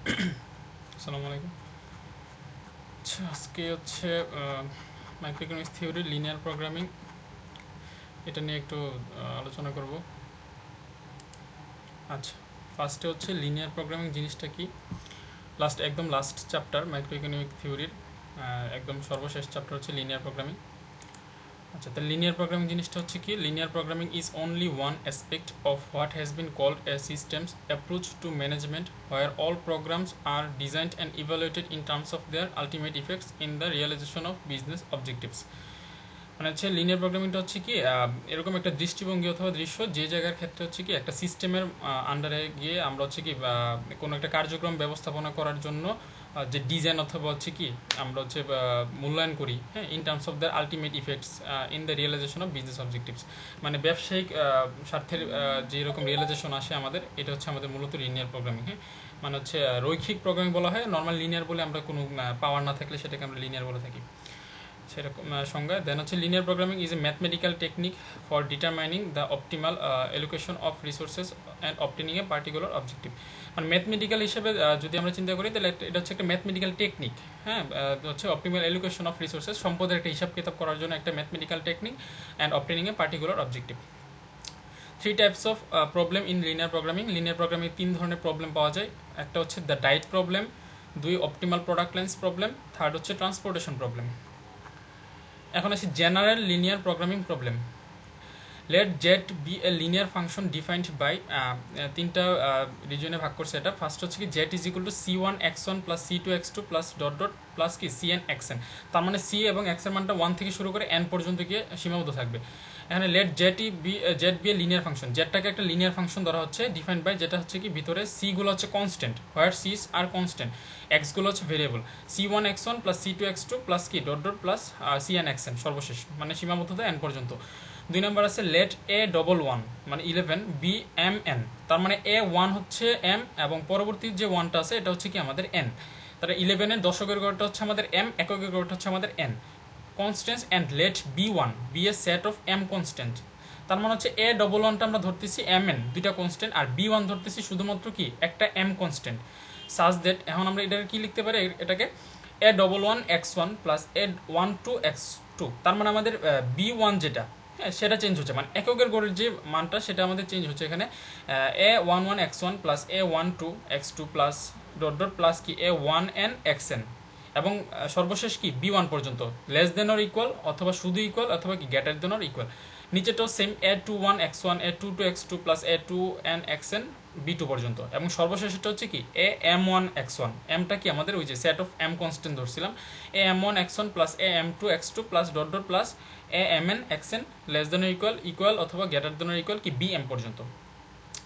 আসসালামু আলাইকুম। আচ্ছা, আজকে হচ্ছে মাইক্রোইকোনমিক্স থিওরি লিনিয়ার প্রোগ্রামিং এটা নিয়ে একটু আলোচনা করব। আচ্ছা, ফার্স্টে হচ্ছে লিনিয়ার প্রোগ্রামিং জিনিসটা কি। একদম লাস্ট চ্যাপ্টার মাইক্রোইকোনমিক থিওরির একদম সর্বশেষ চ্যাপ্টার হচ্ছে লিনিয়ার প্রোগ্রামিং। আচ্ছা, তাহলে লিনিয়ার প্রোগ্রামিং জিনিসটা হচ্ছে কি, linear programming is only one aspect of what has been called a systems approach to management where all programmes are designed and evaluated in terms of their ultimate effects in the realization of business objectives. মানে হচ্ছে linear প্রোগ্রামিংটা হচ্ছে কি এরকম একটা দৃষ্টিভঙ্গি অথবা দৃশ্য যে জায়গার ক্ষেত্রে হচ্ছে কি একটা সিস্টেমের আন্ডারে গিয়ে আমরা হচ্ছে কি কোনো একটা কার্যক্রম ব্যবস্থাপনা করার জন্য যে ডিজাইন অথবা হচ্ছে কি আমরা হচ্ছে মূল্যায়ন করি, হ্যাঁ, in terms of the ultimate effects in the realization of business objectives. মানে ব্যবসায়িক স্বার্থের যেরকম রিয়েলাইজেশন আসে আমাদের, এটা হচ্ছে আমাদের মূলত লিনিয়ার প্রোগ্রামিং। হ্যাঁ, মানে হচ্ছে রৈখিক প্রোগ্রামিং বলা হয়, নর্মাল লিনিয়ার বলে আমরা কোনো পাওয়ার না থাকলে সেটাকে আমরা লিনিয়ার বলে থাকি, সেরকম সংজ্ঞা। দেন হচ্ছে linear programming is a mathematical technique for determining the optimal allocation of resources and obtaining a particular objective. মানে ম্যাথমেটিক্যাল হিসেবে যদি আমরা চিন্তা করি তাহলে এটা হচ্ছে একটা ম্যাথমেটিক্যাল টেকনিক। হ্যাঁ, হচ্ছে অপটিমাল এলোকেশন অফ রিসোর্সেস, সম্পদের একটা হিসাব কিতাব করার জন্য একটা mathematical technique and obtaining a particular objective. Three types of problem in linear programming. Linear programming তিন ধরনের প্রবলেম পাওয়া যায়। একটা হচ্ছে দ্য ডাইট প্রবলেম, দুই optimal product lines problem, third হচ্ছে ট্রান্সপোর্টেশন প্রবলেম। এখন আসি general linear programming problem. Let Z be a linear function defined by, তিনটা রিজনে ভাগ করছে এটা। ফার্স্ট হচ্ছে কি z is equal to C one x one plus C two x two plus dot dot plus কি সি এন এক্স এন। তার মানে সি এবং এক্স এর মানটা ওয়ান থেকে শুরু করে এন পর্যন্ত গিয়ে সীমাবদ্ধ থাকবে। এখানে let Z be a linear function, জেডটাকে একটা লিনিয়ার ফাংশন ধরা হচ্ছে ডিফাইন্ড বাই, যেটা হচ্ছে কি ভিতরে সি গুলো হচ্ছে constant, where Cs are constant, X গুলো হচ্ছে variable, C one x one plus C two x two plus কি dot dot plus C N x N সর্বশেষ, মানে সীমাবদ্ধতা এন পর্যন্ত। দুই নম্বর আছে লেট এ ডবল ওয়ান মানে 11 বি এম এন। তার মানে এ ওয়ান হচ্ছে এম এবং পরবর্তী যে ওয়ানটা আছে এটা হচ্ছে কি আমাদের এন। তাহলে 11-এর দশকের গড়টা হচ্ছে আমাদের এম, এককের গড়টা হচ্ছে আমাদের n. Constant and let b one be a set of M constant. তার মানে হচ্ছে এ ডবল ওয়ানটা আমরা ধরতেছি এম এন দুইটা কনস্ট্যান্ট, আর বি ওয়ান ধরতেছি শুধুমাত্র কি একটা এম কনস্ট্যান্ট। সাজ দ্যাট, এখন আমরা এটাকে কি লিখতে পারি, এটাকে a double one x one plus A one two x two. তার মানে আমাদের বি ওয়ান যেটা, হ্যাঁ, সেটা চেঞ্জ হচ্ছে, মানে এককের গড়ের যে মানটা সেটা আমাদের চেঞ্জ হচ্ছে। এখানে A one one x one plus A one two x two plus dot dot plus কি A one N x N, এবং সর্বশেষ কি বি ওয়ান পর্যন্ত, লেস দেন অর ইকুয়াল অথবা শুধু ইকুয়াল অথবা কি গ্রেটার দেন অর ইকুয়াল। নিচেটাও same, A two one x one A two two x two plus A two N x N B two পর্যন্ত, এবং সর্বশেষটা হচ্ছে কি এ এম ওয়ান এক্স ওয়ান, এমটা কি আমাদের ওই যে সেট অফ এম কনস্ট্যান্ট ধরছিলাম, A M one x one plus A M two x two plus dot dot plus A M N x N less than equal equal অথবা greater than equal কি B M পর্যন্ত।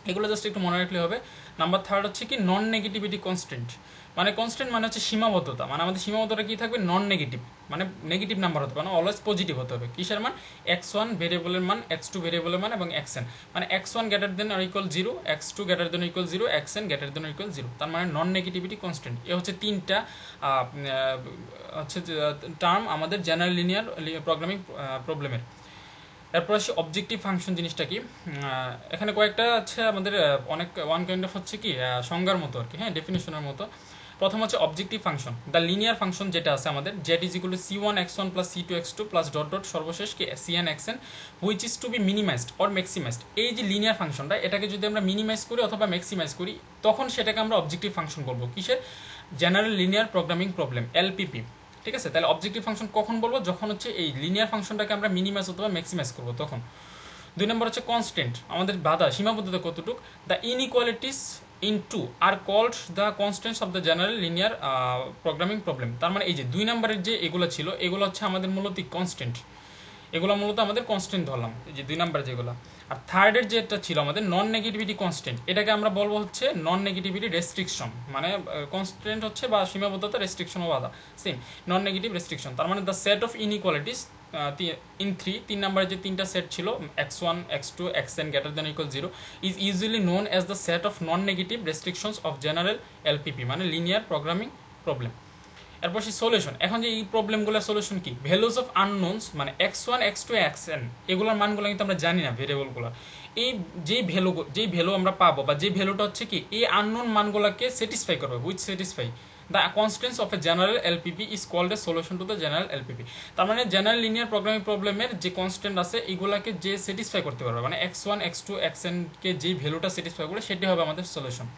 এগুলো just একটু মনে রাখলে হবে। Number third হচ্ছে কি নন নেগেটিভিটি কনস্ট্যান্ট। মানে কনস্ট্যান্ট মানে হচ্ছে সীমাবদ্ধতা, মানে আমাদের সীমাবদ্ধতা কি থাকবে, নন নেগেটিভ, মানে নেগেটিভ নাম্বার হতে পারে না, অলওয়েজ পজিটিভ হতে হবে। কিসের মান, এক্স ওয়ান ভেরিয়েবলের মান, এক্স টু ভেরিয়েবলের মান এবং এক্স এন, মানে x one greater than or equal zero, X two greater than equal zero, X N greater than equal zero. তার মানে নন নেগেটিভিটি কনস্ট্যান্ট। এ হচ্ছে তিনটা হচ্ছে টার্ম আমাদের জেনারেল লিনিয়ার প্রোগ্রামিং প্রবলেমের। এরপর আসি অবজেক্টিভ ফাংশন জিনিসটা কি। এখানে কয়েকটা আছে আমাদের অনেক ওয়ান কাইন্ড অফ হচ্ছে কি সংজ্ঞার মতো আর কি, হ্যাঁ, ডেফিনেশনের মতো। প্রথম হচ্ছে objective function, the linear function যেটা আছে আমাদের Z is equal to C one x one plus C two x two plus dot dot সর্বশেষ কি C N x N which is to be minimized or maximized. এই যে linear ফাংশনটা, এটাকে যদি আমরা মিনিমাইজ করি অথবা ম্যাক্সিমাইজ করি তখন সেটাকে আমরা অবজেক্টিভ ফাংশন বলবো। কিসের, general linear programming problem LPP. ঠিক আছে, তাহলে অবজেক্টিভ ফাংশন কখন বলবো, যখন হচ্ছে এই লিনিয়ার ফাংশনটাকে আমরা মিনিমাইজ অথবা ম্যাক্সিমাইজ করবো তখন। দুই নম্বর হচ্ছে কনস্ট্যান্ট, আমাদের বাধা সীমাবদ্ধতা কতটুক, the inequalities in two are called the constants of the general linear programming problem. তার মানে এই যে দুই নম্বরের যে এগুলো ছিল এগুলো হচ্ছে আমাদের মূলত কনস্ট্যান্ট, এগুলো মূলত আমাদের কনস্ট্যান্ট ধরলাম, এই যে দুই নাম্বার যেগুলো। আর থার্ডের যেটা ছিল আমাদের নন নেগেটিভিটি কনস্ট্যান্ট, এটাকে আমরা বলবো হচ্ছে নন নেগেটিভিটি রেস্ট্রিকশন, মানে কনস্ট্যান্ট হচ্ছে বা সীমাবদ্ধতা, রেস্ট্রিকশন ও বাধা সেম, নন নেগেটিভ রেস্ট্রিকশন। তার মানে the set of inequalities in three, তিন নাম্বারের যে তিনটা সেট ছিল x one x two x N greater than equal zero is usually known as the set of non negative restrictions of general LPP, মানে linear programming problem. এরপর সেই solution, এখন যে এই প্রবলেমগুলোর সলিউশন কি, ভ্যালুস অফ আননোনস মানে x one x two x n, এগুলোর মানগুলো কিন্তু আমরা জানি না ভেরিয়েবলগুলো, এই যেই ভ্যালু আমরা পাবো বা যে ভ্যালুটা হচ্ছে কি এই আননোন মানগুলোকে স্যাটিসফাই করবে, with satisfy the constants of a general LPP is called a solution to the general LPP. তার মানে জেনারেল লিনিয়ার প্রোগ্রামিং প্রবলেমের যে কনস্ট্যান্ট আছে এগুলাকে যে স্যাটিসফাই করতে পারবে, মানে x1 x2 xn কে যেই ভ্যালুটা স্যাটিসফাই করে সেটাই হবে আমাদের সলিউশন।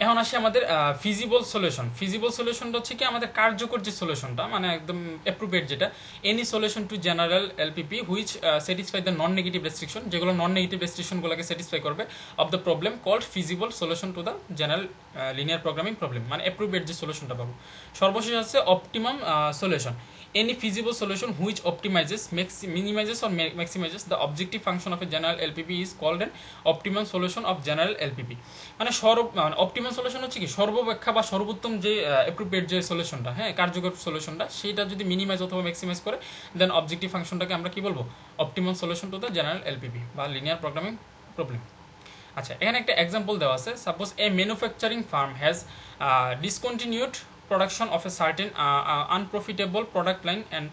এখন আসি আমাদের ফিজিবল সলিউশন। ফিজিবল সলিউশনটা হচ্ছে কি আমাদের কার্যকর যে সলিউশনটা, মানে একদম অ্যাপ্রোপ্রিয়েট যেটা, any solution to general LPP which satisfy the non negative restriction, যেগুলো নন নেগেটিভ রেস্ট্রিকশনগুলোকে স্যাটিসফাই করবে of the problem called feasible solution to the general linear programming problem, মানে অ্যাপ্রোপ্রিয়েট যে সলিউশনটা পাবো। সর্বশেষ আছে optimum solution. Any feasible solution which optimizes, minimizes or maximizes the objective function of a general LPP is called an optimum solution of general LPP। মানে optimum solution হচ্ছে কি সর্বাপেক্ষা বা সর্বোত্তম যে অ্যাপ্রোপ্রিয়েট যে সলিউশনটা, হ্যাঁ কার্যকর সলিউশনটা, সেটা যদি মিনিমাইজ অথবা ম্যাক্সিমাইজ করে দেন অবজেক্টিভ ফাংশনটাকে আমরা কি বলবো, optimum solution to the general LPP বা লিনিয়ার প্রোগ্রামিং প্রবলেম। আচ্ছা, এখানে একটা এক্সাম্পল দেওয়া আছে। Suppose A manufacturing farm has discontinued production of a certain unprofitable product line, and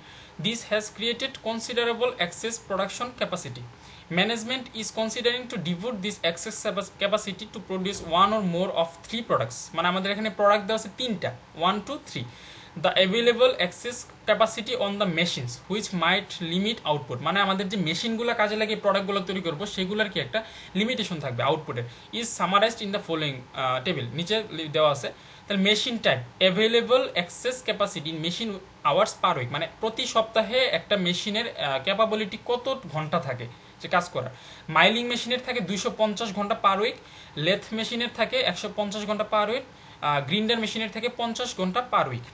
this has created considerable excess production capacity. Management is considering to devote this excess capacity to produce one or more of three products। মানে আমাদের এখানে product দেওয়া আছে তিনটা, 1 2 3। The available excess capacity on the machines which might limit output, মানে আমাদের যে মেশিনগুলো কাজে লাগিয়ে প্রোডাক্টগুলো তৈরি করবো সেগুলোর কি একটা লিমিটেশন থাকবে আউটপুটের, is summarized in the following table, নিচে দেওয়া আছে। তাহলে machine type available access capacity machine hours per week, মানে প্রতি সপ্তাহে একটা মেশিনের ক্যাপাবিলিটি কত ঘন্টা থাকে যে কাজ করার। মাইলিং মেশিনের থাকে 250 ঘন্টা পার উইক, লেথ মেশিনের থাকে 150 ঘন্টা পার উইক, গ্রিন্ডার মেশিনের থাকে 50 ঘন্টা পার উইক।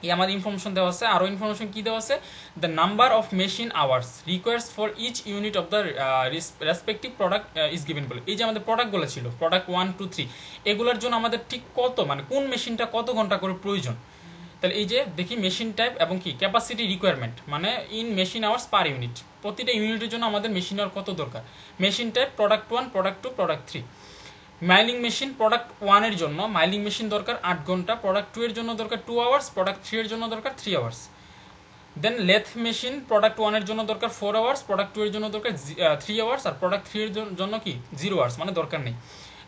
এই আমাদের ইনফরমেশন দেওয়া আছে। আরও ইনফরমেশন কী দেওয়া আছে, the number of machine hours requires for each unit of the respective product is given বলে। এই যে আমাদের প্রোডাক্টগুলো ছিল প্রোডাক্ট 1 2 3, এগুলোর জন্য আমাদের ঠিক কত, মানে কোন মেশিনটা কত ঘন্টা করে প্রয়োজন। তাহলে এই যে দেখি মেশিন টাইপ এবং কি ক্যাপাসিটি রিকোয়ারমেন্ট, মানে in machine hours per unit, প্রতিটা ইউনিটের জন্য আমাদের মেশিন আওয়ার কত দরকার। Machine type product 1 product 2 product 3। Mailing machine product 1 এর জন্য মাইলিং মেশিন দরকার 8 ঘন্টা, প্রোডাক্ট 2 এর জন্য দরকার 2 আওয়ার্স, প্রোডাক্ট 3 এর জন্য দরকার 3 আওয়ার্স। দেন লেথ মেশিন প্রোডাক্ট 1 এর জন্য দরকার 4 আওয়ার্স, প্রোডাক্ট 2 এর জন্য দরকার 3 আওয়ার্স, আর প্রোডাক্ট 3 এর জন্য কি 0 আওয়ার্স, মানে দরকার নেই।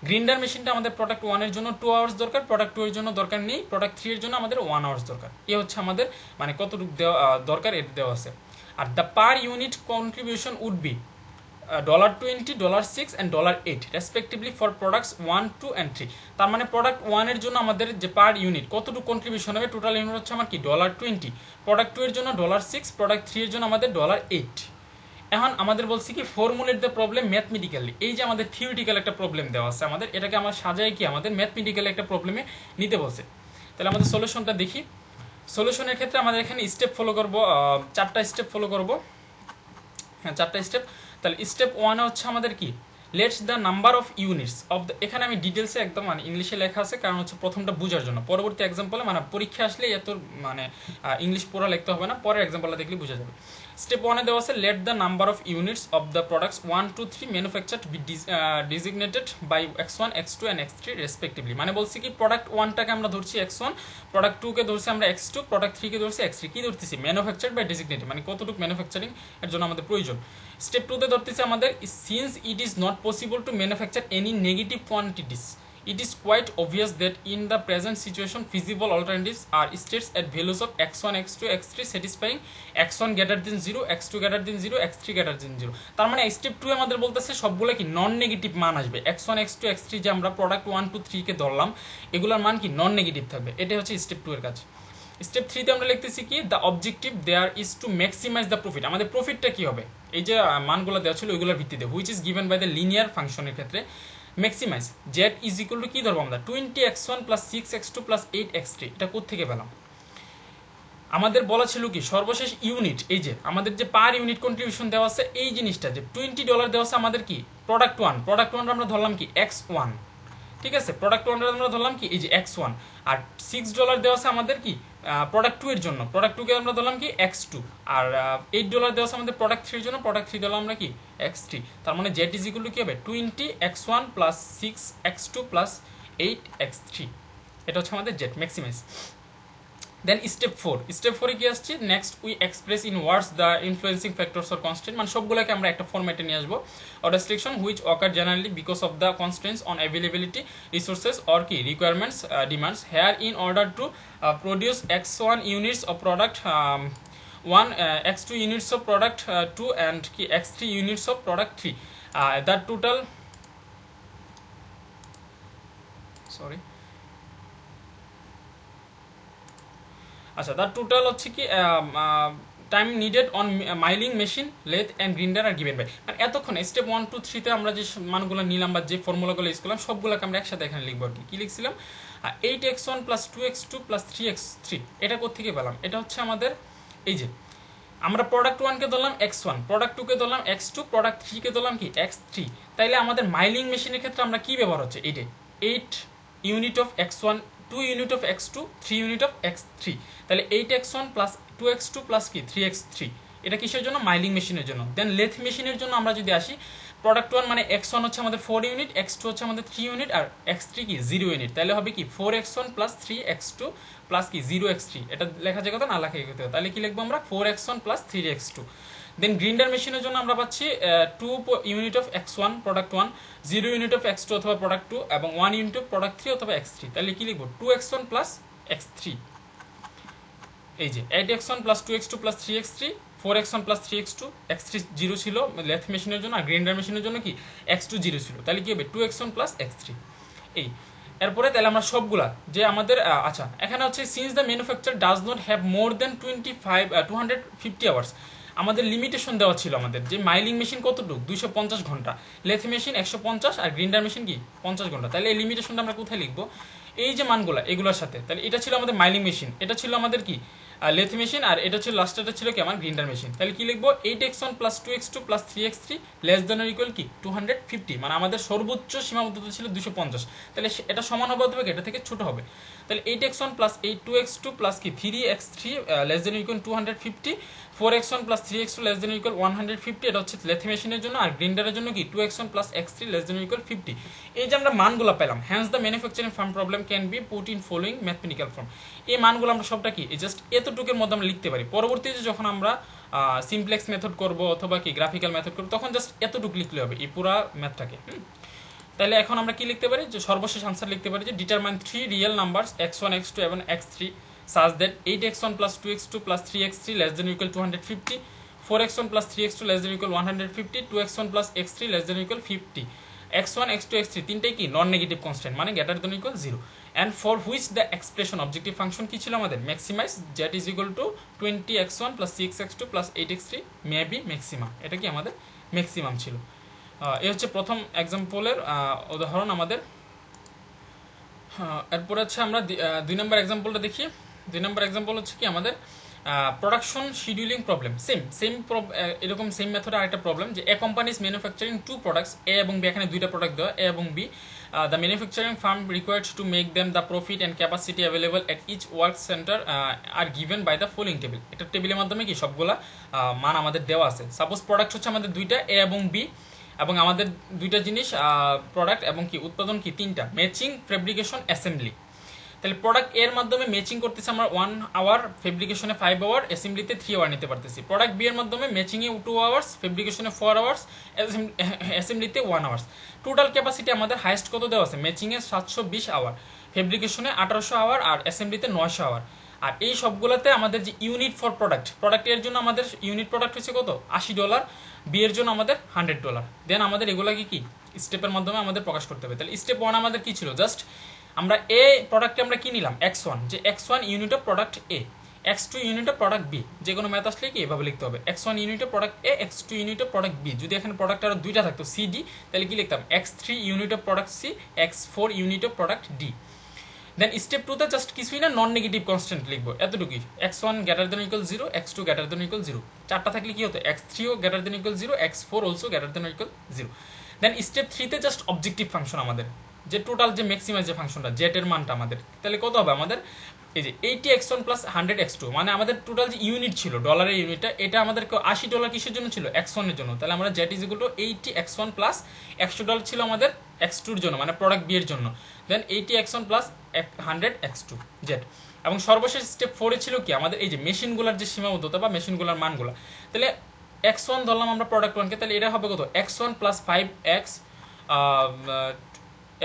গ্রিন্ডার মেশিনটা আমাদের প্রোডাক্ট 1 এর জন্য 2 আওয়ার্স দরকার, প্রোডাক্ট 2 এর জন্য দরকার নেই, প্রোডাক্ট 3 এর জন্য আমাদের 1 আওয়ার্স দরকার। এ হচ্ছে আমাদের মানে কতটুকু দেওয়া দরকার এটা দেওয়া আছে। আর the per unit contribution would be $20, $6 and $8 respectively for products 1 2 and 3। তার মানে প্রোডাক্ট 1 এর জন্য আমাদের যে পার ইউনিট কতটুকু কন্ট্রিবিউশন হবে, টোটাল ইউনিট হচ্ছে আমার কি $20, প্রোডাক্ট 2 এর জন্য $6, প্রোডাক্ট 3 এর জন্য আমাদের $8। এখন আমাদের বলছি কি ফর্মুলেট দ্য প্রবলেম ম্যাথমেটিক্যালি। এই যে আমাদের থিওরিটিক্যাল একটা প্রবলেম দেওয়া আছে আমাদের, এটাকে আমরা সাজায় কি আমাদের ম্যাথমেটিক্যাল একটা প্রবলেমে নিতে বলছে। তাহলে আমাদের সলিউশনটা দেখি। সলিউশনের ক্ষেত্রে আমাদের এখানে স্টেপ ফলো করবো, 4টা স্টেপ ফলো করবো। হ্যাঁ 4টা স্টেপ। তাহলে স্টেপ 1 হচ্ছে আমাদের কি let's the number of units of the, এখানে আমি ডিটেলসে একদম মানে ইংলিশে লেখা আছে কারণ হচ্ছে প্রথমটা বোঝার জন্য, পরবর্তী এক্সাম্পলে মানে পরীক্ষা আসলে এত মানে ইংলিশ পুরো লিখতে হবে না, পরের এক্সাম্পলটা দেখলে বোঝা যাবে। স্টেপ 1 এ দেওয়া আছে let the number of units of the products 1 2 3 manufactured be designated by x1 x2 and x3 respectively. মানে বলছি কি প্রোডাক্ট 1টাকে আমরা ধরছি x1, প্রোডাক্ট 2কে ধরছি আমরা x2, প্রোডাক্ট 3কে ধরছি x3। কি ধরতেছি ম্যানুফ্যাকচারড বাই ডিজিগনেটেড, মানে কতটুকু ম্যানুফ্যাকচারিং এর জন্য আমাদের প্রয়োজন। স্টেপ 2 তে ধরতেছি আমাদের since it is not possible to manufacture any negative quantities, it is quite obvious that in the present situation feasible alternatives are states at values of x1 x2 x3 satisfying x1 greater than 0 x2 greater than 0 x3 greater than 0। তার মানে step 2 আমাদের বলতেছে সবগুলো কি non negative মান আসবে। x1 x2 x3 যে আমরা প্রোডাক্ট 1 2 3 কে ধরলাম এগুলোর মান কি নন নেগেটিভ থাকবে, এটাই হচ্ছে স্টেপ 2 এর কাজ। স্টেপ 3 তে আমরা লিখতেছি কি the objective there is to maximize the profit. আমাদের প্রফিটটা কি হবে, এই যে মানগুলো দেওয়া ছিল ওইগুলোর ভিত্তিতে which is given by the linear ফাংশনের ক্ষেত্রে maximize z is equal to কি ধরবো আমরা 20x1 plus 6x2 plus 8x3। এটা কোত্থেকে পেলাম, আমাদের বলা ছিল কি সর্বশেষ ইউনিট, এই যে আমাদের যে পার ইউনিট কন্ট্রিবিউশন দেওয়া আছে এই জিনিসটা যে $20 দেওয়া আছে আমাদের কি প্রোডাক্ট 1 আমরা ধরলাম কি x1, ঠিক আছে। প্রোডাক্ট 1 আমরা ধরলাম কি এই যে x1, আর $6 দেওয়া আছে আমাদের কি প্রোডাক্ট 2 এর জন্য, প্রোডাক্ট 2 কে আমরা ধরলাম কি x2, আর $8 দেওয়া আছে আমাদের প্রোডাক্ট 3 এর জন্য, প্রোডাক্ট 3 ধরলাম আমরা কি x3। তার মানে z ইজ ইকুয়াল টু কি হবে 20x1 plus 6x2 plus 8x3। এটা হচ্ছে আমাদের z ম্যাক্সিমাইজ। দেন স্টেপ 4 এ কি আসছে, next we express in words the influencing factors or constraint, মানে সবগুলোকে আমরা একটা ফরম্যাটে নিয়ে আসবো। Or restriction which occur generally because of the constraints on availability resources or কি requirements demands here in order to produce x1 units of product 1, x2 units of product 2 and কি x3 units of product 3, that total sorry আচ্ছা the total হচ্ছে কি time needed on milling machine lathe and grinder are given by, মানে এতক্ষণ step 1 2 3 তে আমরা যে মানগুলো নিলাম বা যে ফর্মুলাগুলো ইউজ করলাম সবগুলোকে আমরা একসাথে এখানে লিখবো আর কি লিখছিলাম 8x1 plus 2x2 plus 3x3, এটা কোত্থেকে পেলাম, এটা হচ্ছে আমাদের এই যে আমরা প্রোডাক্ট 1 কে ধরলাম x1, প্রোডাক্ট 2 কে ধরলাম x2, প্রোডাক্ট 3 কে ধরলাম কি x3, তাইলে আমাদের মাইলিং মেশিনের ক্ষেত্রে আমরা কি ব্যবহার হচ্ছে 8 unit of x1, 2 unit of x2, 3 unit of x3, তাহলে 8x1 প্লাস 2x2 প্লাস কি 3x3, এটা কিসের জন্য, মাইলিং মেশিনের জন্য। দেন লেথ মেশিনের জন্য আমরা যদি আসি, প্রোডাক্ট 1 মানে x1 হচ্ছে আমাদের 4 ইউনিট, x2 হচ্ছে আমাদের 3 ইউনিট আর x3 কি 0 ইউনিট, তাহলে হবে কি 4x1 প্লাস 3x2 প্লাস কি 0x3, এটা লেখা যায় কথা না লেখা যায়, তাহলে কি লিখবো আমরা 4x1 প্লাস 3x2। দেন গ্রিন্ডার মেশিনের জন্য আমরা পাচ্ছি 2 unit of x1 product 1, 0 unit of x2 অথবা প্রোডাক্ট 2 এবং 1 ইউনিট অফ প্রোডাক্ট 3 অথবা x3, তাহলে কি লিখবো 2x1 প্লাস x3, এই যে 8x1 plus 2x2 plus 3x3, 4x1 plus 3x2, x3 0 ছিল লেথ মেশিনের জন্য আর গ্রাইন্ডার মেশিনের জন্য কি x2 0 ছিল, তাহলে কি হবে 2x1 প্লাস x3। এই এরপরে তাহলে আমরা সবগুলা যে আমাদের আচ্ছা এখানে হচ্ছে since the manufacture does not have more than 250 hours, আমাদের লিমিটেশন দেওয়া ছিল আমাদের যে মাইলিং মেশিন কতটুকু 250 ঘন্টা, লেথ মেশিন 150 আর গ্রাইন্ডার মেশিন কি 50 ঘন্টা, তাহলে এই লিমিটেশনটা আমরা কোথায় লিখবো, এই যে মানগুলা এগুলোর সাথে, তাহলে এটা ছিল আমাদের মাইলিং মেশিন, এটা ছিল আমাদের কি লেথ মেশিন আর এটা ছিল লাস্টটা ছিল কি আমার গ্রাইন্ডার মেশিন, তাহলে কি লিখবো 8x1 plus 2x2 plus 3x3 less than or equal কি 250, মানে আমাদের সর্বোচ্চ সীমাবদ্ধতা ছিল 250, তাহলে এটা সমান হবে অথবা এটা থেকে ছোট হবে, তাহলে 8x1 প্লাস 2x2 প্লাস কি 3x3 less than equal 250, 4x1 plus 3x2 less than equal 150, এটা হচ্ছে লেথ মেশিনের জন্য আর গ্রাইন্ডারের জন্য কি 2x1 plus x3 less than equal 50। এই যে আমরা মানগুলো পেলাম, hence the manufacturing firm problem can be put in following mathematical form, এই মানগুলো আমরা সবটা কি জাস্ট এতটুকুর মধ্যে আমরা লিখতে পারি, পরবর্তীতে যখন আমরা সিমপ্লেক্স মেথড করব অথবা কি গ্রাফিক্যাল মেথড করব তখন জাস্ট এতটুকু লিখলে হবে এই পুরো ম্যাথটাকে। তাহলে এখন আমরা কি লিখতে পারি, যে সর্বশেষ আনসার লিখতে পারি যে determine 3 real numbers x1 x2 এবং x3 such that 8x1 plus 2x2 plus 3x3 less than or equal 250, 4x1 plus 3x2 less than or equal 150, 2x1 plus x3 less than or equal 50, x1 x2 x3 তিনটাই কি নন negative constant মানে greater than equal 0, and for which the expression objective function কি ছিল আমাদের maximize z is equal to 20x1 plus 6x2 plus 8x3 may be maxima, এটা কি আমাদের maximum ছিল। এই হচ্ছে প্রথম এক্সাম্পলের উদাহরণ আমাদের। এরপর হচ্ছে আমরা 2 নম্বর এক্সাম্পলটা দেখি। 2 নম্বর এক্সাম্পল হচ্ছে কি আমাদের প্রোডাকশন শিডিউলিং প্রবলেম, সেম এরকম সেম মেথডে আরেকটা প্রবলেম যে a company is manufacturing 2 products a এবং বি, এখানে দুইটা প্রোডাক্ট দেওয়া এ এবং b, the manufacturing firm required to make them the profit and capacity available at each work centre are given by the following table, একটা টেবিলের মাধ্যমে কি সবগুলা মান আমাদের দেওয়া আছে। সাপোজ প্রোডাক্ট হচ্ছে আমাদের দুইটা এ এবং বি এবং আমাদের দুইটা জিনিস প্রোডাক্ট এবং কি উৎপাদন কি তিনটা, ম্যাচিং ফেব্রিকেশন অ্যাসেম্বলি, তাহলে প্রোডাক্ট এর মাধ্যমে ম্যাচিং করতেছি আমরা 1 আওয়ার, ফেব্রিকেশনে 5 আওয়ার, অ্যাসেম্বলিতে 3 আওয়ার নিতে পারতেছি। প্রোডাক্ট বি এর মাধ্যমে ম্যাচিংয়ে 2 আওয়ার্স, ফেব্রিকেশনে 4 আওয়ার্স, অ্যাসেম্বলিতে 1 আওয়ার্স। টোটাল ক্যাপাসিটি আমাদের হাইয়েস্ট কত দেওয়া আছে, ম্যাচিংয়ে 720 আওয়ার, ফেব্রিকেশনে 1800 আওয়ার আর অ্যাসেম্বলিতে 900 আওয়ার। আর এই সবগুলোতে আমাদের যে ইউনিট ফর প্রোডাক্ট এর জন্য আমাদের ইউনিট প্রোডাক্ট হচ্ছে কত $80, বি এর জন্য আমাদের $100। দেন আমাদের এগুলাকে কি স্টেপের মাধ্যমে আমাদের প্রকাশ করতে হবে। তাহলে স্টেপ 1 আমাদের কি ছিল, জাস্ট আমরা এ প্রোডাক্টে আমরা কি নিলাম x1, যে x1 unit of product a, x2 unit of product b, যে কোনো ম্যাথ আসলে কি এভাবে লিখতে হবে x1 unit of product a, x2 unit of product b. যদি এখানে প্রোডাক্ট আরো দুইটা থাকতো সি ডি, তাহলে কি লিখতাম x3 unit of product c, x4 unit of product d. Then step 2 তে জাস্ট কিছুই না, নন নেগেটিভ কনস্ট্যান্ট লিখবো এতটুকুই, x1 greater than equal 0, x2 greater than equal 0, চারটা থাকলে কি হতো x3 ও greater than equal 0, x4 also greater than equal 0। Then step 3 তে জাস্ট অবজেক্টিভ ফাংশন আমাদের, যে টোটাল যে ম্যাক্সিমাইজ যে ফাংশনটা জেড এর মানটা আমাদের, তাহলে কত হবে আমাদের এই যে 80x1 প্লাস 100x2, মানে আমাদের টোটাল যে ইউনিট ছিল ডলারের ইউনিটটা, এটা আমাদের $80 কিসের জন্য ছিল x1 এর জন্য, তাহলে আমরা Z is equal two 80x1 plus $100 ছিল আমাদের x2 এর জন্য মানে প্রোডাক্ট বি এর জন্য, দেন 80x1 প্লাস 100x2 জেড। এবং সর্বশেষ স্টেপ 4 ছিল কি আমাদের এই যে মেশিনগুলোর যে সীমাবদ্ধতা বা মেশিনগুলোর মানগুলো। তাহলে x1 ধরলাম আমরা প্রোডাক্ট 1 কে, তাহলে এটা হবে কত x1 plus 5x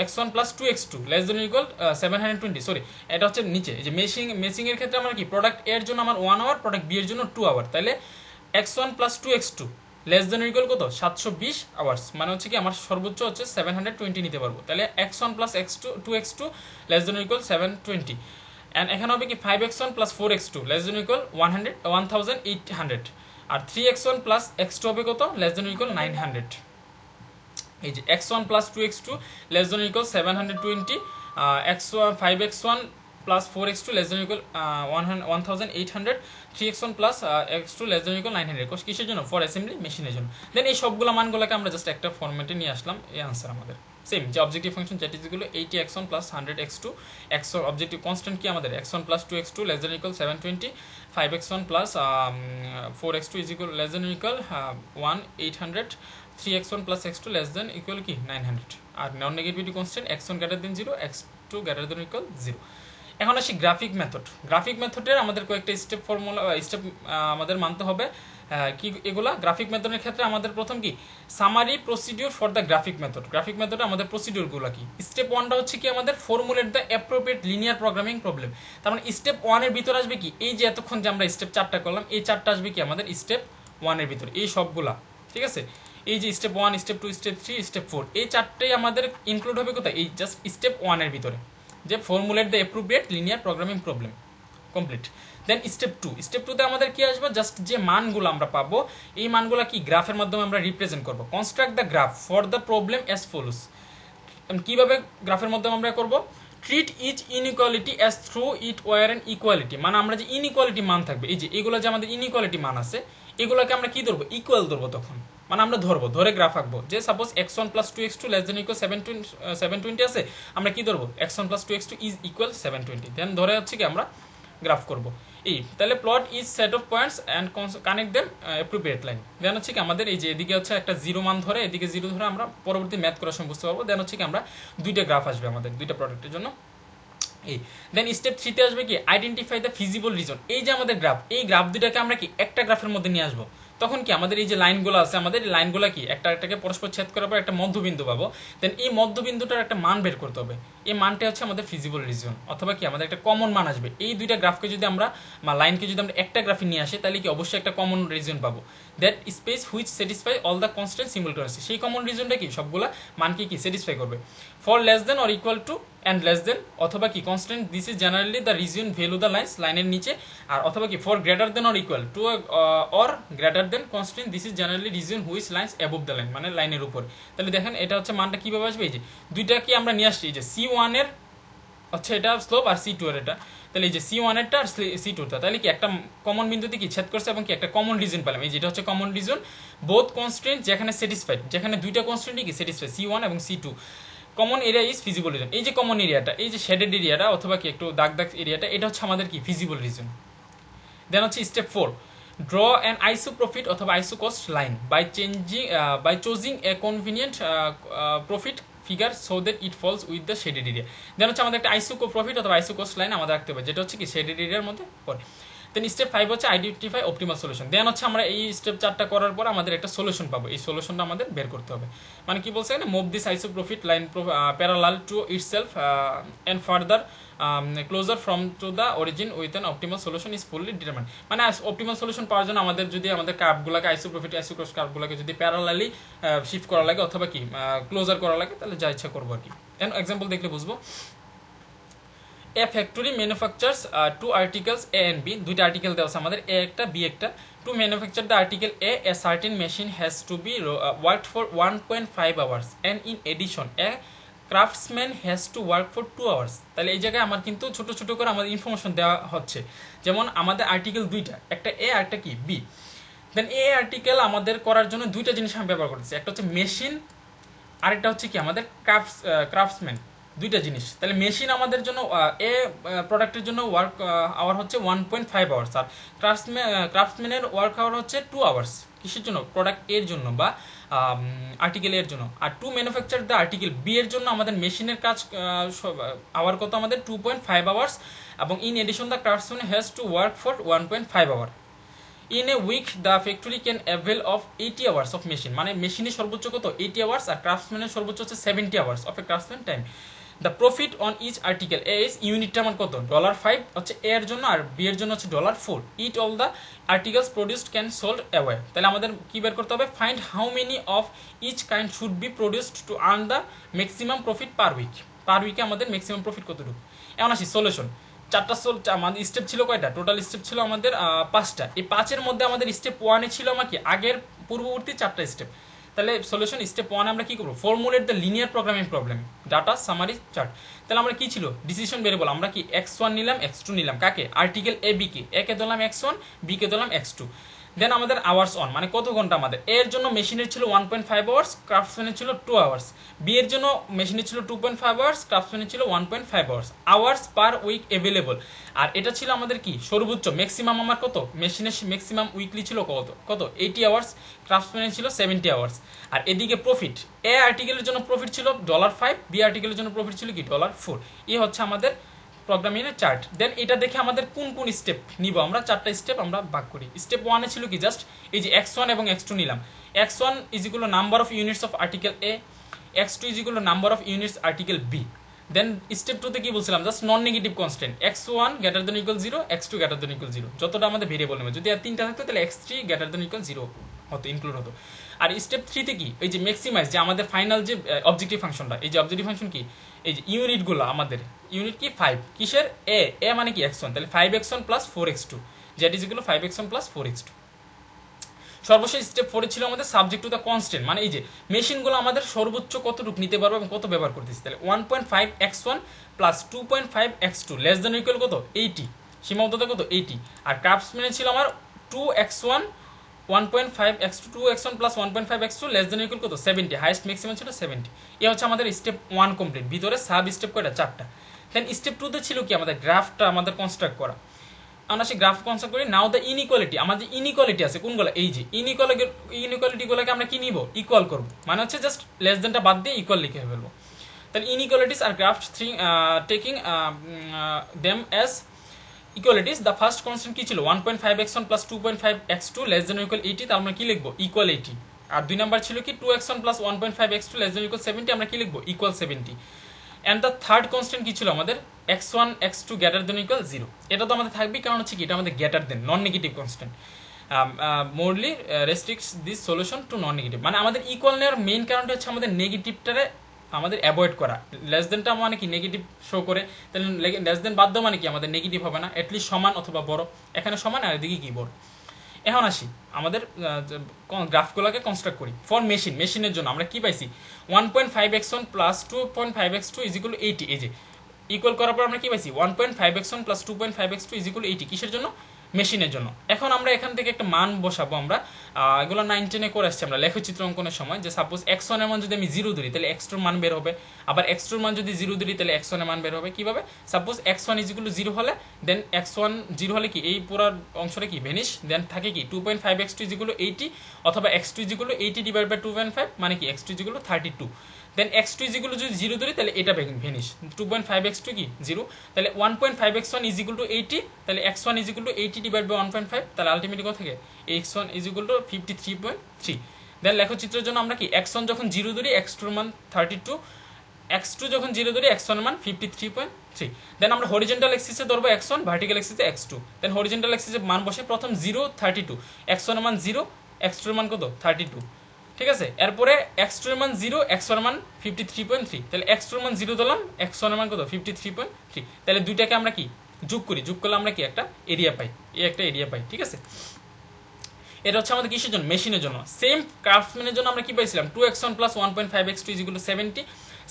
x1 plus 2x2 less than equal 720। Sorry, এটা হচ্ছে নিচে যে মেশিংয়ের ক্ষেত্রে আমার কি প্রোডাক্ট এর জন্য আমার 1 আওয়ার, প্রোডাক্ট বি এর জন্য 2 আওয়ার। তাহলে x1 plus 2x2 less than equal কত 720 আওয়ার্স, মানে হচ্ছে কি আমার সর্বোচ্চ হচ্ছে 720 নিতে পারবো। তাহলে x1 plus 2x2 less than equal 720। And এখানে হবে কি 5x1 plus 4x2 less than equal 1800। আর 3x1 প্লাস x2 হবে কত লেস দেন ইকুয়াল 900। এই যে x1 plus 2x2 less than equal 720, x1 5x1 plus 4x2 less than equal 1800, 3x1 plus x2 less than equal 900। কিসের জন্য? For assembly মেশিনের জন্য। দেন এই সবগুলো মানগুলোকে আমরা জাস্ট একটা ফরম্যাটে নিয়ে আসলাম, এই আনসার আমাদের সেম যে objective function chat equal 80x1 plus 100x2, x1 objective constant কি আমাদের x1 plus 2x2 less than equal 720, 5x1 plus 4x2 is equal less than equal 1800, 3x1 plus x2 less than equal কি 900। আর non negativity constant x1 greater than 0, x2 greater than equal 0। এখন আসি graphic method. Graphic মেথডের আমাদের কয়েকটা step আমাদের মানতে হবে। কি এগুলা? গ্রাফিক মেথডের ক্ষেত্রে আমাদের প্রথম কি summary procedure for the graphic method. Graphic মেথডে আমাদের প্রসিডিউরগুলো কি? স্টেপ 1টা হচ্ছে কি আমাদের formulate the appropriate linear programming problem. তার মানে স্টেপ 1 এর ভিতর আসবে কি এই যে এতক্ষণ যে আমরা স্টেপ 4টা করলাম, এই 4টা আসবে কি আমাদের স্টেপ 1 এর ভিতর, এই সবগুলা। ঠিক আছে, এই যে স্টেপ 1, স্টেপ 2, স্টেপ 3, স্টেপ 4, এই 4টাই আমাদের ইনক্লুড হবে কোথায়? এই জাস্ট স্টেপ 1 এর ভিতরে, যে formulate the appropriate linear programming problem complete. Then step 2, step 2তে আমাদের কি আসবে? জাস্ট যে মানগুলো আমরা পাবো এই মানগুলো কি গ্রাফের মাধ্যমে আমরা রিপ্রেজেন্ট করব। Construct the graph for the problem as follows. কিভাবে গ্রাফের মাধ্যমে আমরা করব? Treat each inequality as through it were an equality. মানে আমরা যে ইনইকুয়ালিটি মান থাকবে, এই যে এগুলো যে আমাদের ইনইকুয়ালিটি মান আছে, এগুলোকে আমরা কি ধরবো? ইকুয়াল ধরবো। তখন মানে আমরা ধরে গ্রাফ আঁকবো। যে suppose x1 plus 2x2 less than equal 720 আছে, আমরা কি ধরবো? x1 plus 2x2 is equal 720। দেন ধরে হচ্ছে কি আমরা গ্রাফ করবো এই। তাহলে plot is set of points and connect them appropriate line. Then হচ্ছে কি আমাদের এই যে এদিকে হচ্ছে একটা 0 মান ধরে, এদিকে 0 ধরে আমরা পরবর্তী ম্যাথ করার সময় বুঝতে পারবো। দেন হচ্ছে কি আমরা দুইটা গ্রাফ আসবে আমাদের দুইটা প্রোডাক্টের জন্য এই। দেন স্টেপ 3তে আসবে কি আইডেন্টিফাই দ্য ফিজিবল রিজন। এই যে আমাদের গ্রাফ, এই গ্রাফ দুটাকে আমরা কি একটা গ্রাফের মধ্যে নিয়ে আসবো। তখন কি আমাদের এই যে লাইনগুলো আছে, আমাদের এই লাইনগুলো কি একটা একটাকে পরস্পর ছেদ করার পর একটা মধ্যবিন্দু পাবো। দেন এই মধ্যবিন্দুটার একটা মান বের করতে হবে। এই মানটা হচ্ছে আমাদের ফিজিবল রিজন, অথবা কি আমাদের একটা কমন মান আসবে। এই দুইটা গ্রাফকে যদি আমরা লাইনকে যদি আমরা একটা গ্রাফে নিয়ে আসি, তাহলে কি অবশ্যই একটা কমন রিজন পাবো। That space which satisfy all the constant simultaneously. সেই কমন রিজনটা কি সবগুলা মানকে কি স্যাটিসফাই করবে। For less than or equal to and less than, অথবা কি constant this is generally the region value the lines, লাইনের নিচে। আর অথবা কি for greater than or equal to or greater than constant this is generally region which lines above the line, মানে লাইনের উপর। তাহলে দেখেন এটা হচ্ছে মানটা কিভাবে আসবে। এই যে দুইটা কি আমরা নিয়ে আসছি, এই যে C1 এর হচ্ছে এটা স্লোপ আর C2 এর এটা। তাহলে এই যে C1 এরটা আর C2 টা, তাহলে কি একটা কমন বিন্দুতে কি ছেদ করছে এবং কি একটা কমন রিজন পেলাম। এই যেটা হচ্ছে কমন রিজন, বোথ কনস্ট্যান্ট যেখানে স্যাটিসফাইড, যেখানে দুইটা কনস্ট্যান্টই কি স্যাটিসফাইড, C1 এবং C2। Common area is feasible reason. এই যে কমন এরিয়াটা, এই যে শেডেড এরিয়াটা অথবা কি একটু দাগ দাগ এরিয়াটা, এটা হচ্ছে আমাদের কি ফিজিবল রিজন। দেন হচ্ছে স্টেপ 4, ড্র অ্যান আইসোপ্রফিট অথবা isocost line by choosing a convenient profit figure so that it falls with the shaded area. Then হচ্ছে আমাদের একটা প্রফিট অথবা আইসোকস্ট লাইন আমাদের রাখতে হবে, যেটা হচ্ছে কি শেডেড এরিয়ার মধ্যে পড়ে। দেন স্টেপ 5 হচ্ছে আইডেন্টিফাই অপটিমাল সলিউশন। দেন হচ্ছে আমরা এই স্টেপ 4টা করার পর আমাদের একটা সলিউশন পাবো, এই সলিউশনটা আমাদের বের করতে হবে। মানে কি বলছে এখানে, move this isoprofit line parallel to itself and further closer from to the origin with an optimal solution is fully determined. মানে অপটিমাল সলিউশন পাওয়ার জন্য আমাদের যদি আমাদের কার্ভগুলোকে আইসোপ্রফিট আইসোক্রস কার্ভগুলোকে যদি প্যারালালি শিফট করা লাগে অথবা কি ক্লোজার করা লাগে, তাহলে যা ইচ্ছা করবো আর কি। এক্সাম্পল দেখলে বুঝবো। A factory manufactures two articles a and b. দুইটা আর্টিকেল দেওয়া আছে আমাদের, এ একটা বি একটা। To manufacture the article a certain machine has to be worked for 1.5 hours and in addition a craftsman has to work for 2 hours. তাহলে এই জায়গায় আমার কিন্তু ছোট ছোট করে আমাদের ইনফরমেশন দেওয়া হচ্ছে। যেমন আমাদের আর্টিকেল দুইটা, একটা এ আর একটা কি বি। দেন এ আর্টিকেল আমাদের করার জন্য দুইটা জিনিস আমি ব্যবহার করতেছি, একটা হচ্ছে মেশিন, আরেকটা হচ্ছে কি আমাদের ক্রাফটসম্যান, দুইটা জিনিস। তাহলে মেশিন আমাদের জন্য এ প্রোডাক্টের জন্য ওয়ার্ক আওয়ার হচ্ছে 1.5 আওয়ার্স, আর ক্রাফটসম্যানের ওয়ার্ক আওয়ার হচ্ছে 2 আওয়ার্স। কিসের জন্য? প্রোডাক্ট এর জন্য বা আর্টিকেল এর জন্য। আর to manufacture the article B এর জন্য আমাদের মেশিনের কাজ আওয়ার কত? আমাদের 2.5 আওয়ার্স, এবং in addition the craftsman has to work for 1.5 hour. In a week the factory can avail of 80 hours of machine, মানে মেশিনের সর্বোচ্চ কত 80 আওয়ার্স, আর ক্রাফটসম্যানের সর্বোচ্চ হচ্ছে 70 hours of a craftsman time. The profit on each article A is ইউনিটটা আমার কত $5 হচ্ছে এ এর জন্য, আর বি এর জন্য হচ্ছে $4। It all the articles produced can sold away. তাহলে আমাদের কি বের করতে হবে, find how many of each kind should be produced to earn the maximum profit per week. Per উইকে আমাদের ম্যাক্সিমাম প্রফিট কতটুকু। এখন আসি সলিউশন। আমাদের স্টেপ ছিল কয়টা, টোটাল স্টেপ ছিল আমাদের 5টা। এই 5-এর মধ্যে আমাদের স্টেপ 1-এ ছিল আমার কি আগের পূর্ববর্তী 4টা স্টেপ। তাহলে সলিউশন স্টেপ 1 আমরা কি করব, formulate the linear programming problem, data summary chart. তাহলে আমরা কি ছিল, ডিসিশন ভেরিয়েবল আমরা কি x1 নিলাম x2 নিলাম, কাকে আর্টিকেল এ বি কে, এ কে দিলাম x1 বি কে দিলাম x2। দেন আমাদের আওয়ার্স অন মানে কত ঘন্টা, আমাদের এর জন্য মেশিনের ছিল 1.5 আওয়ার্স, ক্রাফটসম্যানের ছিল 2 আওয়ার্স। বি এর জন্য মেশিনের ছিল 2.5 আওয়ার্স, ক্রাফটসম্যানের ছিল 1.5 hours. Hours per week available, আর এটা ছিল আমাদের কি সর্বোচ্চ ম্যাক্সিমাম আমার কত, মেশিনের ম্যাক্সিমাম উইকলি ছিল কত 80 আওয়ার্স, ক্রাফটসম্যানের ছিল 70 আওয়ার্স। আর এদিকে প্রফিট, এ আর্টিকেলের জন্য প্রফিট ছিল $5, বি আর্টিকেলের জন্য প্রফিট ছিল কি $4। এই হচ্ছে আমাদের প্রোগ্রামিংয়ের চার্ট। দেন এটা দেখে আমাদের কোন কোন স্টেপ নিব, আমরা 4টা স্টেপ আমরা ভাগ করি। স্টেপ 1-এ ছিল কি জাস্ট এই যে x1 এবং x2 নিলাম। x1 is equal to number of units of article A, x2 is equal to number of units article B. Then step 2-তে কি বলছিলাম, just non negative constant x1 greater than equal 0, x2 greater than equal 0, যতটা আমাদের variable নেবে। যদি আর 3টা থাকতো তাহলে x3 গ্রেটার দ্যান ইকুয়াল 0 হতো, ইনক্লুড হতো। আর স্টেপ 3-তে কি এই যে ম্যাক্সিমাইজ, যে আমাদের ফাইনাল যে অবজেক্টিভ ফাংশনটা, এই যে অবজেক্টিভ ফাংশন কি এই যে ইউনিটগুলো আমাদের ইউনিট কি 5 কিসের এ মানে কি x1, তাহলে 5x1 প্লাস 4x2 যেটা is equal two 5x1 plus 4x2। সর্বশেষ স্টেপ 4-এ ছিল আমাদের সাবজেক্ট টু দ্য কনস্ট্যান্ট, মানে এই যে মেশিনগুলো আমাদের সর্বোচ্চ কতটুকু নিতে পারবে এবং কত ব্যবহার করতেছি। তাহলে 1.5x1 plus 2.5x2 less than equal কত 80, সীমাবদ্ধতা কত 80। আর ক্রাফটসম্যানের ছিল আমার 2x1 1.5x2 2x1 plus 1.5x2 less than equal কত 70, হাইয়েস্ট ম্যাক্সিমাম ছিল 70। এই হচ্ছে আমাদের স্টেপ 1 কমপ্লিট। ভিতরে সাব স্টেপ কয়টা 4টা। দেন স্টেপ 2-তে ছিল কি আমাদের গ্রাফটা আমাদের কনস্ট্রাক্ট করা। আমরা সেই গ্রাফ কনস্ট্রাক্ট করি। নাও দ্য ইনইকুয়ালিটি, আমাদের ইনইকুয়ালিটি আছে কোনগুলো, এই যে ইনইকুয়ালিটিগুলোকে আমরা কি নিব, ইকুয়াল করব, মানে হচ্ছে জাস্ট লেস দেনটা বাদ দিয়ে ইকুয়াল লিখে ফেলবো। তাহলে inequalities are graph taking them as equalities. The first constant কি ছিল 1.5x1 plus 2.5x2 less than equal 80, তার আমরা কি লিখবো ইকুয়াল 80। আর 2 নাম্বার ছিল কি 2x1 plus 1.5x2 less than equal 70, আমরা কি লিখবো equal 70। And the third constant কি ছিল আমাদের x1 x2 greater than equal 0। এটা তো আমাদের থাকবেই, কারণ হচ্ছে কি এটা আমাদের greater than non negative constant. Merely restricts this solution to non negative, মানে আমাদের ইকুয়াল নেওয়ার মেইন কারণটা হচ্ছে আমাদের নেগেটিভটারে আমাদের অ্যাভয়েড করা। লেস দেনটা মানে কি নেগেটিভ শো করে, তাহলে লেস দেন বাদ মানে কি আমাদের নেগেটিভ হবে না, অ্যাটলিস্ট সমান অথবা বড়। এখানে সমান আর এদিকে কি বড়। এখন আসি আমাদের গ্রাফগুলোকে কনস্ট্রাক্ট করি ফর মেশিনের জন্য। আমরা কি পাইছি 1.5x1 plus 2.5x2 is equal 80, এই যে ইকুয়াল করার পর আমরা কি পাইছি 1.5x1 plus 2.5x2 is equal 80 কিসের জন্য, মেশিনের জন্য। এখন আমরা এখান থেকে একটা মান বসাবো, আমরা এগুলো 9-10-এ করে আসছি আমরা লেখচিত্র অঙ্কনের সময়, যে সাপোজ x1 এর মান যদি আমি 0 ধরি তাহলে x2 এর মান বের হবে, আবার x2 এর মান যদি 0 ধরি তাহলে x1 এর মান বের হবে। কিভাবে, suppose x1 is equal to 0 হলে দেন x1 0 হলে কি এই পুরো অংশটা কি ভ্যানিশ, দেন থাকে কি 2.5x2 ইজ ইকুয়াল টু 80, অথবা x2 is equal to 80 divide by 2.5 মানে কি x2 is equal to 32। Then x2 is equal to যদি 0 ধরি তাহলে এটা ভ্যানিশ, 2.5x2 কি 0, তাহলে 1.5x1 ইজ ইকুয়াল টু 80, তাহলে x1 is equal to 80 divide by 1.5, তাহলে আলটিমেটলি কত থাকে x1 is equal to 53.3। Then লেখচিত্রের জন্য আমরা কি x1 যখন 0 ধরি x2 এর মান 32, x2 যখন 0 ধরি x1 এর মান 53.3। দেন আমরা হরিজন্টাল এক্সিসে ধরবো x1, ভার্টিক্যাল এক্সিসে x2। দেন হরিজন্টাল এক্সিসে মান বসে প্রথম 0 32, x1 এর মান 0, x2 এর মান কত 32, ঠিক আছে। এরপরে x2 এর মান 0, x1 এর মান 53.3, তাহলে x2 এর মান 0 দিলাম, x1 এর মান কত 53.3, তাহলে দুইটাকে আমরা কি যোগ করি, যোগ করলে আমরা কি একটা এরিয়া পাই, এই একটা এরিয়া পাই, ঠিক আছে। এটা হচ্ছে আমাদের কিসের জন্য, মেশিনের জন্য। সেম ক্রাফটসম্যানের জন্য আমরা কি পাইছিলাম 2x1 plus 1.5x2 is equal to 70।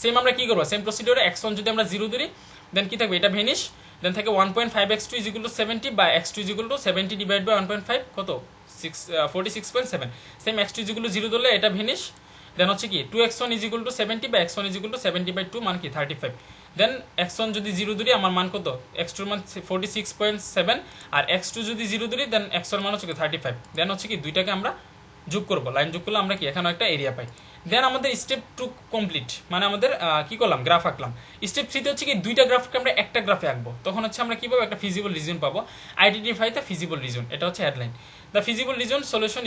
Same আমরা কি করবো, সেম প্রসিডিওরে x1 যদি আমরা 0 ধরি দেন কি থাকবে এটা ভ্যানিশ, দেন থাকে 1.5x2 ইজ ইকুয়াল টু 70 বা x2 is equal to 70 divide by 1.5 কত 46.7। Same x2 is equal to 0 ধরলে এটা ভ্যানিশ, দেন হচ্ছে কি 2x1 ইজ ইকুয়াল টু 70 বা x1 is equal to 70 by 2 মান কি 35। দেন x1 যদি 0 ধরি আমার মান কত, x2 এর মান 46.7, আর x2 যদি 0 ধরি দেন x1 এর মান হচ্ছে 35। দেন হচ্ছে কি দুইটাকে আমরা যোগ করবো, লাইন যোগ করলে আমরা কি এখানে একটা এরিয়া পাই। দেন আমাদের স্টেপ 2 কমপ্লিট, মানে আমাদের কি করলাম, গ্রাফ আঁকলাম। স্টেপ 3 তে হচ্ছে কি দুইটা গ্রাফকে আমরা একটা গ্রাফে আঁকবো, তখন হচ্ছে আমরা কি পাবো, একটা ফিজিবল রিজন পাবো। আইডেন্টিফাই দ্য ফিজিবল রিজন, এটা হচ্ছে headline. The feasible region solution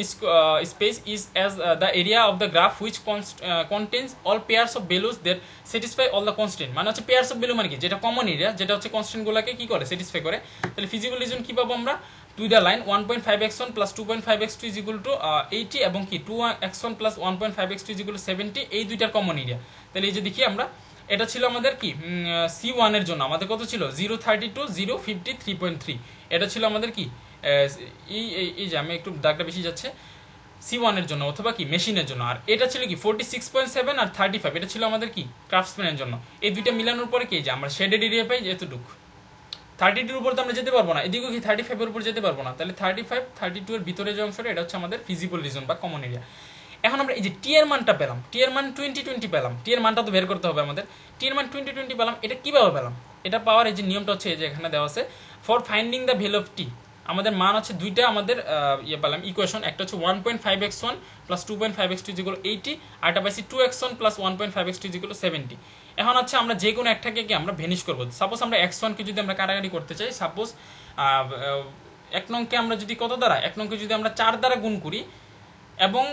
space is as the area of the graph which contains all pairs of values that satisfy all the constant, মানে হচ্ছে পেয়ার্স অফ ভ্যালু মানে কি, যেটা common area, যেটা হচ্ছে কনস্ট্যান্টগুলোকে কি করে, স্যাটিসফাই করে। তাহলে ফিজিবল রিজন কি পাবো আমরা, দুইটা line 1.5x1 plus 2.5x2 is equal to 80 এবং কি 2x1 plus 1.5x2 is equal to 70, এই দুইটার কমন এরিয়া। তাহলে এই যে দেখি আমরা, এটা ছিল আমাদের কি C1 এর জন্য আমাদের কত ছিল 0.32 0.50 3.3, এটা ছিল আমাদের কি এই যে আমি একটু দাগটা বেশি যাচ্ছে, C1 এর জন্য অথবা কি মেশিনের জন্য। আর এটা ছিল কি 46.7 আর 35, এটা ছিল আমাদের কি ক্রাফটসম্যানের জন্য। এই দুইটা মিলানোর পরে কি যে আমরা শেডেড এরিয়া পাই এতটুকু। 32 উপর তো আমরা যেতে পারবো না, এদিকেও কি 35 এর উপর যেতে পারবো না, তাহলে 35 32 এর ভিতরে যে অংশটা, এটা হচ্ছে আমাদের ফিজিবল রিজন বা কমন এরিয়া। এখন আমরা এই যে টি এর মানটা পেলাম, টি এর মান 20 পেলাম, টি এর মানটা তো বের করতে হবে আমাদের। টি এর মান 20 পেলাম, এটা কিভাবে পেলাম, এটা পাওয়ার এই যে নিয়মটা হচ্ছে এই যে এখানে দেওয়া আছে, for finding the value of T. আমাদের মান হচ্ছে দুইটা আমাদের পেলাম ইকুয়েশন, একটা হচ্ছে 1.5x1 plus 2.5x2 is equal 80, আর একটা পাইছি 2x1 plus 1.5x2 is equal 70। এখন হচ্ছে আমরা যে কোনো একটাকে কি আমরা ভ্যানিশ করবো। সাপোজ আমরা x1 কে যদি আমরা কাটাকাটি করতে চাই, সাপোজ 1 নংকে আমরা যদি কত দ্বারা, 1 নংকে যদি আমরা 4 দ্বারা গুণ করি এবং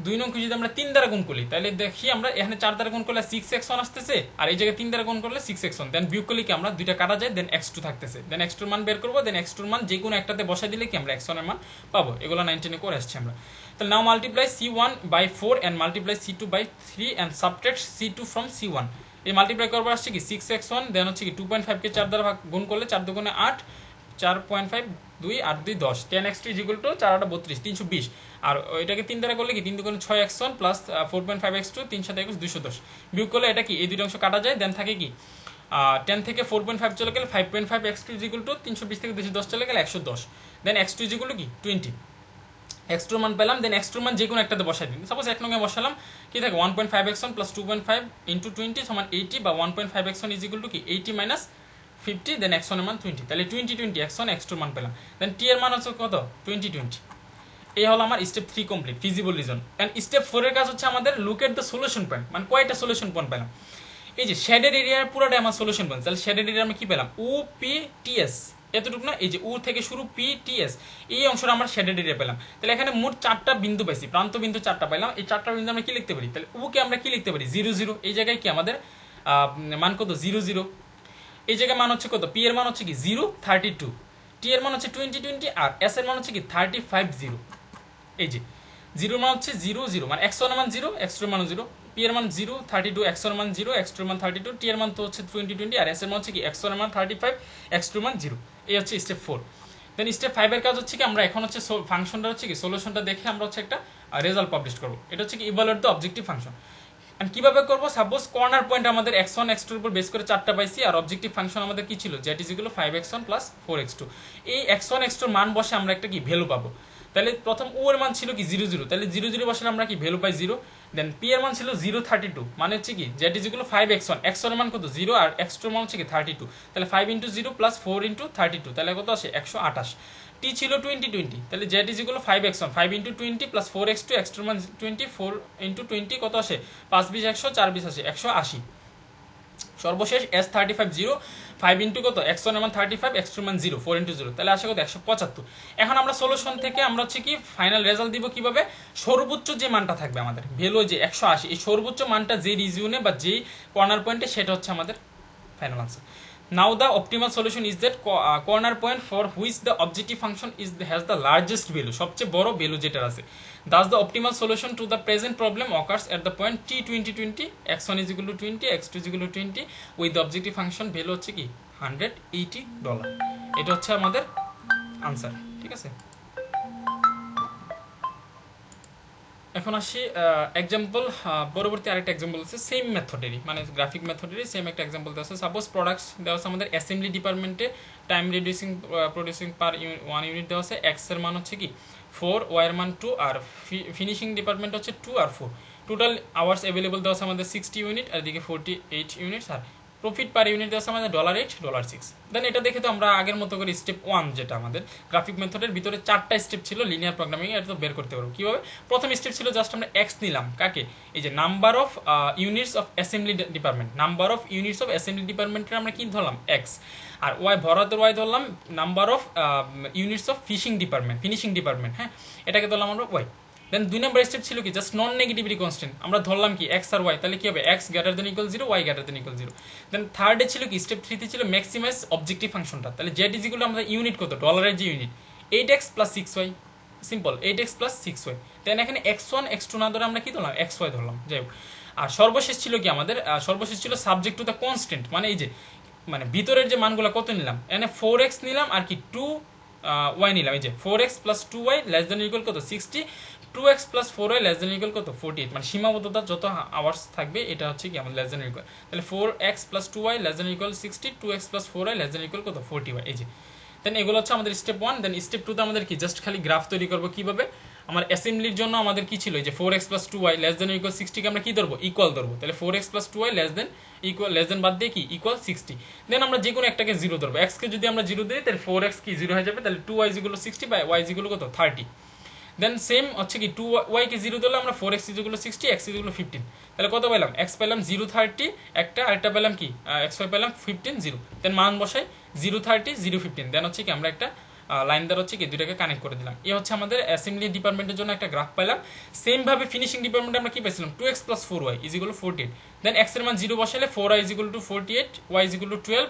2 নংকে যদি আমরা 3 দ্বারা গুণ করি, তাহলে দেখি আমরা এখানে 4 দ্বারা গুণ করলে 6x1 আসতেছে, আর এই জায়গায় 3 দ্বারা গুণ করলে 6x1, দেন বিয়োগ করলে কি আমরা দুইটা কাটা যায়, দেন x2 থাকতেছে, দেন x2 এর মান বের করবো, দেন x2 এর মান যে কোনো একটাতে বসাই দিলে কি আমরা x1 এর মান পাবো। এগুলো 19 এ করে আসছি আমরা। তাহলে now multiply C1 by 4 and multiply C2 by 3 and subtract C2 from C1। এই মাল্টিপ্লাই করবার আসছে কি 6x1, দেন হচ্ছে কি 2.5 কে 4 দ্বারা গুণ করলে 4 দুগুণে 8, 4.5 2 8 2 10, 10x2 ইজ ইকুয়াল টু 4 8 32 320, আর এটাকে 3 দ্বারা করলে কি 3 দুগুণে 6x1 প্লাস 4.5x2 3 7 21 210, বিয়োগ করলে এটা কি এই দুটো অংশ কাটা যায়, দেন থাকে কি 10 থেকে 4.5 চলে গেলে 5.5x2 ইজ ইকুয়াল টু 320 থেকে 210 চলে গেলে 110, দেন x2 ইজ ইকুয়াল টু কি 20। x2 মান পেলাম, দেন x2 মান যে কোনো একটাতে বসাই দিন। সাপোজ 1 নং এ বসালাম, কি থাকে 1.5x1 প্লাস 2.5 ইনটু 20 সমান 80, বা 1.5x1 ইজ ইকুয়াল টু কি 80 মাইনাস 50, দেন x1 এর মান 20, তাহলে 20 20 x1 x2 এর মান পেলাম, দেন t এর মান হচ্ছে কত 20 20। এই হলো আমার step 3 complete, feasible region. And step 4 এর কাজ হচ্ছে আমাদের look at the solution point, মানে কয়টা সলিউশন পয়েন্ট পেলাম। এই যে শেডেড এরিয়ার পুরোটাই আমার সলিউশন পয়েন্ট, তাহলে শেডেড এরিয়া আমি কি পেলাম OPTS এতটুকু না, এই যে ও থেকে শুরু PTS, এই অংশটা আমরা শেডেড এরিয়া পেলাম। তাহলে এখানে মোট 4টা বিন্দু পাইছি, প্রান্ত বিন্দু 4টা পাইলাম। এই 4টা বিন্দু আমরা কি লিখতে পারি, তাহলে ও কে আমরা কি লিখতে পারি 0 0, এই জায়গায় কি আমাদের মান কত 0 0, এই জায়গায় মান হচ্ছে কত, পি এর মান হচ্ছে কি 0 32, টি এর মান হচ্ছে 20 20, আর এস এর মান হচ্ছে কি 35 0। এই যে 0 মান হচ্ছে 0 0, মানে x1 এর মান 0 x2 এর মান 0, পি এর মান 0 32, x1 এর মান 0 x2 এর মান 32, টি এর মান তো হচ্ছে 20 20, আর এস এর মান হচ্ছে কি x1 এর মান 35 x2 এর মান 0। এই হচ্ছে স্টেপ 4। দেন স্টেপ 5 এর কাজ হচ্ছে কি আমরা এখন হচ্ছে ফাংশনটা হচ্ছে কি সলিউশনটা দেখে আমরা হচ্ছে একটা রেজাল্ট পাবলিশ করব। এটা হচ্ছে কি evaluate the objective function. And কিভাবে করব, সাপোজ কর্নার পয়েন্ট আমাদের x1 x2 এর উপর বেস করে 4টা পাইছি, আর অবজেক্টিভ ফাংশন আমাদের কি ছিল z is equal two 5x1 plus 4x2। এই x1 x2 এর মান বসে আমরা একটা কি ভ্যালু পাবো। তাহলে প্রথম ও এর মান ছিল কি 0 0, তাহলে 0 0 বসলে আমরা কি ভ্যালু পাই 0। দেন পি এর মান ছিল 0 32, মানে হচ্ছে কি z is equal two 5x1, x1 এর মান কত 0 আর x2 এর মান হচ্ছে কি 32, তাহলে 5 ইনটু 0 প্লাস 4 ইনটু 32, তাহলে কত আসে 128। টি ছিল 20 20, তাহলে z is equal two 5x1 5 into 20 plus 4x2, x2 এর মান 20 4 ইনটু 20 কত আসে 5 20 100 4 20 আসে 180। সর্বশেষ S35 0 5 ইনটু কত x1 এর মান 35 x2 এর মান 0 4 ইনটু 0, তাহলে আসে কত 175। এখন আমরা সলিউশন থেকে আমরা হচ্ছে কি ফাইনাল রেজাল্ট দিব কিভাবে, সর্বোচ্চ যে মানটা থাকবে আমাদের ভ্যালু যে 180, এই সর্বোচ্চ মানটা যে রিজিওনে বা যে কর্নার পয়েন্টে সেটা হচ্ছে আমাদের final answer. Now the optimal solution is that corner point for which the objective function has the largest value, সবচেয়ে বড় ভ্যালু যেটা আছে। Thus the optimal solution to the present problem occurs at the point t 20 20, x1 is equal to 20 x2 is equal to 20 with the objective function value হচ্ছে কি $180। এটা হচ্ছে আমাদের answer, ঠিক আছে। এখন আসি এক্সাম্পল, পরবর্তী আরেকটা এক্সাম্পল আছে সেম মেথডেরই, মানে গ্রাফিক মেথডেরই সেম একটা এক্সাম্পল দেওয়া আছে। সাপোজ প্রোডাক্টস দেওয়া আছে আমাদের অ্যাসেম্বলি ডিপার্টমেন্টে, টাইম প্রডিউসিং পার 1 ইউনিট দেওয়া আছে, এক্স এর মান হচ্ছে কি 4, ওয়াই এর মান 2, আর ফিনিশিং ডিপার্টমেন্ট হচ্ছে 2 আর 4। টোটাল আওয়ার্স অ্যাভেলেবল দেওয়া আছে আমাদের 60 ইউনিট, আর এদিকে 48 ইউনিটস, আর প্রফিট পার ইউনিট আছে আমাদের $8 $6। দেন এটা দেখে তো আমরা আগের মতো করে স্টেপ 1 যেটা আমাদের গ্রাফিক মেথডের ভিতরে 4টা স্টেপ ছিল লিনিয়ার প্রোগ্রামিং, এটা তো বের করতে পারবো কিভাবে। প্রথম স্টেপ ছিল জাস্ট আমরা এক্স নিলাম, কাকে, এই যে number of units of assembly department, number of units of assembly ডিপার্টমেন্টের আমরা কি ধরলাম, এক্স। আর ওয়াই, ভরাতের ওয়াই ধরলাম number of units of finishing department, হ্যাঁ, এটাকে ধরলাম আমরা ওয়াই। দেন 2 নম্বর স্টেপ ছিল কি, জাস্ট নন নেগেটিভিটি কনস্ট্যান্ট, আমরা ধরলাম কি এক্স আর ওয়াই, তাহলে কি হবে, x greater than equal 0, y greater than equal 0। Then থার্ডে ছিল কি, স্টেপ 3 তে ছিল ম্যাক্সিমাইজ অবজেক্টিভ ফাংশনটা, তাহলে জেড ইজ ইকুয়াল আমাদের ইউনিট কত, ডলারের যে unit 8x + 6y, simple 8x + 6y। দেন এখানে x1 x2 না ধরে আমরা কি ধরলাম, xy ধরলাম, যাই হোক। আর সর্বশেষ ছিল কি আমাদের, সর্বশেষ ছিল সাবজেক্ট টু দ্য কনস্ট্যান্ট, মানে এই যে মানে ভিতরের যে মানগুলো কত নিলাম, এখানে 4x নিলাম আর কি 2y নিলাম, এই যে 4x + 2y less than equal কত 60, 2x + 4y less than equal কত 48, মানে সীমাবদ্ধতা যত আওয়ার্স থাকবে এটা হচ্ছে কি আমাদের লেস দেন ইকুয়াল, তাহলে 4x + 2y less than equal 60, 2x + 4y less than equal কত 40y, এই যে। দেন এগুলো হচ্ছে আমাদের স্টেপ 1। দেন স্টেপ 2 তে আমাদের কি, জাস্ট খালি গ্রাফ তৈরি করবো কিভাবে, আমার অ্যাসেম্বলির জন্য আমাদের কি ছিল, এই যে 4x + 2y less than equal 60 কে আমরা কি ধরবো, ইকুয়াল ধরবো, তাহলে 4x + 2y less than equal, less দেন বাদ দিয়ে কি ইকুয়াল 60। দেন আমরা যে কোনো একটাকে 0 ধরবো, x কে যদি আমরা 0 দিই তাহলে 4x কি 0 হয়ে যাবে, তাহলে 2y = 60 বাই y = কত 30। দেন সেম হচ্ছে কি 2y কে 0 ধরলে আমরা 4x = 60, x = 15, তাহলে কত পেলাম, x পেলাম 0 30 একটা, আরেকটা পেলাম কি xy পেলাম 15 0। দেন মান বসাই 0 30 0 15, দেন হচ্ছে কি আমরা একটা লাইন দ্বারা হচ্ছে কি দুইটাকে কানেক্ট করে দিলাম। এই হচ্ছে আমাদের অ্যাসেম্বলি ডিপার্টমেন্টের জন্য একটা গ্রাফ পেলাম। সেম ভাবে ফিনিশিং ডিপার্টমেন্টে আমরা কি পেয়েছিলাম, 2x + 4y = 48। দেন x এর মান 0 বসালে 4y = 48, y = 12,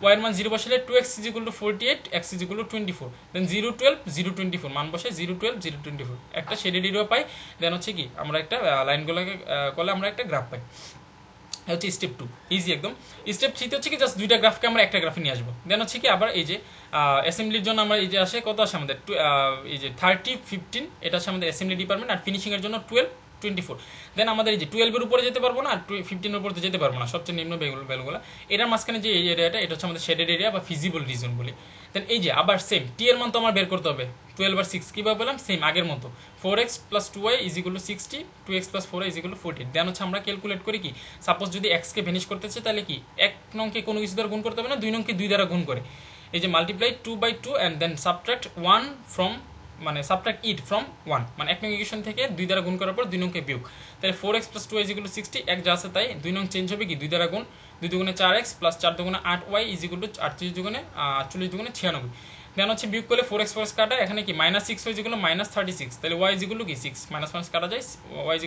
y এর মান 0 বসালে 2x = 48, x = 24। দেন 0 12 0 24 মান বসাই 0 12 0 24, একটা শেডেড এরিয়া পাই। দেন হচ্ছে কি আমরা একটা লাইনগুলোকে করলে আমরা একটা গ্রাফ পাই। হচ্ছে স্টেপ 2, ইজি একদম। স্টেপ 3 তে হচ্ছে কি জাস্ট দুইটা গ্রাফকে আমরা একটা গ্রাফে নিয়ে আসবো। দেন হচ্ছে কি আবার এই যে অ্যাসেম্বলির জন্য আমরা এই যে আসে কত আসে আমাদের, এই যে 30 15, এটা হচ্ছে আমাদের অ্যাসেম্বলি ডিপার্টমেন্ট। আর ফিনিশিং এর জন্য 12 24। দেন আমাদের এই যে 12 এর উপরে যেতে পারবো না, আর 15 এর উপরে যেতে পারবো না, সবচেয়ে নিম্ন ভ্যালুগুলো। এটার মাঝখানে যে এই এরিয়াটা, এটা হচ্ছে আমাদের শেডেড এরিয়া বা ফিজিবল রিজন বলি। দেন এই যে আবার সেম টি এর মান তো আমার বের করতে হবে, 12 আর 6 কিভাবে পেলাম, সেম আগের মতো 4x + 2y = 60, 2x + 4y = 40। দেন হচ্ছে আমরা ক্যালকুলেট করি কি, সাপোজ যদি x কে ভ্যানিশ করতে চাই তাহলে কি 1 নংকে কোনো কিছু দ্বারা গুণ করতে হবে না, 2 নংকে 2 দ্বারা গুণ করে এই যে multiply 2/2 and then subtract 1 from, মানে সাবট্রাক্ট ইট ফ্রম 1, মানে 1 নং ইকুয়েশন থেকে 2 দ্বারা গুণ করার পর 2 নংকে বিয়োগ। তাহলে 4x + 2y = 60, এক যা আছে তাই, 2 নং চেঞ্জ হবে কি 2 দ্বারা গুণ, 2 দুগুণে 4x + 4 দুগুণে 8y = 38 দুগুণে 48 দুগুণে 96। দেন হচ্ছে বিয়োগ করলে 4x কাটা, এখানে কি -6y = -36, তাহলে y = কি 6, মাইনাস মাইনাস কাটা যায়, y =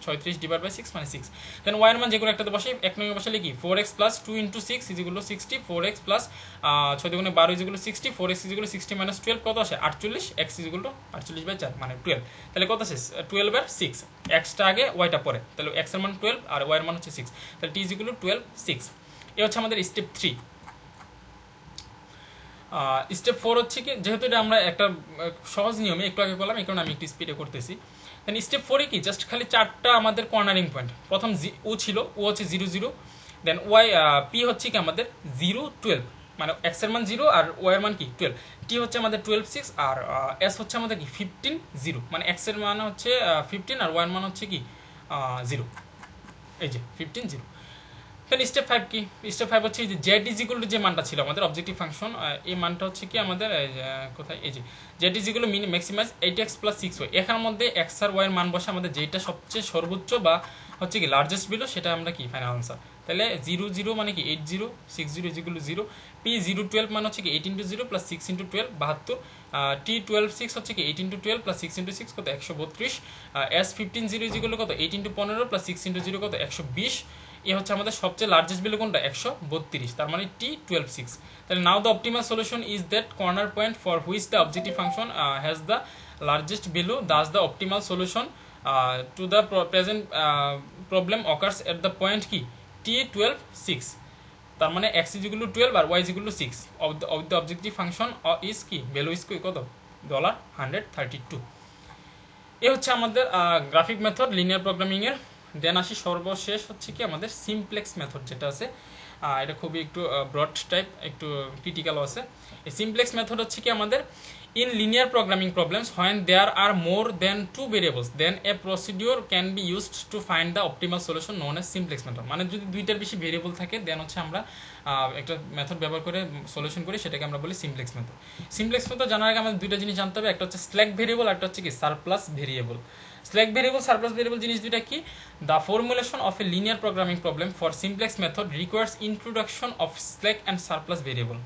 36/6 মানে 6। দেন y এর মান যে কোনো একটাতে বসাই, এক নং বসালে কি 4x + 2 × 6 = 60, 4x + 6 দুগুণে 12 = 60, 4x = 60 - 12 কত আসে 48, x = 48/4 মানে 12, তাহলে কত আসে 12/6, x টা আগে y টা পরে, তাহলে x এর মান 12 আর y এর মান হচ্ছে 6, তাহলে t = 12 6। এই হচ্ছে আমাদের স্টেপ 3। স্টেপ 4 হচ্ছে কি, যেহেতু এটা আমরা একটা সহজ নিয়মে একটু আগে করলাম, এই কারণে আমি একটু স্পিডে করতেছি। দেন স্টেপ 4 এ কি জাস্ট খালি 4টা আমাদের কর্নারিং পয়েন্ট, প্রথম ও ছিল, ও হচ্ছে 0 0, দেন ওয়াই পি হচ্ছে কি আমাদের 0 12, মানে এক্স এর মান 0 আর ওয়াই এর মান কি 12, টি হচ্ছে আমাদের 12 6, আর এস হচ্ছে আমাদের কি 15 0, মানে এক্স এর মান হচ্ছে 15 আর ওয়াই এর মান হচ্ছে কি 0, এই যে 15 0। দেন স্টেপ 5 কি, স্টেপ 5 হচ্ছে যে জেড ইজ ইকুয়াল টু যে মানটা ছিল আমাদের অবজেক্টিভ ফাংশন, এই মানটা হচ্ছে কি আমাদের কোথায়, এই যে z is equal to maximize 8x + 6y, এখানের মধ্যে x আর y এর মান বসে আমাদের যেটা সবচেয়ে সর্বোচ্চ বা হচ্ছে কি লার্জেস্ট বিলো সেটা আমরা কি ফাইনাল আনসার। তাহলে 0 0 মানে কি 80, 60 = 0, p 0 12 মানে হচ্ছে কি 8 × 0 + 6 × 12 72, t 12 6 হচ্ছে কি 8 × 12 + 6 × 6 কত 132, s 15 0 = কত 8 × 15 + 6 × 0 কত 120। এ হচ্ছে আমাদের সবচেয়ে লার্জেস্ট ভ্যালু কোনটা 132, তার মানে t 12 6। তাহলে now the optimal solution is that corner point for which the objective function has the largest value, thus the optimal solution to the present problem occurs at the point কি t 12 6, তার মানে x = 12 আর y = 6 of the objective function is কি value is কত $132। এ হচ্ছে আমাদের graphic method linear programming এর। দেন আসি সর্বশেষ হচ্ছে কি আমাদের সিমপ্লেক্স মেথড যেটা আছে, এটা খুবই একটু ব্রড টাইপ, একটু ক্রিটিক্যাল আছে। এই সিমপ্লেক্স মেথড হচ্ছে কি আমাদের In linear programming problems, when there are more than two variables, then a procedure can be used to find the optimal solution known as simplex method. মানে যদি দুইটার বেশি ভেরিয়েবল থাকে দেন হচ্ছে আমরা একটা মেথড ব্যবহার করে সলিউশন করি, সেটাকে আমরা বলি সিমপ্লেক্স মেথড। সিমপ্লেক্স মেথড জানার আগে আমাদের দুইটা জিনিস জানতে হবে, একটা হচ্ছে স্ল্যাক ভেরিয়েবল, একটা হচ্ছে কি surplus variable. Slack variable, surplus variable জিনিস দুইটা কি? The formulation of a linear programming problem for simplex method requires introduction of slack and surplus variable.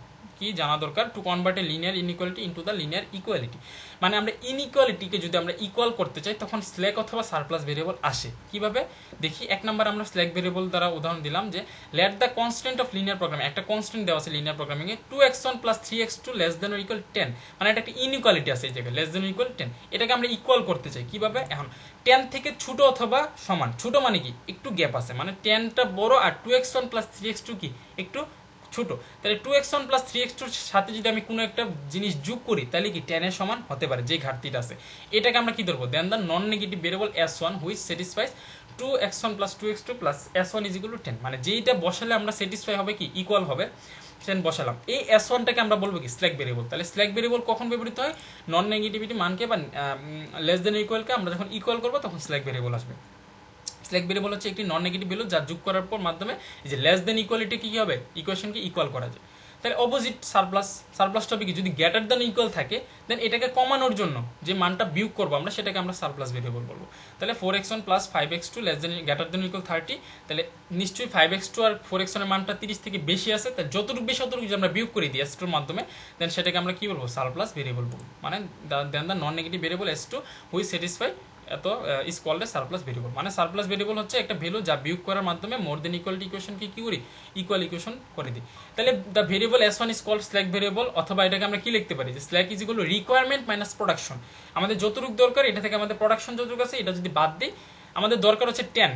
কি জানা দরকার? To convert a linear inequality into the linear equality. মানে আমরা ইনইকুয়ালিটিকে যদি আমরা ইকুয়াল করতে চাই তখন স্ল্যাক অথবা সারপ্লাস ভেরিয়েবল আসে। কিভাবে দেখি, এক নম্বর আমরা স্ল্যাক ভেরিয়েবল দ্বারা উদাহরণ দিলাম যে let the constant of linear programming, একটা কনস্ট্যান্ট দেওয়া আছে লিনিয়ার প্রোগ্রামিংয়ে 2x1 plus 3x2 less than or equal 10, মানে এটা একটা ইনইকুয়ালিটি আছে এই জায়গায় লেস দেন অর ইকুয়াল 10, এটাকে আমরা ইকুয়াল করতে চাই। কিভাবে? এখন 10 থেকে ছোট অথবা সমান, ছোট মানে কি একটু গ্যাপ আছে, মানে 10টা বড় আর 2x1 প্লাস 3x2 কি একটু ছোট, তাহলে 2x1 প্লাস 3x2 সাথে যদি আমি কোনো একটা জিনিস যোগ করি তাহলে কি 10 এর সমান হতে পারে, যে ঘাটতিটা আছে এটাকে আমরা কি ধরবো? Then the non negative variable s1 which satisfies 2x1 plus 2x2 plus s1 is equal to 10, মানে যেইটা বসালে আমরা স্যাটিসফাই হবে কি ইকুয়াল হবে, সেটা বসালাম। এই s1টাকে আমরা বলবো কি স্ল্যাক ভেরিয়েবল। তাহলে স্ল্যাক ভেরিয়েবল কখন ব্যবহৃত হয়? নন নেগেটিভিটি মানকে বা লেস দেন ইকুয়ালকে আমরা যখন ইকুয়াল করবো তখন স্ল্যাক ভেরিয়েবল আসবে। স্ল্যাক ভেরিয়েবল হচ্ছে একটি নন নেগেটিভ ভ্যালু যা যোগ করার পর মাধ্যমে যে লেস দেন ইকুয়ালিটি কি হবে, ইকুয়েশনকে ইকুয়াল করা যায়। তাহলে অপোজিট সারপ্লাস, সারপ্লাসটা কি যদি গ্রেটার দেন ইকুয়াল থাকে দেন এটাকে কমানোর জন্য যে মানটা বিয়োগ করবো আমরা সেটাকে আমরা সারপ্লাস ভেরিয়েবল বলবো। তাহলে 4x1 plus 5x2 less than greater than equal 30, তাহলে নিশ্চয়ই 5x2 আর 4x1 এর মানটা 30 থেকে বেশি আছে, তাহলে যতটুকু বেশি অতটুকু যদি আমরা বিয়োগ করে দিই s2 এর মাধ্যমে দেন সেটাকে আমরা কি বলবো? সারপ্লাস ভেরিয়েবল বলবো। মানে then the non negative variable s2 which satisfy এত is called a surplus variable. মানে সারপ্লাস ভেরিয়েবল হচ্ছে একটা ভ্যালু যা বিয়োগ করার মাধ্যমে মোর দেন ইকুয়ালিটি ইকুয়েশনকে কি করি? ইকুয়াল ইকুয়েশন করে দিই। তাহলে the variable s1 is called slack variable, অথবা এটাকে আমরা কি লিখতে পারি যে slack is equal to requirement minus production. আমাদের যতটুকু দরকার এটা থেকে আমাদের প্রোডাকশন যতটুকু আছে এটা যদি বাদ দিই, আমাদের দরকার হচ্ছে 10,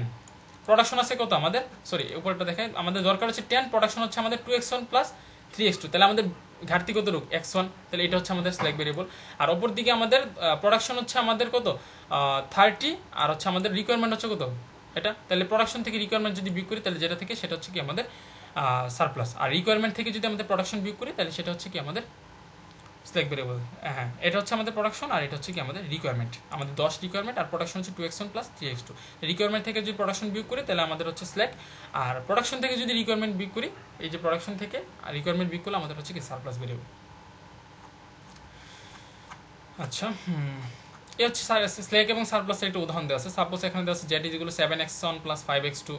প্রোডাকশন আছে কত আমাদের, সরি উপরটা দেখাই, আমাদের দরকার হচ্ছে 10, প্রোডাকশন হচ্ছে আমাদের 2x1 প্লাস 3x2, তাহলে আমাদের ঘাটতি কত রূপ x1, তাহলে এটা হচ্ছে আমাদের স্ল্যাক ভেরিয়েবল। আর অপর দিকে আমাদের প্রোডাকশন হচ্ছে আমাদের কত 30, আর হচ্ছে আমাদের রিকোয়ারমেন্ট হচ্ছে কত এটা, তাহলে প্রোডাকশন থেকে রিকোয়ারমেন্ট যদি বিয়োগ করি তাহলে যেটা থেকে সেটা হচ্ছে কি আমাদের সারপ্লাস, আর রিকোয়ারমেন্ট থেকে যদি আমাদের প্রোডাকশন বিয়োগ করি তাহলে সেটা হচ্ছে কি আমাদের স্ল্যাক ভেরিয়েবল। হ্যাঁ, এটা হচ্ছে আমাদের প্রোডাকশন আর এটা হচ্ছে কি আমাদের রিকোয়ারমেন্ট। আমাদের 10 রিকোয়ারমেন্ট আর প্রোডাকশন হচ্ছে 2x1 প্লাস 3x2। রিকোয়ারমেন্ট থেকে যদি প্রোডাকশন বিয়োগ করি তাহলে আমাদের হচ্ছে স্ল্যাক, আর প্রোডাকশন থেকে যদি রিকোয়ারমেন্ট বিয়োগ করি, এই যে প্রোডাকশন থেকে রিকোয়ারমেন্ট বিয়োগ করলে আমাদের হচ্ছে কি সারপ্লাস ভেরিয়েবল। আচ্ছা, এ হচ্ছে স্ল্যাক এবং সারপ্লাসের একটা উদাহরণ দেওয়া আছে। সাপোজ এখানে দেওয়া আছে z equal 7x1 plus 5x2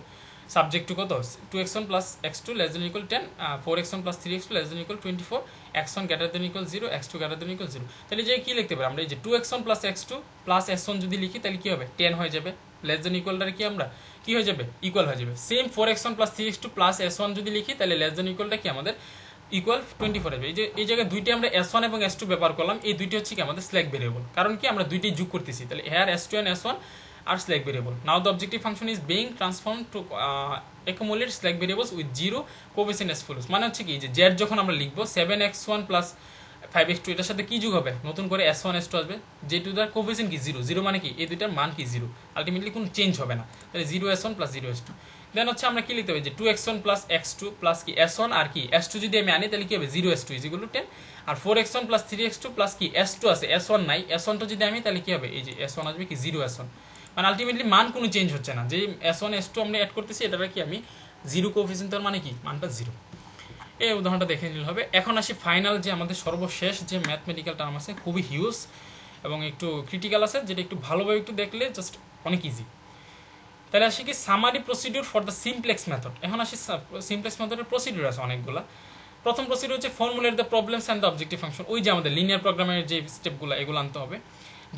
subject to কত 2x1 plus x2 less than equal 10, 4x1 plus 3x2 less than equal 24, x1 greater than equal 0, x2 greater than equal 0। তাহলে যে কি লিখতে পারি আমরা, এই যে 2x1 plus x2 plus s1 যদি লিখি তাহলে কি হবে 10 হয়ে যাবে, লেস দেন ইকুয়ালটা কি আমরা কি হয়ে যাবে ইকুয়াল হয়ে যাবে। Same 4x1 plus 3x2 plus s1 যদি লিখি তাহলে লেস দেন ইকুয়ালটা কি আমাদের ইকুয়াল 24 হবে। এই জায়গায় দুইটি আমরা s1 এবং s2 ব্যবহার করলাম, এই দুইটি হচ্ছে কি আমাদের স্ল্যাক ভেরিয়েবল, কারণ কি আমরা দুইটি যোগ করতেছি, তাহলে here s2 and s1 are slack variable. Now the objective function is being transform to accumulate slack variables with zero coefficient as follows। মানে হচ্ছে কি যে z যখন আমরা লিখবো 7x1 প্লাস 5x2 এটার সাথে কি যোগ হবে, নতুন করে s1 s2 আসবে, যেহেতু তার কোফিসিয়েন্ট কি 0, 0 মানে কি এই দুইটার মান কি 0, আলটিমেটলি কোনো চেঞ্জ হবে না, তাহলে 0s1 প্লাস 0s2। দেন হচ্ছে আমরা কি লিখতে হবে যে 2x1 প্লাস x2 প্লাস কি s1 আর কি s2 যদি আমি আনি তাহলে কি হবে 0s2 ইজ ইকুয়াল টু 10, আর 4x1 প্লাস 3x2 প্লাস কি s2 আছে s1 নাই, s1টা যদি আমি তাহলে কি হবে এই যে s1 আসবে কি 0s1, মানে আলটিমেটলি মান কোনো চেঞ্জ হচ্ছে না, যে s1 s2 আমরা অ্যাড করতেছি এটার কি আমি 0 কোফিসিয়েন্ট, তার মানে কি মানটা 0। এই উদাহরণটা দেখে নিলে হবে। এখন আসি ফাইনাল যে আমাদের সর্বশেষ যে ম্যাথমেটিক্যাল টার্ম আছে, খুবই হিউজ এবং একটু ক্রিটিক্যাল আছে, যেটা একটু ভালোভাবে একটু দেখলে জাস্ট অনেক ইজি। তাহলে আসি কি summary procedure for the simplex method. এখন আসি সিমপ্লেক্স মেথডের প্রসিডিউর আছে অনেকগুলো। প্রথম প্রসিডিউর হচ্ছে formulate the problems and the objective function, ওই যে আমাদের লিনিয়ার প্রোগ্রামের যে স্টেপগুলো এগুলো আনতে হবে।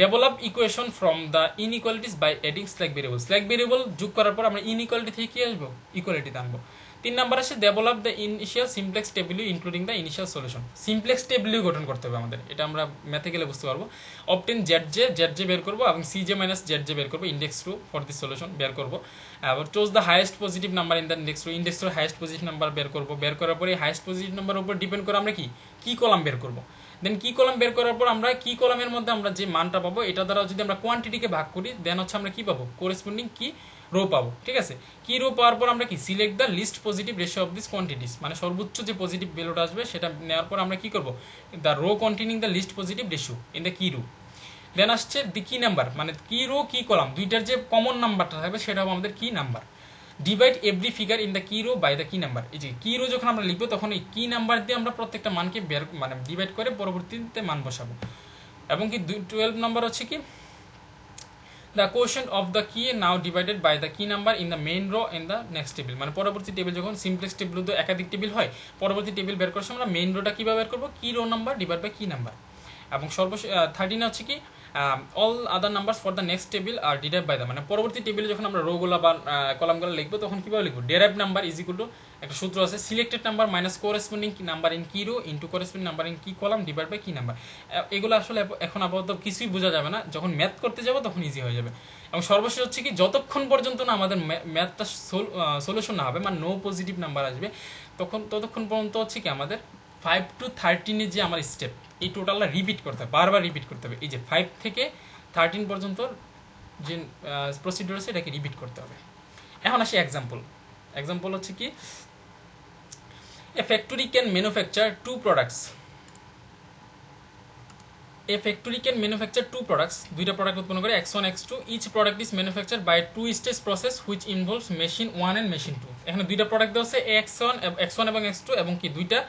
Develop equation from the inequalities by adding slack variable, slack variable যোগ করার পর আমরা ইনইকুয়ালিটি থেকে কি আসবো ইকুয়ালিটিতে আনবো। 3 নাম্বার আসে develop the initial simplex tableau including the initial solution, simplex tableau গঠন করতে হবে আমাদের, এটা আমরা ম্যাথে গেলে বুঝতে পারবো। অবটেন জেড জে বের করবো এবং সিজে মাইনাস জেড জে বের করবো, index to for this solution বের করবো। আবার choose the highest positive number in the index to highest positive number বের করবো। বের করার পরে হাইয়েস্ট পজিটিভ নাম্বার উপর ডিপেন্ড করে আমরা কি কলাম বের করবো। দেন কি কলাম বের করার পর আমরা কি কলামের মধ্যে আমরা যে মানটা পাবো এটা দ্বারা যদি আমরা কোয়ান্টিটিকে ভাগ করি দেন হচ্ছে আমরা কি পাবো, করেসপন্ডিং কি রো পাবো। ঠিক আছে, কি রো পাওয়ার পর আমরা কি select the list positive ratio of this quantities, মানে সর্বোচ্চ যে পজিটিভ ভ্যালুটা আসবে সেটা নেওয়ার পর আমরা কি করবো, the row containing the list positive ratio in the কি রো। দেন আসছে দি কি নাম্বার, মানে কি রো কি কলাম দুইটার যে কমন নাম্বারটা থাকবে সেটা হবে আমাদের কি number. Divide every figure in the কি রো বাই দ্য কি নাম্বার, এই যে কি রো যখন আমরা লিখবো তখন এই কি নাম্বার দিয়ে আমরা প্রত্যেকটা মানকে বের মানে ডিভাইড করে পরবর্তীতে মান বসাবো। এবং কি 12 নাম্বার হচ্ছে কি দ্য কোয়েশ্চেন অফ দ্য কি নাও ডিভাইডেড বাই দ্য কি number in the main rho in the next table, মানে পরবর্তী টেবিল যখন সিমপ্লেক্স টেবিল তো একাধিক টেবিল হয়, পরবর্তী টেবিল বের করার সময় আমরা মেইন রোটা কীভাবে বের করবো, key row number divide by কি নাম্বার। এবং সর্বশেষ 13 হচ্ছে কি all other numbers for the next table আর ডিরাইভ বাই দ্য, মানে পরবর্তী টেবিলে যখন আমরা রোগুলো বা কলামগুলো লিখবো তখন কীভাবে লিখবো, derive number is equal to একটা সূত্র আছে selected number minus corresponding number in কি row into corresponding number in কি কলাম ডিভাইড বাই কি নাম্বার। এগুলো আসলে এখন আপাতত কিছুই বোঝা যাবে না, যখন ম্যাথ করতে যাবো তখন ইজি হয়ে যাবে। এবং সর্বশেষ হচ্ছে কি যতক্ষণ পর্যন্ত না আমাদের ম্যাথটা সলিউশন না হবে, মানে নো পজিটিভ নাম্বার আসবে ততক্ষণ পর্যন্ত হচ্ছে কি আমাদের 5 to 13 যে আমার স্টেপ এই টোটালটা রিপিট করতে হবে, বারবার রিপিট করতে হবে। এই যে 5 থেকে 13 পর্যন্ত যে প্রসিডিউর আছে এটাকে রিপিট করতে হবে। এখন আসি এক্সাম্পল হচ্ছে কি a factory can manufacture two products, a factory can manufacture two products, দুইটা প্রোডাক্ট উৎপন্ন করে x1 x2, each product is manufactured by two stage process which involves machine 1 and machine 2। এখানে দুইটা প্রোডাক্ট দেওয়া আছে x1 এবং x2, এবং কি দুইটা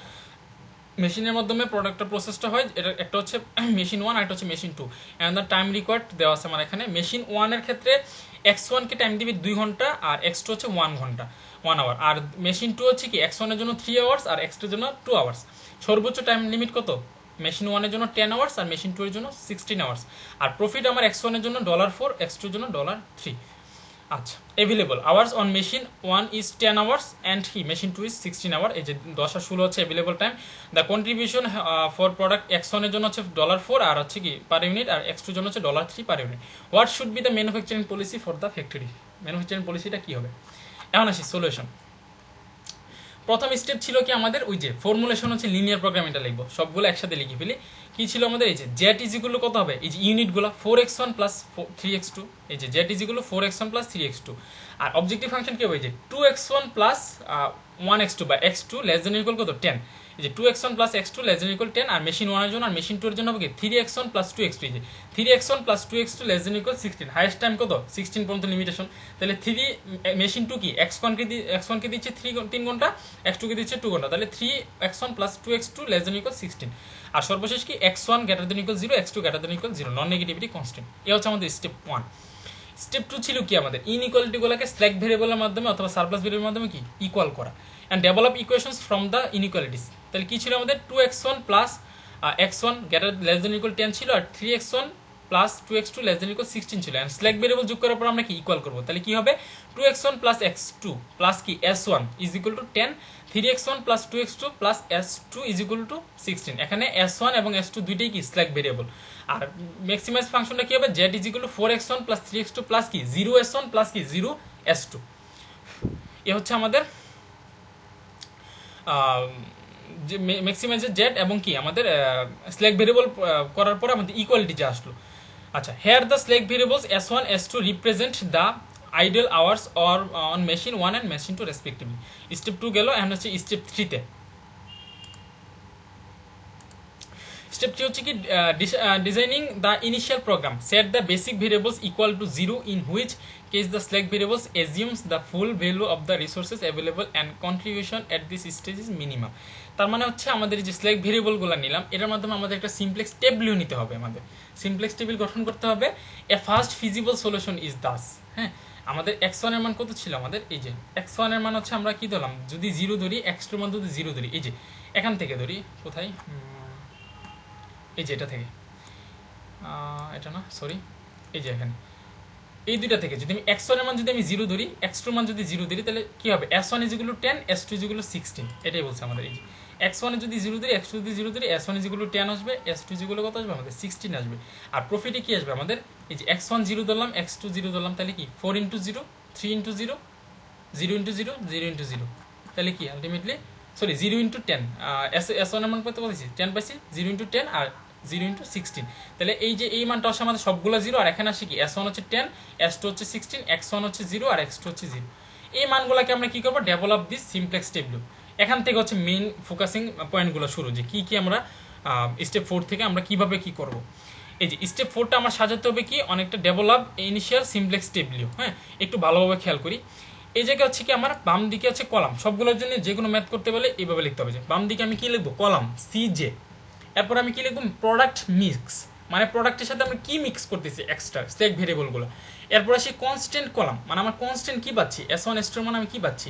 মেশিনের মাধ্যমে প্রোডাক্টের প্রসেসটা হয়, এটা একটা হচ্ছে মেশিন 1 আর একটা হচ্ছে machine 2। And the time required দেওয়া আছে আমার এখানে, মেশিন 1 এর ক্ষেত্রে x1 কে টাইম দিবে 2 ঘন্টা আর x2 হচ্ছে 1 ঘন্টা 1 আওয়ার, আর মেশিন 2 হচ্ছে কি x1 এর জন্য 3 আওয়ার্স আর x2 এর জন্য 2 আওয়ার্স। সর্বোচ্চ টাইম লিমিট কত, মেশিন 1 এর জন্য 10 আওয়ার্স আর মেশিন 2 এর জন্য 16 আওয়ার্স। আর প্রফিট আমার x1 এর জন্য $4, x2 এর জন্য $3। আচ্ছা, available hours on machine 1 is 10 hours and কি মেশিন 2 ইজ 16 আওয়ার, এই যে 10 আর 16 হচ্ছে available time. The contribution for product x1 এর জন্য হচ্ছে $4 আর হচ্ছে কি পার ইউনিট, আর x2 এর জন্য হচ্ছে $3 per unit. What should be the manufacturing policy for the factory, manufacturing পলিসিটা কী হবে। এখন আসি সলিউশন। প্রথম স্টেপ ছিল কি আমাদের ওই যে ফর্মুলেশন হচ্ছে লিনিয়ার প্রোগ্রামিংটা লিখবো, সবগুলো একসাথে লিখে ফেলি। কি ছিল আমাদের, এই যে জেড ইজিগুলো কত হবে, এই যে ইউনিটগুলো 4x1 প্লাস 3x2, এই যে জেড ইজিগুলো 4x1 প্লাস 3x2। আর অবজেক্টিভ ফাংশন কি হবে, এই যে 2x1 প্লাস 1x2 বা x2 লেস দেন ইকুয়াল কত 10, এই যে 2x1 plus x2 less than equal 10। আর মেশিন 1 এর জন্য আর মেশিন 2 এর জন্য হবে কি 3x1 প্লাস 2x2, এই যে 3x1 plus 2x2 less than equal 16। Highest time কত 16 পর্যন্ত লিমিটেশন। তাহলে 3 মেশিন 2 কি x1 কে দিচ্ছে 3 ঘন্টা, x2 কে দিচ্ছে 2 ঘন্টা, তাহলে 3x1 plus 2x2 less than equal 16। আর সর্বশেষ কি x1 greater than equal 0, x2 greater than equal 0, নন নেগেটিভিটি কনস্ট্যান্ট। এই হচ্ছে আমাদের স্টেপ 1। স্টেপ 2 ছিল কি আমাদের ইনইকুয়ালিটিগুলোকে স্ল্যাক ভেরিয়েবলের মাধ্যমে অথবা সারপ্লাস ভেরিয়েবলের মাধ্যমে কি ইকুয়াল করা and develop equations from the inequalities. তাহলে কি ছিল আমাদের 2x1 plus x1 greater less than equal 10 ছিল, আর 3x1 plus 2x2 less than equal 16 ছিল। অ্যান্ড স্ল্যাক ভেরিয়েবল যোগ করার পর আমরা কি ইকুয়াল করবো, তাহলে কি হবে 2x1 প্লাস x2 প্লাস কি s1 is equal to 10, 3x1 plus 2x2 plus s2 is equal two 16। এখানে s1 এবং s2 দুইটাই কি স্ল্যাক ভেরিয়েবল। আর ম্যাক্সিমাইজ ফাংশনটা কি হবে, z is equal two 4x1 plus 3x2 plus কি 0s1 প্লাস কি 0s2। এ হচ্ছে আমাদের যে ম্যাক্সিমাইজের জেড এবং কি আমাদের স্ল্যাক ভেরিয়েবল করার পর আমাদের ইকুয়ালিটি যে আসলো। আচ্ছা, here the slack variables s1 s2 represent the idle hours or on machine 1 and machine 2 respectively. Step 2 গেল, এখন হচ্ছে স্টেপ 3 তে। স্টেপ 3 হচ্ছে কি designing the initial program, set the basic variables equal to 0 in which case the slack variables assumes the full value of the resources available and contribution at this stage is minimum. তার মানে হচ্ছে আমাদের যে slack ভেরিয়েবলগুলো নিলাম এটার মাধ্যমে আমাদের একটা সিমপ্লেক্স টেবিলও নিতে হবে, আমাদের সিমপ্লেক্স টেবিল গঠন করতে হবে। A first feasible solution is thus. হ্যাঁ, আমাদের x1 এর মান কত ছিল আমাদের, এই যে x1 এর মান হচ্ছে আমরা কি ধরলাম, যদি 0 ধরি, x2 এর মান যদি 0 ধরি, এই যে এখান থেকে ধরি, কোথায়, এই যে এটা থেকে, এটা না সরি, এই যে এখানে এই দুইটা থেকে যদি আমি x1 এর মান যদি আমি 0 ধরি, x2 এর মান যদি 0 ধরি, তাহলে কি হবে s1 is equal to 10, s2 is equal two 16। এটাই বলছে আমাদের, এই যে x1 এ যদি 0 ধরি, x2 যদি 0 ধরি, s1 ইজ ইকুয়াল টু 10 আসবে, s2 ইজ ইকুয়াল টু কত আসবে আমাদের 16 আসবে। আর প্রফিটে কি আসবে আমাদের, এই যে x1 0 ধরলাম, x2 0 ধরলাম, তাহলে কি 4 ইন্টু 0, 3 ইন্টু 0, 0 ইন্টু 0, 0 ইন্টু 0, তাহলে কি আলটিমেটলি সরি 0 × 10 এস ওয়ানের মান কত বলেছি 10 পাইছি 0 × 10 আর 0 × 16 তাহলে এই যে এই মানটা আসে আমাদের সবগুলো 0 আর এখানে আসে কি s1 হচ্ছে 10 s2 হচ্ছে 16 x1 হচ্ছে 0 আর x2 হচ্ছে 0 এই মানগুলোকে আমরা কি করব ডেভেলপ দিস সিমপ্লেক্স টেবিল এখান থেকে হচ্ছে মেইন ফোকাসিং পয়েন্টগুলো শুরু যে কি কি আমরা স্টেপ 4 থেকে আমরা কিভাবে কি করব এই যে স্টেপ 4টা আমার সাজাতে হবে কি অনেকটা ডেভেলপ ইনিশিয়াল সিমপ্লেক্স টেবিল হ্যাঁ একটু ভালোভাবে খেয়াল করি এই জায়গায় হচ্ছে কি আমার বাম দিকে আছে কলাম সবগুলোর জন্য যে কোনো ম্যাথ করতে বলে এইভাবে লিখতে হবে যে বাম দিকে আমি কি লিখবো কলাম সিজে এরপর আমি কি লিখবো প্রোডাক্ট মিক্স মানে প্রোডাক্টের সাথে আমরা কি মিক্স করতেছি এক্সট্রা স্ট্যাক ভেরিয়েবলগুলো এরপর আসি কনস্ট্যান্ট কলাম মানে আমার কনস্ট্যান্ট কি পাচ্ছি s1 s2 মানে আমি কি পাচ্ছি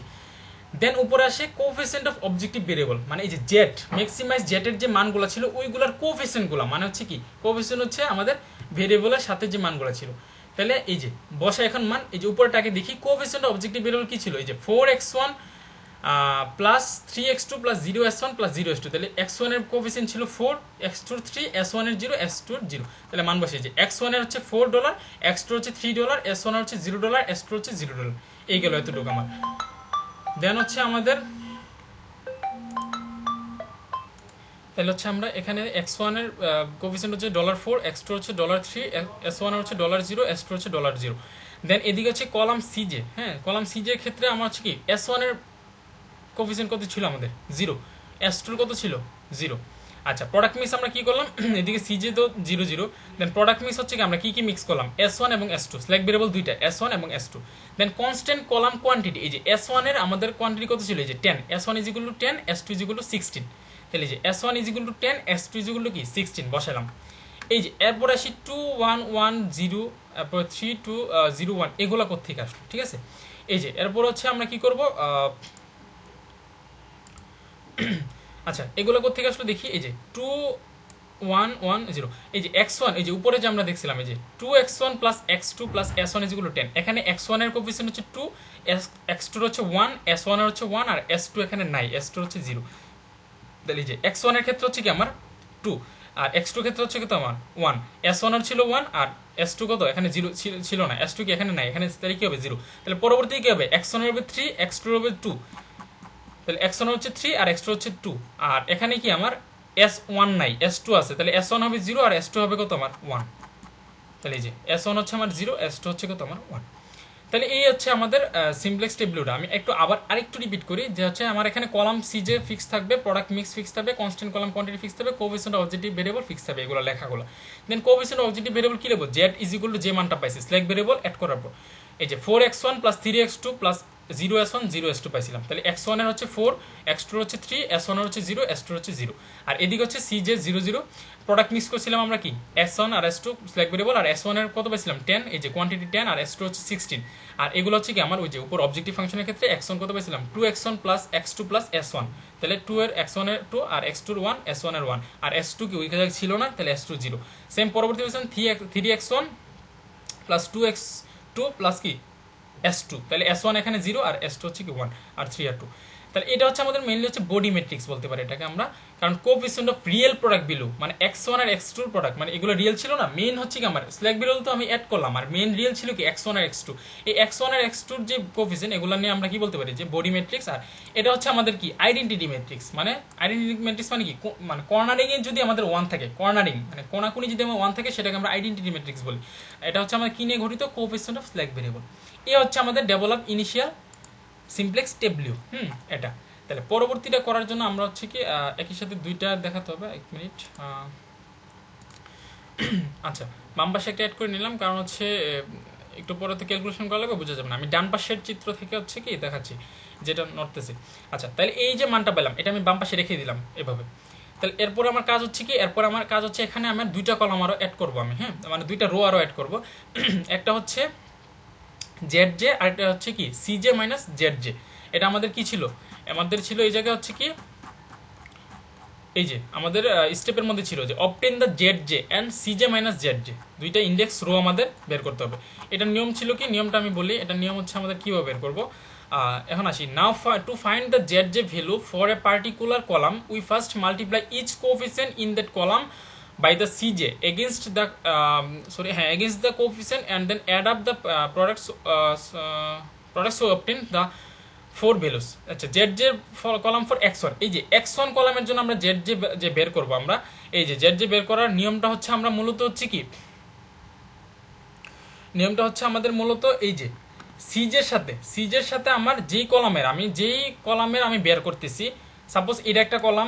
দেন উপরে আসে কোএফিসিয়েন্ট অফ অবজেক্টিভ ভেরিয়েবল মানে এই যে জেড ম্যাক্সিমাইজ জেটের যে মানগুলো ছিল ওইগুলোর কোএফিসিয়েন্টগুলো মানে হচ্ছে কি কোএফিসিয়েন্ট হচ্ছে আমাদের ভেরিয়েবলের সাথে যে মানগুলো ছিল তাহলে এই যে বসা এখন মান এই যে উপরটাকে দেখি কোএফিসিয়েন্ট অফ অবজেক্টিভ ভেরিয়েবল কি ছিল এই যে 4x1 plus 3x2 plus 0s1 plus 0s2 তাহলে x1 এর কোএফিসিয়েন্ট ছিল 4 x2 এর 3 s1 এর 0 s2 এর 0 তাহলে মান বসে যে x1 এর হচ্ছে $4 x2 হচ্ছে $3 s1 এর হচ্ছে $0 s2 হচ্ছে $0 এই গেল এতটুকু আমার দেন হচ্ছে আমাদের তাহলে হচ্ছে আমরা এখানে x1 এর কোএফিসিয়েন্ট হচ্ছে $4 x2 হচ্ছে $3 s1 এর হচ্ছে $0 s2 হচ্ছে $0 দেন এদিকে হচ্ছে কলাম সিজে হ্যাঁ কলাম সিজে এর ক্ষেত্রে আমার হচ্ছে কি s1 এর কোএফিসিয়েন্ট কত ছিল আমাদের 0 s2 এর কত ছিল 0 আচ্ছা প্রোডাক্ট মিক্স আমরা কি করলাম এদিকে সিজে তো 0 0 দেন প্রোডাক্ট মিক্স হচ্ছে কি আমরা কি কি মিক্স করলাম s1 এবং s2 সিলেক্ট ভেরিয়েবল দুইটা s1 এবং s2 দেন কনস্ট্যান্ট কলাম কোয়ান্টিটি এই যে s1 এর আমাদের কোয়ান্টিটি কত ছিল এই যে 10 s1 10 s2 16 তাহলে এই যে s1 10 s2 কি 16 বসালাম এই যে এরপর আসি 2 1 1 0 তারপর 3 2 0 1 এগুলা কোথা থেকে আসলো ঠিক আছে এই যে এরপর হচ্ছে আমরা কি করব আচ্ছা এগুলো কোথা থেকে আসলো দেখি এই যে 2 1 1 0 এই যে x1 এই যে উপরে যে আমরা দেখছিলাম এই যে 2x1 plus x2 plus s1 10 এখানে x1 এর কোএফিসিয়েন্ট হচ্ছে 2 x2 এর হচ্ছে 1 s1 এর হচ্ছে 1 আর s2 এখানে নাই s2 হচ্ছে 0 তাহলে এই যে x1 এর ক্ষেত্রে হচ্ছে কি আমার 2 আর x2 এর ক্ষেত্রে হচ্ছে কত আমার 1 s1 এর ছিল 1 আর s2 কত এখানে 0 ছিল না s2 কি এখানে নাই এখানে তাহলে কি হবে 0 তাহলে পরবর্তী কি হবে x1 এর হবে 3 x2 এর হবে 2 তাহলে x1 হচ্ছে 3 আর x2 হচ্ছে 2 আর এখানে কি আমার s1 নাই s2 আছে তাহলে s1 হবে 0 আর s2 হবে কত আমার 1 তাহলে এই যে s1 হচ্ছে আমার 0 s2 হচ্ছে কত আমার 1 তাহলে এই হচ্ছে আমাদের সিমপ্লেক্স টেবিলটা আমি একটু আবার আরেকটু রিপিট করি যে হচ্ছে আমার এখানে কলাম সিজে ফিক্স থাকবে প্রোডাক্ট মিক্স ফিক্স থাকবে কনস্ট্যান্ট কলাম কোয়ান্টিটি ফিক্স থাকবে কোএফিসিয়েন্ট অবজেক্টিভ ভেরিয়েবল ফিক্স থাকবে এগুলো লেখাগুলো দেন কোএফিসিয়েন্ট অবজেক্টিভ ভেরিয়েবল কি লিখব z যে মানটা পাইছি সিলেক্ট ভেরিয়েবল অ্যাড করার পর এই যে 4x1 plus 3x2 plus 0s1 0s2 পাইছিলাম তাহলে x1 এর হচ্ছে 4 x2 এর হচ্ছে 3 s1 এর হচ্ছে 0 s2 এর হচ্ছে 0 আর এদিকে হচ্ছে cj 0 0 প্রোডাক্ট মিক্স করছিলাম আমরা কি s1 আর s2 সিলেক্ট ভেরিয়েবল আর s1 এর কত পাইছিলাম 10 এই যে কোয়ান্টিটি 10 আর s2 হচ্ছে 16 আর এগুলো হচ্ছে কি আমার ওই যে উপর অবজেক্টিভ ফাংশনের ক্ষেত্রে x1 কত পাইছিলাম 2x1 plus x2 plus s1 তাহলে 2 এর x1 এর 2 আর x2 এর 1 s1 এর 1 আর s2 কি ওই জায়গায় ছিল না তাহলে s2 0 সেম পরবর্তী পাইছিলাম 3x1 প্লাস 2x2 প্লাস কি s2 তাহলে s1 এখানে 0 আর s2 হচ্ছে কি 1 আর 3 আর 2 তাহলে এটা হচ্ছে আমাদের মেইনলি হচ্ছে বডি ম্যাট্রিক্স বলতে পারি এটাকে আমরা কারণ coefficient of real product Bilu মানে x1 আর x2 এর প্রোডাক্ট মানে এগুলো রিয়েল ছিল না মেইন হচ্ছে কি আমার স্ল্যাক বিলু তো আমি অ্যাড করলাম আর মেইন রিয়েল ছিল কি x1 আর x2 এই x1 আর x2 এর যে কোএফিসিয়েন্ট এগুলো নিয়ে আমরা কি বলতে পারি যে বডি ম্যাট্রিক্স আর এটা হচ্ছে আমাদের কি আইডেন্টিটি ম্যাট্রিক্স মানে আইডেন্টিটি ম্যাট্রিক্স মানে কি মানে কর্নারিং এ যদি আমাদের 1 থাকে কর্নারিং মানে কোনাকুনি যদি আমার 1 থাকে সেটাকে আমরা আইডেন্টিটি ম্যাট্রিক্স বলি এটা হচ্ছে আমাদের কি নিয়ে গঠিত কোএফিসিয়েন্ট অফ স্ল্যাক ভেরিয়েবল এই হচ্ছে আমাদের ডেভেলপ ইনিশিয়াল সিমপ্লেক্স টেবিল এটা তাহলে পরবর্তীটা করার জন্য আমরা হচ্ছে কি একই সাথে দুইটা দেখাতে হবে এক মিনিট আচ্ছা বাম পাশে একটা অ্যাড করে নিলাম কারণ হচ্ছে একটু পরে তো ক্যালকুলেশন করা লাগবে বোঝা যাবে না আমি ডান পাশের চিত্র থেকে হচ্ছে কি দেখাচ্ছি যেটা নড়তেছে আচ্ছা তাহলে এই যে মানটা পেলাম এটা আমি বাম পাশে রেখে দিলাম এভাবে তাহলে এরপর আমার কাজ হচ্ছে কি এরপর আমার কাজ হচ্ছে এখানে আমার দুইটা কলাম আরও অ্যাড করবো আমি হ্যাঁ মানে দুইটা রো আরও অ্যাড করবো একটা হচ্ছে জেড জে আর এটা হচ্ছে কি সিজে মাইনাস জেড জে এটা আমাদের কি ছিল আমাদের ছিল এই জায়গায় হচ্ছে কি এই যে আমাদের স্টেপের মধ্যে ছিল যে obtain the Z J and সিজে মাইনাস জেড জে দুইটা ইন্ডেক্স রো আমাদের বের করতে হবে এটার নিয়ম ছিল কি নিয়মটা আমি বলি এটার নিয়ম হচ্ছে আমাদের কীভাবে বের করবো এখন আসি now to find the Z J value for a particular column we first multiply each coefficient in that column by the cj against the against the coefficient and then add up the products so obtain the four values. আচ্ছা, Z J column for x1, এই যে x1 কলামের জন্য আমরা Z যে বের করব, আমরা এই যে জেড জে বের করার নিয়মটা হচ্ছে আমরা মূলত হচ্ছে কি, নিয়মটা হচ্ছে আমাদের মূলত এই যে সিজের সাথে আমার যেই কলামের আমি বের করতেছি, সাপোজ এটা একটা কলাম,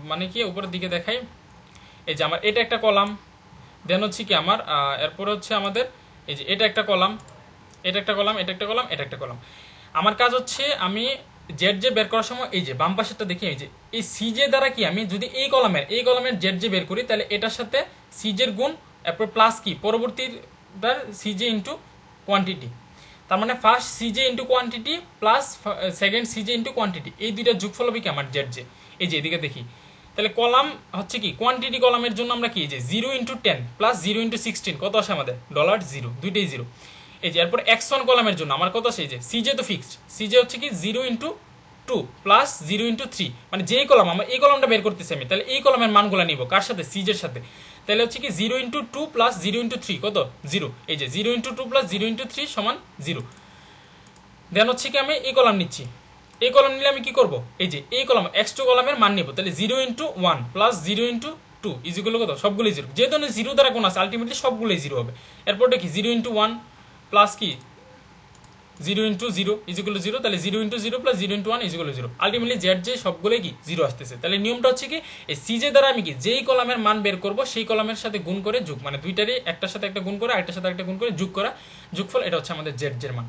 মানে কি উপরের দিকে দেখাই, এই যে আমার এটা একটা কলাম, দেন হচ্ছে কি আমার এরপরে হচ্ছে আমাদের এই যে এটা একটা কলাম, এটা একটা কলাম, এটা একটা কলাম, এটা একটা কলাম। আমার কাজ হচ্ছে আমি জেড জে বের করার সময় এই যে বাম পাশেরটা দেখি, এই যে এই সিজে দ্বারা কি আমি যদি এই কলামের জেড জে বের করি, তাহলে এটার সাথে সিজের গুণ, এরপর প্লাস কি পরবর্তীটার সিজে ইন্টু কোয়ান্টিটি, তার মানে ফার্স্ট সিজে ইন্টু কোয়ান্টিটি প্লাস সেকেন্ড সিজে ইন্টু কোয়ান্টিটি, এই দুইটা যোগফল হবে কি আমার জেড জে। এই যে এদিকে দেখি, তাহলে কলাম হচ্ছে কি কোয়ান্টিটি কলামের জন্য আমরা কি যে 0 × 10 প্লাস 0 × 16 কত আসে আমাদের $0, দুইটাই 0। এই যে এরপর x1 কলামের জন্য আমার কত আসে, এই যে সিজে তো ফিক্সড, সিজে হচ্ছে কি 0 × 2 প্লাস 0 × 3, মানে যেই কলাম আমার এই কলামটা বের করতেছি আমি, তাহলে এই কলামের মানগুলো নিব কার সাথে, সিজের সাথে, তাহলে হচ্ছে কি 0 × 2 প্লাস 0 × 3 কত 0, এই যে 0 × 2 প্লাস 0 × 3 সমান 0। দেন হচ্ছে কি আমি এই কলাম নিচ্ছি, এই কলাম নিলে আমি কি করব, এই যে এই কলাম x2 কলামের মান নিব, তাহলে 0 × 1 প্লাস 0 × 2 ইজিগুলো কত, সবগুলোই 0, যেহেতু 0 দ্বারা কোন আছে আলটিমেটলি সবগুলোই 0 হবে। এরপর দেখি 0 × 1 প্লাস কি 0 × 0 ইজিগুলো 0, তাহলে 0 × 0 প্লাস 0 × 1 ইজিগুলো 0, আলটিমেটলি জেড যে সবগুলোই কি 0 আসতেছে। তাহলে নিয়মটা হচ্ছে কি এই সিজে দ্বারা আমি কি যেই কলামের মান বের করব সেই কলামের সাথে গুণ করে যোগ, মানে দুইটারই একটার সাথে একটা গুণ করে আরেকটার সাথে একটা গুণ করে যোগ করা, যোগফল, এটা হচ্ছে আমাদের জেড এর মান।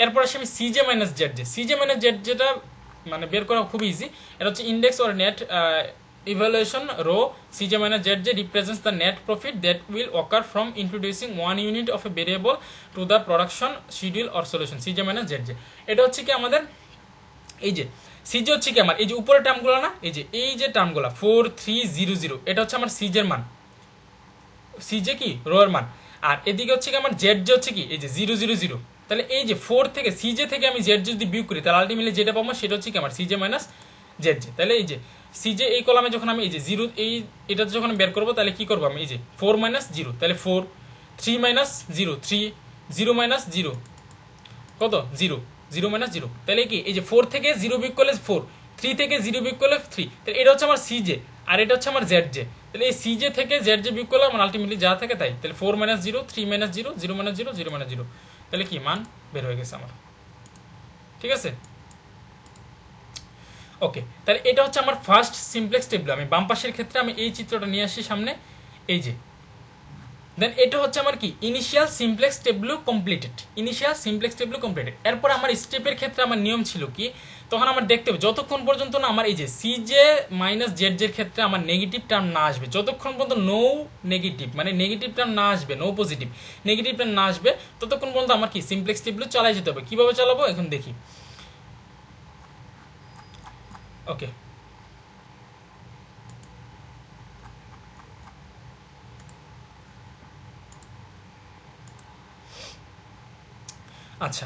এরপর আসে আমি সিজে মাইনাস জেড যেটা মানে বের করা খুব ইজি, এটা হচ্ছে index or net evaluation row cj minus zj represents the net profit that will occur from introducing one unit of a variable to the production schedule or solution, cj minus zj। এটা হচ্ছে কি আমাদের এই যে সিজে হচ্ছে কি আমার এই যে উপরের টার্মগুলো না, এই যে টার্মগুলো 4300, এটা হচ্ছে আমার সিজের মান, সিজে কি রো এর মান, আর এদিকে হচ্ছে কি আমার জেড জে হচ্ছে কি এই যে 000, তাহলে এই যে 4 থেকে সিজে থেকে আমি জেড যদি বিয়োগ করি, তাহলে আলটিমেটলি যেটা পাবো সেটা হচ্ছে কি আমার সিজে মাইনাস জেড জে। তাহলে এই যে সিজে এই কলামে যখন আমি এই যে 0 এটা যখন বের করবো, তাহলে কি করবো আমি এই যে 4 - 0, তাহলে 4, 3 - 0 3, 0 - 0 কত 0, 0 - 0, তাহলে কি এই যে 4 থেকে 0 বিয়োগ করলে 4, 3 থেকে 0 বিয়োগ করলে 3, তাহলে এটা হচ্ছে আমার সিজে আর এটা হচ্ছে আমার জেড জে। তাহলে এই সিজে থেকে জেড জে বিয়োগ করলে আমার আলটিমেটলি যা থাকে তাই, তাহলে 4 - 0, 3 - 0, 0 - 0, 0 - 0, তাহলে কি মান বের হয়ে গেছে আমার। ঠিক আছে, ওকে, তাহলে এটা হচ্ছে আমার ফার্স্ট সিমপ্লেক্স টেবিল। আমি বাম পাশের ক্ষেত্রে আমি এই চিত্রটা নিয়ে আসি সামনে, এই যে দেন এটা হচ্ছে আমার কি ইনিশিয়াল সিমপ্লেক্স টেবিল কমপ্লিটেড, এরপর আমার স্টেপের ক্ষেত্রে আমার নিয়ম ছিল কি, তখন আমার দেখতে হবে যতক্ষণ পর্যন্ত না আমার এই যে সিজে মাইনাস জেড এর ক্ষেত্রে আমার নেগেটিভ টার্ম না আসবে, যতক্ষণ পর্যন্ত নো নেগেটিভ মানে নেগেটিভ টার্ম না আসবে, নো পজিটিভ নেগেটিভ টার্ম না আসবে, ততক্ষণ পর্যন্ত আমার কি সিমপ্লেক্স টেবিল চালাই যেতে হবে। কিভাবে চালাবো এখন দেখি। ওকে, আচ্ছা,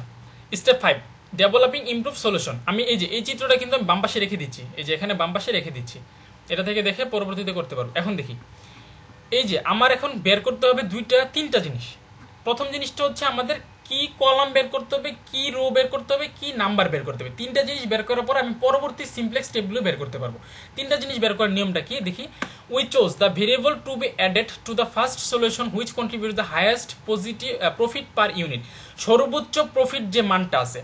স্টেপ 5 ডেভেলপিং ইমপ্রুভ সলিউশন। আমি এই যে এই চিত্রটা কিন্তু আমি বাম পাশে রেখে দিচ্ছি, এই যে এখানে বাম পাশে রেখে দিচ্ছি, এটা থেকে দেখে পরবর্তীতে করতে পারবো। এখন দেখি এই যে আমার এখন বের করতে হবে তিনটা জিনিস। প্রথম জিনিসটা হচ্ছে আমাদের কি কলাম বের করতে হবে, কি রো বের করতে হবে, কি নাম্বার বের করতে হবে। তিনটা জিনিস বের করার পর আমি পরবর্তী সিমপ্লেক্স স্টেপগুলো বের করতে পারবো। তিনটা জিনিস বের করার নিয়মটা কি দেখি। We chose the variable to be added to the first solution which contribute the highest positive profit per unit. সর্বোচ্চ প্রফিট যে মানটা আছে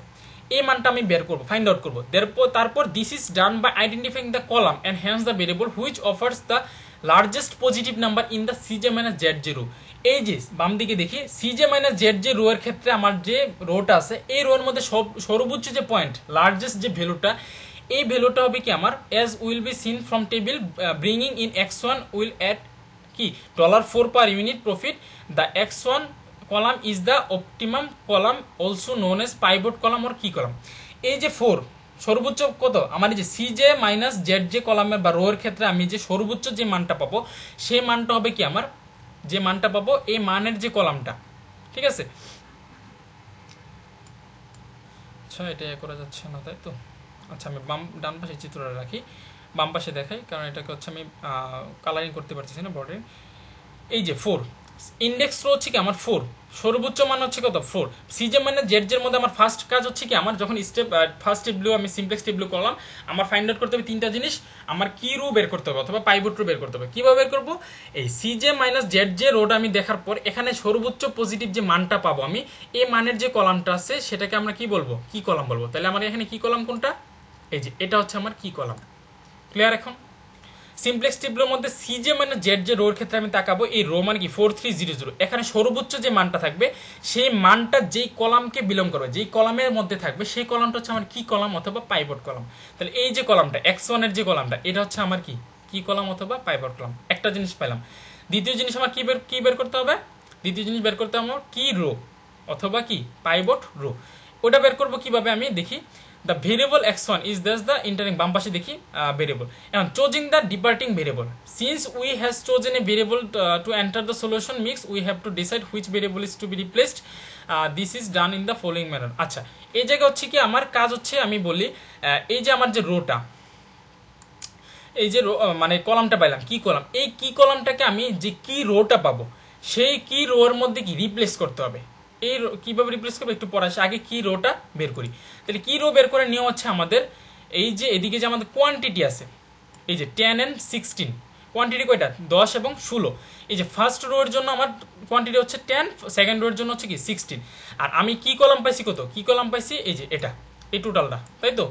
এই মানটা আমি বের করবো, ফাইন্ড আউট করবো। তারপর this is done by identifying the column and hence the variable which offers the largest positive number in the CJ minus Z J row. এই যে বাম দিকে দেখি সিজে মাইনাস জেড জে রো এর ক্ষেত্রে আমার যে রোটা আছে এই রোর মধ্যে সর্বোচ্চ যে পয়েন্ট লার্জেস্ট যে ভ্যালুটা, এই ভ্যালুটা হবে কি আমার as will be seen from table bringing in x1 will at কি $4 per unit profit. The x1 column is the optimum column also known as pivot column or key column। এই যে 4 সর্বোচ্চ কত আমার এই যে সিজে মাইনাস জেড যে কলামের বা রো এর ক্ষেত্রে আমি যে সর্বোচ্চ যে মানটা পাবো সেই মানটা হবে কি আমার যে মানটা পাবো এই মানের যে কলামটা। ঠিক আছে, আচ্ছা এটা করা যাচ্ছে না তাই তো। আচ্ছা আমি ডান পাশে চিত্রটা রাখি, বাম পাশে দেখাই, কারণ এটাকে হচ্ছে আমি কালারিং করতে পারতেছি না বর্ডারে। এই যে 4 ইন্ডেক্স রো হচ্ছে কি আমার 4, সর্বোচ্চ মান হচ্ছে কত 4। সিজে মানে জেড এর মধ্যে আমার ফার্স্ট কাজ হচ্ছে কি আমার যখন ফার্স্ট টেবিল আমি সিমপ্লেক্স টেবিল করলাম, আমার ফাইন্ড আউট করতে হবে তিনটা জিনিস। আমার কি রো বের করতে হবে অথবা পাইভট রো বের করতে হবে। কিভাবে বের করবো? এই সিজে মাইনাস জেড যে রোটা আমি দেখার পর এখানে সর্বোচ্চ পজিটিভ যে মানটা পাবো আমি, এই মানের যে কলামটা আছে সেটাকে আমরা কি বলবো? কি কলাম বলবো। তাহলে আমার এখানে কি কলাম কোনটা? এই যে এটা হচ্ছে আমার কি কলাম। ক্লিয়ার? এখন সিমপ্লেক্স টেবিলের মধ্যে সিজে মানে জেড যে রোর ক্ষেত্রে আমি তাকাবো, এই রো মানে কি 4300। এখানে সর্বোচ্চ যে মানটা থাকবে সেই মানটা যেই কলামকে বিলং করবে, যেই কলামের মধ্যে থাকবে সেই কলামটা হচ্ছে আমার কি কলাম অথবা পাইভট কলাম। তাহলে এই যে কলামটা x1 এর যে কলামটা এটা হচ্ছে আমার কি কলাম অথবা পাইভট কলাম। একটা জিনিস পেলাম। দ্বিতীয় জিনিস আমার কি বের করতে হবে? দ্বিতীয় জিনিস বের করতে হবে আমার কি রো অথবা কি পাইভট রো। ওটা বের করবো কিভাবে আমি দেখি। The variable x1 is thus the entering, বাম পাশে দেখি variable। এখন choosing the departing variable, since we has chosen a variable to enter the solution mix, we have to decide which variable is to be replaced. This is done in the following manner. আচ্ছা, এই জায়গা হচ্ছে কি আমার কাজ হচ্ছে আমি বলি এই যে আমার যে রোটা, এই যে মানে কলামটা পাইলাম কি কলাম, এই কি কলামটাকে আমি যে কি রোটা পাবো সেই কি রোর মধ্যে কি রিপ্লেস করতে হবে। এই কিভাবে রিপ্লেস করবো একটু পরে আসে, আগে কি রোটা বের করি। তাহলে কি রো বের করার নিয়ম হচ্ছে আমাদের এই যে এদিকে যে আমাদের কোয়ান্টিটি আছে, এই যে 10 and 16, কোয়ান্টিটি কয়টা 10 এবং 16। এই যে ফার্স্ট রো এর জন্য আমার কোয়ান্টিটি হচ্ছে 10, সেকেন্ড রো এর জন্য হচ্ছে কি 16। আর আমি কি কলাম পাইছি কত? কি কলাম পাইছি এই যে এটা, এই টোটালটা, তাই তো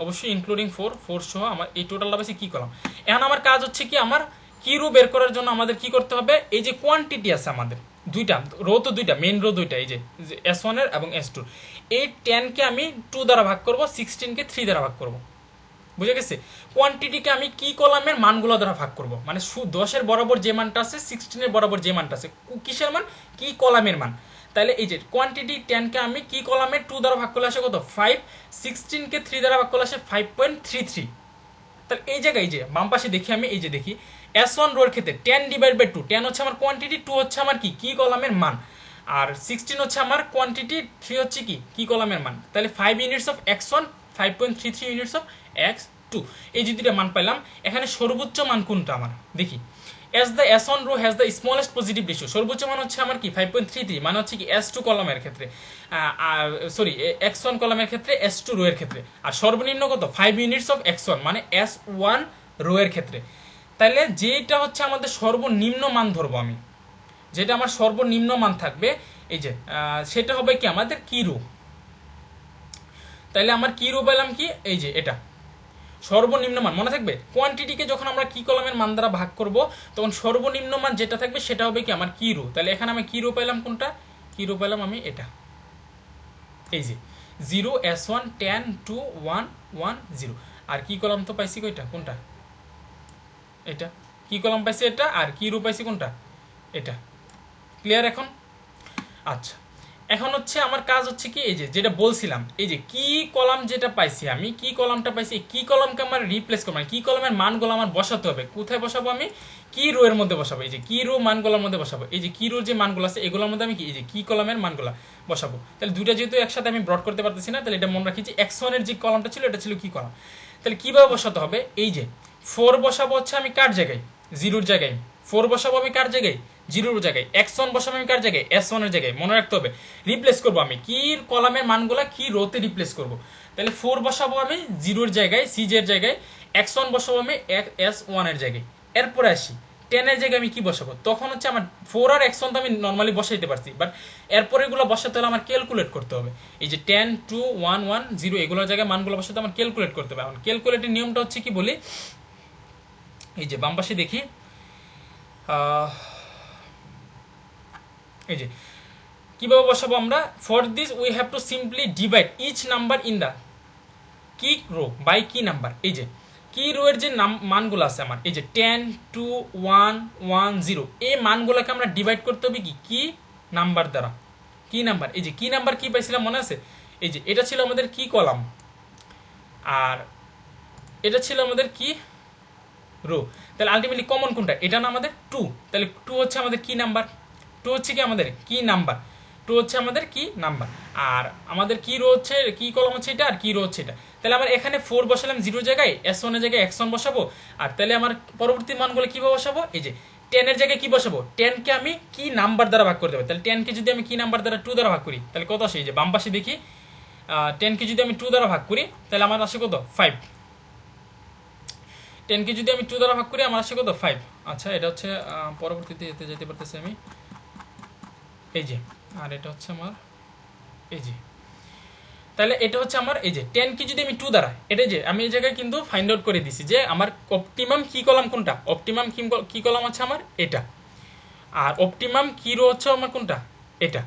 অবশ্যই ইনক্লুডিং 4 সহ আমার এই টোটালটা পাইছি কি কলাম। এখন আমার কাজ হচ্ছে কি আমার কি রো বের করার জন্য আমাদের কি করতে হবে, এই যে কোয়ান্টিটি আছে আমাদের দুইটা রো, তো দুইটা মেইন রো দুইটা, এই যে S1 এর এবং S2, এই 10কে আমি 2 দ্বারা ভাগ করব, 16কে 3 দ্বারা ভাগ করব। বুঝে গেছে? কোয়ান্টিটিকে আমি কি কলামের মানগুলো দ্বারা ভাগ করব, মানে 10-এর বরাবর যে মানটা আছে 16-এর বরাবর যে মানটা আছে, কিসের মান? কি কলামের মান। তাহলে এই যে কোয়ান্টিটি 10কে আমি কি কলামের 2 দ্বারা ভাগ করলে আসে কত 5, 16কে 3 দ্বারা ভাগ করলে আসে 5.33। তাহলে এই জায়গায় এই যে বাম পাশে দেখি আমি, এই যে দেখি S1 রোর ক্ষেত্রে 10/2, 10 হচ্ছে আমার কোয়ান্টিটি, 2 হচ্ছে আমার কি কলামের মান, আর 16 হচ্ছে আমার কোয়ান্টিটি, 3 হচ্ছে কি কলামের মান। তাহলে 5 units of x1, 5.33 units of x2। এই যে দুইটা মান পাইলাম। এখানে সর্বোচ্চ মান কোনটা আমার দেখি। as the S1 row has the smallest positive ratio, সর্বোচ্চ মান হচ্ছে আমার কি 5.33, মানে হচ্ছে কি S2 কলামের ক্ষেত্রে, সরি x1 কলামের ক্ষেত্রে, S2 রো এর ক্ষেত্রে। আর সর্বনিম্ন কত 5 ইউনিটস অফ x1 মানে S1 রো এর ক্ষেত্রে। তাহলে যেটা হচ্ছে আমাদের সর্বনিম্ন মান ধরবো আমি, যেটা আমার সর্বনিম্ন মান থাকবে এই যে সেটা হবে কি আমাদের কি রো। তাহলে আমার কি রো পেলাম কি এই যে এটা সর্বনিম্ন মান। মনে থাকবে কোয়ান্টিটিকে যখন আমরা কি কলামের মান দ্বারা ভাগ করব তখন সর্বনিম্ন মান যেটা থাকবে সেটা হবে কি আমার কি রো। তাহলে এখানে আমি কি রো পেলাম কোনটা? কি রো পেলাম আমি এটা, এই যে 0 S1 10 2 1 1 0। আর কি কলাম তো পাইছি কয়টা? কোনটা? এটা কি কলাম পাইছি এটা, আর কি রো পাইছি কোনটা? এটা। ক্লিয়ার এখন? আচ্ছা, এখন হচ্ছে আমার কাজ হচ্ছে কি এই যে যেটা বলছিলাম, এই যে কি কলাম যেটা পাইছি আমি, কি কলামটা পাইছি, কি কলামকে আমার রিপ্লেস করবো, কি কলামের মানগুলো আমার বসাতে হবে। কোথায় বসাবো আমি? কি রো এর মধ্যে বসাবো। এই যে কি রো মানগুলোর মধ্যে বসাবো, এই যে কি রোর যে মানগুলো আছে এগুলোর মধ্যে আমি কি এই যে কি কলামের মানগুলো বসাবো। তাহলে দুইটা যেহেতু একসাথে আমি ব্রড করতে পারতেছি না, তাহলে এটা মনে রাখি যে x1 এর যে কলামটা ছিল এটা ছিল কি কলাম। তাহলে কিভাবে বসাতে হবে, এই যে 4 বসাবো হচ্ছে আমি কার জায়গায়? 0-র জায়গায়। 4 বসাবো আমি কার জায়গায়? 0-র জায়গায়। x1 বসাবো আমি কার জায়গায়? S1 এর জায়গায়। মনে রাখতে হবে রিপ্লেস করবো আমি কি কলামের মানগুলা কি রোতে রিপ্লেস করব। তাহলে 4 বসাবো আমি 0-র জায়গায়, সিজ এর জায়গায়। x1 বসাবো আমি S1 এর জায়গায়। এরপরে আসি 10 এর জায়গায় আমি কি বসাবো, তখন হচ্ছে আমার 4 আর x1 তো আমি নর্মালি বসাইতে পারছি, বাট এরপরে এগুলো বসাতে হলে আমার ক্যালকুলেট করতে হবে। এই যে 10 2 1 1 0 এগুলোর জায়গায় মানগুলো বসাতে আমার ক্যালকুলেট করতে হবে। এখন ক্যালকুলেটের নিয়মটা হচ্ছে কি বলি, এই যে বাম পাশে দেখি এই যে কিভাবে বসাবো আমরা। For this we have to simply divide each number in the key row by কি নাম্বার। এই যে কি রো এর যে মানগুলো আছে আমার, এই যে 10 2 1 1 0, এই মানগুলোকে আমরা ডিভাইড করতে হবে কি নাম্বার দ্বারা। কি নাম্বার, এই যে কি নাম্বার কি পাইছিলাম মনে আছে, এই যে এটা ছিল আমাদের কি কলাম আর এটা ছিল আমাদের কি রো। তাহলে আলটিমেটলি কমন কোনটা? এটা না আমাদের 2। তাহলে 2 হচ্ছে আমাদের কি নাম্বার, 2 হচ্ছে কি আমাদের কি নাম্বার, 2 হচ্ছে আমাদের কি নাম্বার। আর আমাদের কি রো হচ্ছে, কি কলম হচ্ছে এটা, আর কি রো হচ্ছে এটা। তাহলে আমার এখানে 4 বসালাম 0 জায়গায়, S1 এর জায়গায় x1 বসাবো। আর তাহলে আমার পরবর্তী মানগুলো কিভাবে বসাবো, এই যে 10 এর জায়গায় কি বসাবো, 10 কে আমি কি নাম্বার দ্বারা ভাগ করতে হবে, তাহলে 10 কে যদি আমি কি নাম্বার দ্বারা 2 দ্বারা ভাগ করি তাহলে কত আসে, এই যে বাম পাশে দেখি 10 কে যদি আমি 2 দ্বারা ভাগ করি তাহলে আমার আসে কত 5। 10 কে যদি আমি 2 দ্বারা ভাগ করি আমার আসে কত 5। আচ্ছা এটা হচ্ছে পরবর্তীতে এতে যেতে পারতেছি আমি, এই যে, আর এটা হচ্ছে আমার এই যে, তাহলে এটা হচ্ছে আমার এই যে 10 কে যদি আমি 2 দ্বারা, এটা যে আমি এই জায়গায় কিন্তু ফাইন্ড আউট করে দিছি যে আমার অপটিমাম কি কলাম কোনটা, অপটিমাম কি কলাম হচ্ছে আমার এটা, আর অপটিমাম কি রো হচ্ছে আমার কোনটা এটা,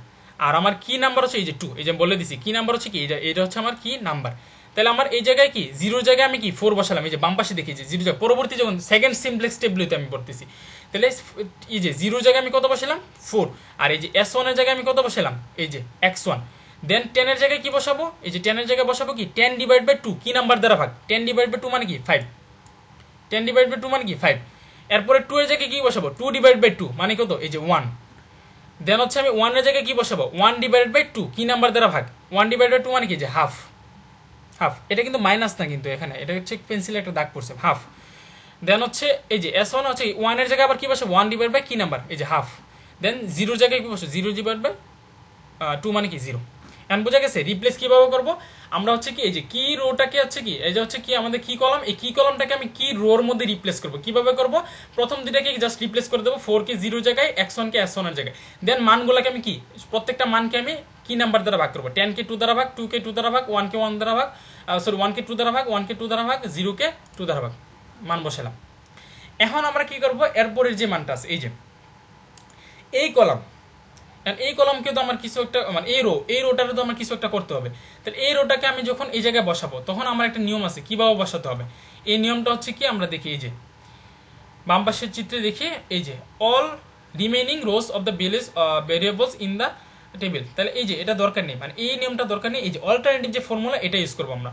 আর আমার কি নাম্বার হচ্ছে এই যে 2, এই যে বলে দিছি কি নাম্বার হচ্ছে কি এটা হচ্ছে আমার কি নাম্বার। তাহলে আমার এই জায়গায় কি জিরোর জায়গায় আমি কি 4 বসালাম, এই যে বাম পাশে দেখি যে জিরো জায়গায়, পরবর্তী যখন সেকেন্ড সিমপ্লেক্স টেবিলতে আমি পড়তেছি, তাহলে এই যে জিরোর জায়গায় আমি কত বসালাম 4, আর এই যে S1 এর জায়গায় আমি কত বসালাম এই যে x1। দেন 10 এর জায়গায় কি বসাবো, এই যে 10 এর জায়গায় বসাবো কি 10 ডিভাইড বাই 2 কি নাম্বার দ্বারা ভাগ, 10 ডিভাইড বাই 2 মানে কি 5, 10 ডিভাইড বাই 2 মানে কি 5। এরপরে 2 এর জায়গায় কি বসাবো 2 ডিভাইড বাই 2 মানে কত এই যে 1। দেন হচ্ছে আমি 1 এর জায়গায় কি বসাবো 1 ডিভাইড বাই 2 কি নাম্বার দ্বারা ভাগ, 1 ডিভাইড বাই 2 মানে কি যে হাফ, হাফ এটা কিন্তু মাইনাস না, কিন্তু এখানে এটা হচ্ছে পেন্সিলে একটা দাগ পড়ছে হাফ। দেন হচ্ছে এই যে S1 হচ্ছে 1 এর জায়গায় আবার কি বসে 1 ডিভাইড বাই কি নাম্বার এই যে হাফ। দেন 0 জায়গায় কি বসে 0 ডিভাইড বাই 2 মানে কি 0। এখন বোঝা গেছে রিপ্লেস কিভাবে করব, আমরা হচ্ছে কি এই যে কি রোটাকে হচ্ছে কি এই যে হচ্ছে কি আমাদের কি কলাম, এই কি কলামটাকে আমি কি রোর মধ্যে রিপ্লেস করব, কিভাবে করব, প্রথম দুটাকে জাস্ট রিপ্লেস করে দেবো, 4 কে 0 জায়গায়, x1 কে S1 এর জায়গায়। দেন মানগুলোকে আমি কি প্রত্যেকটা মানকে আমি কি নাম্বার দ্বারা ভাগ করব, 10 কে 2 দ্বারা ভাগ, 2 কে 2 দ্বারা ভাগ, 1 কে 1 দ্বারা ভাগ, সরি 1 কে 2 দ্বারা ভাগ, 1 কে 2 দ্বারা ভাগ, 0 কে 2 দ্বারা ভাগ, মান বসালাম। এখন আমরা কি করব, এরপরের যে মানটা আছে এই যে এই কলাম, এই কলামকে তো আমার কিছু একটা মানে এই রোটারে তো আমার কিছু একটা করতে হবে। তাহলে এই রোটাকে আমি যখন এই জায়গায় বসাবো তখন আমার একটা নিয়ম আছে কিভাবে বসাতে হবে। এই নিয়মটা হচ্ছে কি আমরা দেখি এই যে বাম পাশের চিত্রে দেখি এই যে all remaining rose of the variables in the table. তাহলে এই যে এটা দরকার নেই, মানে এই নিয়মটা দরকার নেই, এই যে অল্টারনেটিভ যে ফর্মুলা এটা ইউজ করবো আমরা।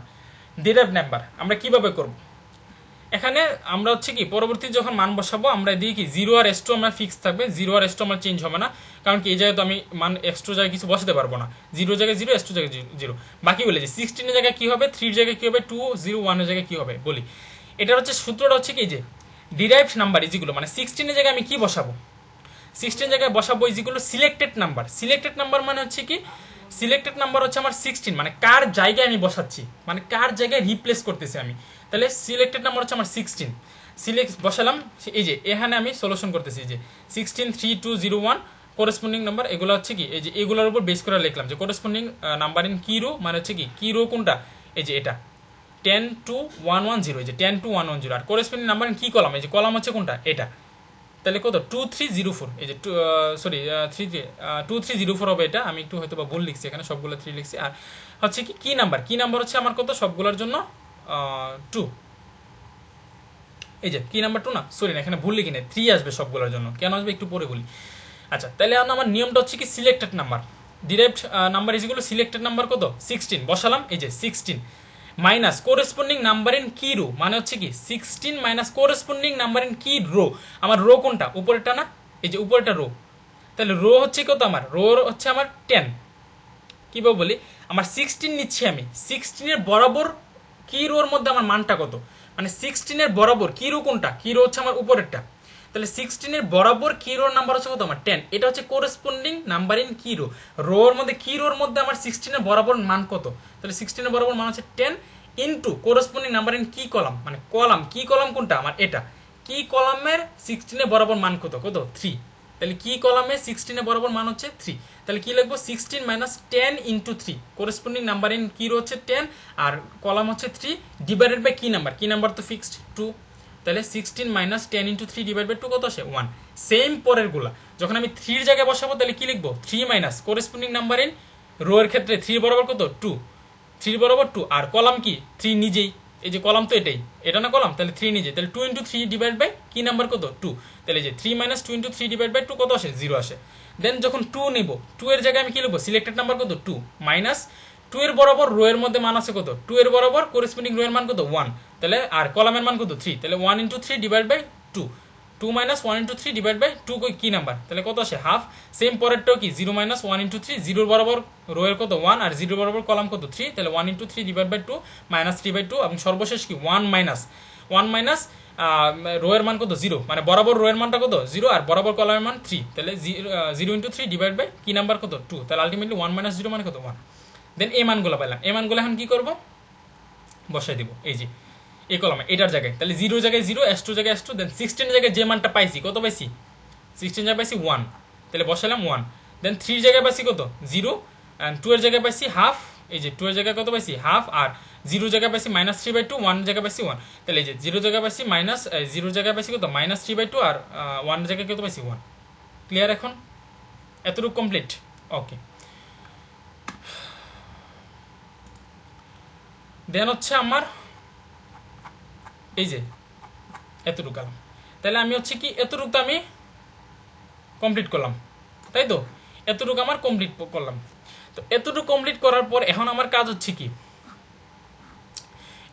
ডিরাইভড নাম্বার আমরা কিভাবে করব, এখানে আমরা হচ্ছে কি পরবর্তী যখন মান বসাবো আমরা দিই কি 0 আর S2 আমরা ফিক্স থাকবে, 0 আর S2 আমার চেঞ্জ হবে না, কারণ কি এই জায়গায় তো আমি মান x2 জায়গায় কিছু বসাতে পারবো না, 0 জায়গায় 0 S2 জায়গায় 0। বাকি বলে যে 16 এর জায়গায় কি হবে, 3 এর জায়গায় কি হবে, 2 0 1 এর জায়গায় কি হবে বলি। এটার হচ্ছে সূত্রটা হচ্ছে কি যে ডিরাইভড নাম্বার যেগুলো মানে 16 এর জায়গায় আমি কি বসাবো, 16 জায়গায় বসাবো যেগুলো সিলেক্টেড নাম্বার। সিলেক্টেড নাম্বার মানে হচ্ছে কি সিলেক্টেড নাম্বার হচ্ছে আমার 16 মানে কার জায়গায় আমি বসাচ্ছি, মানে কার জায়গায় রিপ্লেস করতেছি আমি। তাহলে সিলেক্টেড নাম্বার হচ্ছে আমার 16, সিলেক্ট বসালাম, এই যে এখানে আমি সলিউশন করতেছি যে 16 3 2 0 1 করেসপন্ডিং নাম্বার, এগুলো হচ্ছে কি এই যে এগুলোর উপর বেস করে লিখলাম যে করেসপন্ডিং নাম্বার ইন কি রো মানে হচ্ছে কি রো কোনটা এই যে এটা 10 to 110, এই যে 10 to 110, আর করেসপন্ডিং নাম্বার ইন কি কলাম এই যে কলাম হচ্ছে কোনটা এটা, তাহলে কত 2304, এই যে সরি 2304 হবে এটা, আমি একটু হয়তো বা ভুল লিখছি এখানে সবগুলো 3 লিখছি। আর হচ্ছে কি নাম্বার হচ্ছে আমার কত সবগুলোর জন্য 2, এই যে কি নাম্বার 2 না সরি না এখানে ভুল লিখি না 3 আসবে সবগুলোর জন্য, কেন আসবে একটু পরে বলি। আচ্ছা তাহলে আমার নিয়মটা হচ্ছে কি সিলেক্টেড নাম্বার ডিরাইভড নাম্বার ইজগুলো সিলেক্টেড নাম্বার কত 16 বসালাম, এই যে 16 মাইনাস কোরেসপন্ডিং নাম্বার ইন কি রো মানে হচ্ছে কি 16 মাইনাস কোরেসপন্ডিং নাম্বার ইন কি রো, আমার রো কোনটা উপরেরটা না এই যে উপরেরটা রো, তাহলে রো হচ্ছে কত আমার রো হচ্ছে আমার 10, কিভাবে বলি আমার 16 নিচ্ছি আমি 16 এর বরাবর কি রোর মধ্যে আমার মানটা কত, মানে 16 এর বরাবর কি রো কোনটা কি রো হচ্ছে আমার উপরেরটা, তাহলে 16 এর বরাবর কি রোর নাম্বার হচ্ছে কত আমার 10, এটা হচ্ছে কোরেসপন্ডিং নাম্বার ইন কি রো, রোর মধ্যে কি রোর মধ্যে আমার 16 এর বরাবর মান কত, তাহলে 16 এর বরাবর মান হচ্ছে 10 ইনটু কোরেসপন্ডিং নাম্বার ইন কি কলাম মানে কলাম কি কলাম কোনটা আমার এটা, কি কলামের 16 এর বরাবর মান কত 3, তাহলে কি কলামে 16 এর বরাবর মান হচ্ছে 3, তাহলে কি লিখবো 16 minus 10 into 3 corresponding number in কি রো হচ্ছে 10 আর কলাম হচ্ছে 3 ডিভাইডেড বাই কি নাম্বার তো ফিক্সড 2, তাহলে 16 মাইনাস 10 ইনটু 3 ডিভাইড বাই 2 কত আসে 1। সেম পরের গুলা যখন আমি 3 এর জায়গায় বসাবো তাহলে কি লিখবো 3 minus corresponding number in rho এর ক্ষেত্রে 3 বরাবর কত 2, 3 বরাবর 2 আর কলাম কি 3 নিজেই, এই যে কলাম তো এটা না কলাম, তাহলে 3 নিজে, তাহলে 2 ইনটু 3 ডিভাইড বাই কি নাম্বার কত 2, তাহলে যে 3 মাইনাস 2 ইনটু 3 ডিভাইড বাই 2 কত আসে 0 আসে। দেন যখন 2 নিব 2 এর জায়গায় আমি কি লিখবো সিলেক্টেড নাম্বার কত 2 মাইনাস 2 এর বরাবর রো এর মধ্যে মান আছে কত 2 এর বরাবর করেসপন্ডিং রো এর মান কত 1, তাহলে আর কলামের মান কত 3, তাহলে 1 into 3 divide by 2, 2 minus 1 into 3 divide by 2 key number তাহলে কত আসে হাফ। সেম পরেরটাও কি 0 মাইনাস 1 ইনটু 3, 0 বরাবর রো এর কত 1 আর 0 বরাবর কলাম কত 3, তাহলে 1 into 3 divide by 2 minus 3 by 2 এবং সর্বশেষ কি 1 মাইনাস রোয়ের মান কত 0, মানে বরাবর রোয়ের মানটা কত 0 আর বরাবর কলামের মান 3, তাহলে 0 ইন্টু 3 ডিভাইড বাই কি নাম্বার কত 2, তাহলে আলটিমেটলি 1 মাইনাস 0 মানে কত 1। দেন এই মানগুলো পেলাম, এই মানগুলো এখন কি করব, বসাই দিব এই যে এই কলামে এটার জায়গায়, তাহলে 0 জায়গায় 0, s2 জায়গায় s2, দেন 16 জায়গায় যে মানটা পাইছি কত পাইছি 16 জায়গায় পাইছি 1, তাহলে বসালাম 1। দেন 3 জায়গায় পাইছি কত 0, অ্যান্ড 2 এর জায়গায় পাইছি হাফ, এই যে 2 এর জায়গায় কত পাইছি হাফ, আর 0 জায়গায় পাইছি -3/2, 1 জায়গায় পাইছি 1, তাহলে এই যে 0 জায়গায় পাইছি -0 জায়গায় পাইছি কত -3/2, আর 1 জায়গায় কত পাইছি 1। ক্লিয়ার এখন? এতটুকু কমপ্লিট? ওকে। দেন হচ্ছে আমার এই যে এতটুকু আলাম, তাহলে আমি হচ্ছে কি এতটুকু আমি কমপ্লিট করলাম, তাই তো? এতটুকু আমার কমপ্লিট করলাম। তো এতটুকু কমপ্লিট করার পর এখন আমার কাজ হচ্ছে কি,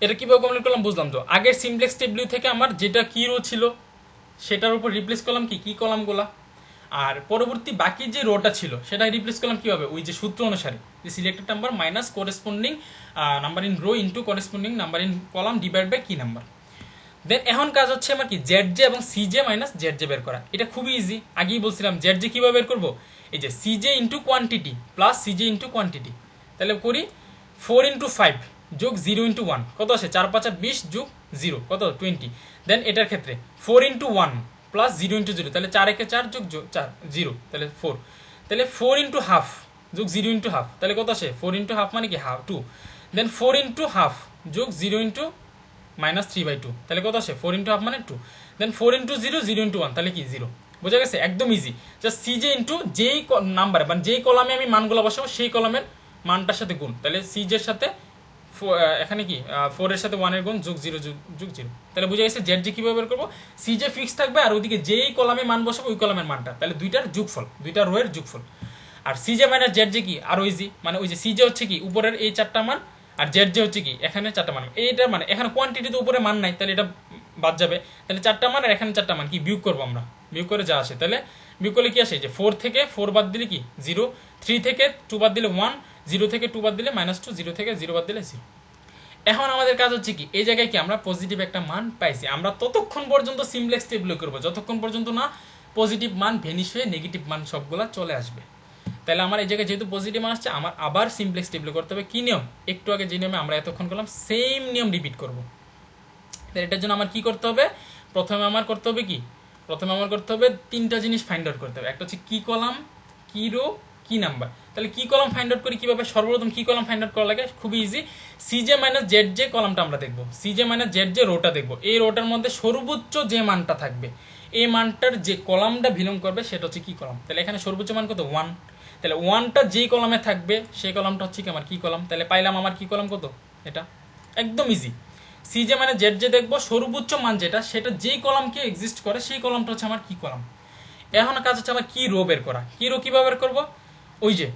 এটা কীভাবে কমপ্লিট করলাম বুঝলাম তো। আগের সিমপ্লেক্স টেবিল থেকে আমার যেটা কি রো ছিল সেটার উপর রিপ্লেস করলাম কি কলামগুলা, আর পরবর্তী বাকি যে রোটা ছিল সেটা রিপ্লেস করলাম কীভাবে, ওই যে সূত্র অনুসারে যে selected number minus corresponding number in row into corresponding number in column divide by কি নাম্বার। দেন এখন কাজ হচ্ছে আমার কি জেড জে এবং সিজে মাইনাস জেড জে বের করা। এটা খুবই ইজি, আগেই বলছিলাম জেড জে কীভাবে বের করবো, এই যে সিজে ইন্টু কোয়ান্টিটি প্লাস সিজে ইন্টু কোয়ান্টিটি, তাহলে করি 4 ইন্টু 5 যোগ 0 ইন্টু 1 কত আসে 4 5 20 যোগ 0 কত 20। দেন এটার ক্ষেত্রে 4 ইন্টু 1 প্লাস 0 ইন্টু 0, তাহলে 4 একে 4 যোগ 4 0, তাহলে 4, তাহলে 4 ইন্টু হাফ যোগ 0 ইন্টু হাফ, তাহলে কত আসে 4 ইন্টু হাফ মানে কি হাফ 2, দেন 4 ইন্টু হাফ যোগ 0 ইন্টু -3/2, তাহলে কত আসে 4 ইন্টু হাফ মানে 2, দেন 4 ইন্টু 0 0 ইন্টু 1, তাহলে কি 0। বোঝা গেছে? একদম ইজি। জাস্ট সিজে ইন্টু যেই নাম্বার মানে যেই কলামে আমি মানগুলো বসাবো সেই কলামের মানটার সাথে গুণ, তাহলে সিজের সাথে এখানে কি 4 এর সাথে 1 এর গুণ যোগ 0 যোগ 0, তাহলে বুঝা গেছে জেড জি কীভাবে বের করবো। সিজে ফিক্স থাকবে আর ওইদিকে যেই কলামে মান বসাবো ওই কলামের মানটা, তাহলে দুইটার যোগফল, দুইটা রোয়ের যোগফল। আর সিজে মাইনাস জেড জে কি আরো ইজি, মানে ওই যে সিজে হচ্ছে কি উপরের এই 4টা মান, আর জেড জে হচ্ছে কি এখানে 4টা মান, এইটা মানে এখানে কোয়ান্টিটিতে উপরে মান নাই তাহলে এটা বাদ যাবে, তাহলে 4টা মান আর এখানে 4টা মান কি বিয়োগ করবো আমরা, বিয়োগ করে যা আসে, তাহলে বিয়োগ করলে কি আসে যে 4 থেকে 4 বাদ দিলে কি 0, 3 থেকে 2 বাদ দিলে 1, 0 থেকে 2 বাদ দিলে -2, 0 থেকে 0 বাদ দিলে 0। এখন আমাদের কাজ হচ্ছে কি এই জায়গায় কি আমরা পজিটিভ একটা মান পাইছি, আমরা ততক্ষণ পর্যন্ত সিমপ্লেক্স টেবিল করবো যতক্ষণ পর্যন্ত না পজিটিভ মান ভেনিশ হয়ে নেগেটিভ মান সবগুলা চলে আসবে। তাহলে আমার এই জায়গায় যেহেতু পজিটিভ মান আসছে আমার আবার সিমপ্লেক্স টেবিল করতে হবে। কি নিয়ম, একটু আগে যে নিয়মে আমরা এতক্ষণ করলাম সেম নিয়ম রিপিট করবো। তাহলে এটার জন্য আমার কি করতে হবে, প্রথমে আমার করতে হবে কি, প্রথমে আমার করতে হবে 3টা জিনিস ফাইন্ড আউট করতে হবে। একটা হচ্ছে কি কলাম, কি রো, কি নাম্বার। তাহলে কি কলাম ফাইন্ড আউট করি কিভাবে, সর্বপ্রথম কি কলাম ফাইন্ড আউট করা লাগে, খুবই ইজি। সিজে মাইনাস জেড জে কলামটা আমরা দেখবো, সিজে মাইনাস জেড জে রোটা দেখবো, এই রোটার মধ্যে সর্বোচ্চ যে মানটা থাকবে এই মানটার যে কলামটা বিলং করবে সেটা হচ্ছে কি কলাম। তাহলে এখানে সর্বোচ্চ মান কত 1, তাহলে 1টা যেই কলামে থাকবে সেই কলামটা হচ্ছে কি আমার কি কলাম। তাহলে পাইলাম আমার কি কলাম কত, এটা একদম ইজি। সিজে মানে জেড যে দেখবো সর্বোচ্চ মান যেটা সেটা যেই কলামকে এক্সিস্ট করে সেই কলামটা হচ্ছে আমার কি কলাম। এখন কাজ হচ্ছে আমার কি রো বের করা। কি রো কিভাবে বের করবো, ওই যে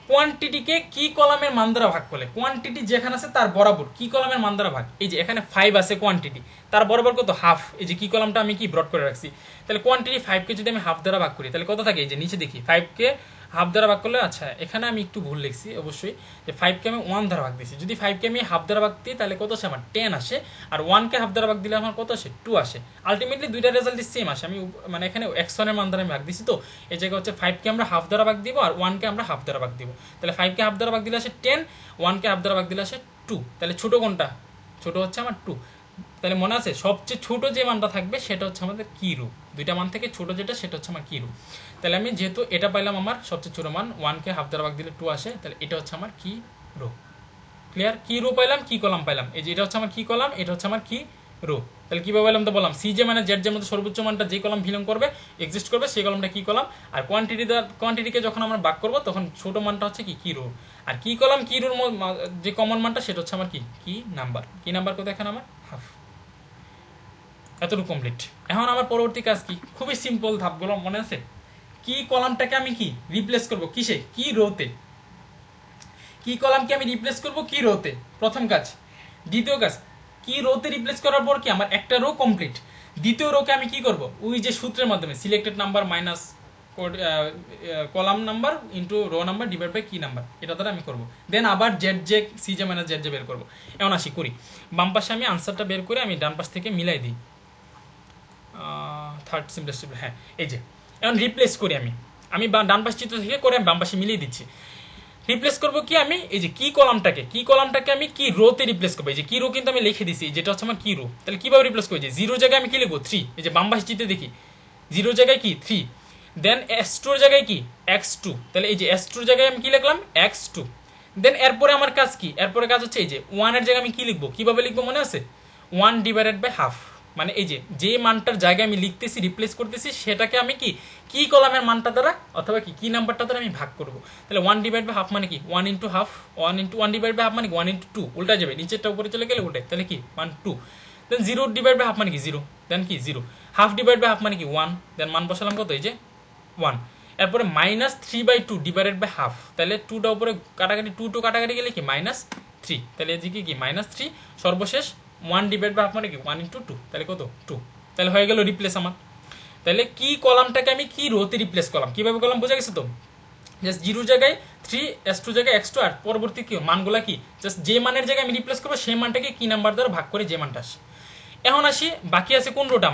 কোয়ান্টিটিকে কি কলামের মান দ্বারা ভাগ করলে, কোয়ান্টিটি যেখানে আছে তার বরাবর কি কলামের মান দ্বারা ভাগ, এই যে এখানে 5 আছে কোয়ান্টিটি, তার বরাবর কত হাফ, এই যে কি কলামটা আমি কি ব্রড করে রাখছি, তাহলে কোয়ান্টিটি 5কে যদি আমি হাফ দ্বারা ভাগ করি তাহলে কত থাকে, এই যে নিচে দেখি 5কে হাফ দ্বারা ভাগ করলে, আচ্ছা এখানে আমি একটু ভুল লিখছি অবশ্যই, যে 5কে আমি 1 দ্বারা ভাগ দিয়েছি, যদি 5কে আমি হাফ দ্বারা ভাগ দিই তাহলে কত আসে আমার 10 আসে, আর 1কে হাফ দ্বারা ভাগ দিলে আমার কত আসে 2 আসে। আলটিমেটলি দুইটা রেজাল্টই সেম আসে, আমি মানে এখানে x1 এর মান দ্বারা আমি ভাগ দিছি, তো এই জায়গায় হচ্ছে 5কে আমরা হাফ দ্বারা ভাগ দিব আর 1কে আমরা হাফ দ্বারা ভাগ দিব, তাহলে 5কে হাফ দ্বারা ভাগ দিলে আসে 10, 1কে হাফ দ্বারা ভাগ দিলে আসে 2, তাহলে ছোট কোনটা, ছোট হচ্ছে আমার 2। তাহলে মনে আছে সবচেয়ে ছোট যে মানটা থাকবে সেটা হচ্ছে আমাদের কি রো, দুইটা মান থেকে ছোট যেটা সেটা হচ্ছে আমার কি রো। তাহলে আমি যেহেতু এটা পাইলাম আমার সবচেয়ে ছোট মান, 1কে হাফ দ্বারা ভাগ দিলে 2 আসে, তাহলে এটা হচ্ছে আমার কি রো। ক্লিয়ার, কি রো পাইলাম কি কলাম পাইলাম, এই যে এটা হচ্ছে আমার কি কলাম, এটা হচ্ছে আমার কি রো। তাহলে কিভাবে পাইলাম তো বললাম, সিজে মানে জেড যের মধ্যে সর্বোচ্চ মানটা যে কলাম বিলং করবে এক্সিস্ট করবে সেই কলামটা কি কলাম, আর কোয়ান্টিটিকে যখন আমরা ভাগ করবো তখন ছোট মানটা হচ্ছে কি কি রো, আর কি কলাম কি রোর যে কমন মানটা সেটা হচ্ছে আমার কি কি নাম্বার। কি নাম্বার কত এখানে আমার হাফ। এতটুকু কমপ্লিট। এখন আমার পরবর্তী কাজ কি, খুবই সিম্পল ধাপগুলো মনে আছে। কি কলামটাকে আমি কি রিপ্লেস করব কিসে, কি রোতে, কি কলামকে আমি রিপ্লেস করব কি রোতে, প্রথম কাজ। দ্বিতীয় কাজ, কি রোতে রিপ্লেস করার পর কি আমার একটা রো কমপ্লিট। দ্বিতীয় রোকে আমি কি করব, ওই যে সূত্রের মাধ্যমে selected number minus column number into row number divide by কি নাম্বার, এটা দ্বারা আমি করব। দেন আবার Z J CJ minus Z J বের করবো। এমন আসি করি, বাম পাশে আমি আনসারটা বের করে আমি ডান পাশ থেকে মিলাই দিই, থার্ড সিম্পলেস্ট টেবিল, হ্যাঁ এই যে এখন রিপ্লেস করি আমি ডান পাশ চিত্র থেকে করে আমি বাম পাশে মিলিয়ে দিচ্ছি। রিপ্লেস করবো কি আমি এই যে কি কলামটাকে আমি কি রোতে রিপ্লেস করবো। এই যে কি রো কিন্তু আমি লিখে দিচ্ছি, যেটা হচ্ছে আমার কি রো। তাহলে কিভাবে রিপ্লেস করবো, যে জিরো জায়গায় আমি কি লিখবো 3, এই যে বাম পাশে চিত্রে দেখি জিরো জায়গায় কি 3, দেন s2 এর জায়গায় কি x2, তাহলে এই যে s2 এর জায়গায় আমি কি লিখলাম x2। দেন এরপরে আমার কাজ কি, এরপরে কাজ হচ্ছে এই যে 1 এর জায়গায় আমি কি লিখবো, কিভাবে লিখবো মনে আছে 1 ডিভাইডেড বাই হাফ, মানে এই যে মানটার জায়গায় আমি লিখতেছি রিপ্লেস করতেছি সেটাকে আমি কি কলামের মানটা দ্বারা অথবা কি নাম্বারটা দ্বারা আমি ভাগ করবো। তাহলে 1 ডিভাইড বাই হাফ মানে কি 1 into half, 1 divide by half মানে কি 1 ইন্টু 2, উল্টা যাবে নিচেরটা উপরে চলে গেলে উল্টে, তাহলে কি 1 2। দেন 0 ডিভাইড বাই হাফ মানে কি 0, দেন কি 0, হাফ ডিভাইড বাই হাফ মানে কি 1, দেন মান বসালাম কত এই যে 1। এরপরে -3/2 ডিভাইডেড বাই হাফ, তাহলে 2টা উপরে কাটাকাটি 2 কাটাকাটি গেলে কি -3, তাহলে এদিকে কি -3, সর্বশেষ 1 ডিভাইড বাই হাফ মানে কি 1 ইন্টু 2, তাহলে কত 2। তাহলে হয়ে গেল রিপ্লেস আমার। তাহলে কি কলামটাকে আমি কি রোতে রিপ্লেস করলাম, কিভাবে করলাম বোঝা গেছে তো। জাস্ট 0 জায়গায় 3, s2 জায়গায় x2, আর পরবর্তী কি মানগুলা কি জাস্ট যে মানের জায়গায় আমি রিপ্লেস করবো সেই মানটাকে কি নাম্বার দ্বারা ভাগ করে যে মানটা আসে। এখন আসি বাকি আছে কোন রোটা,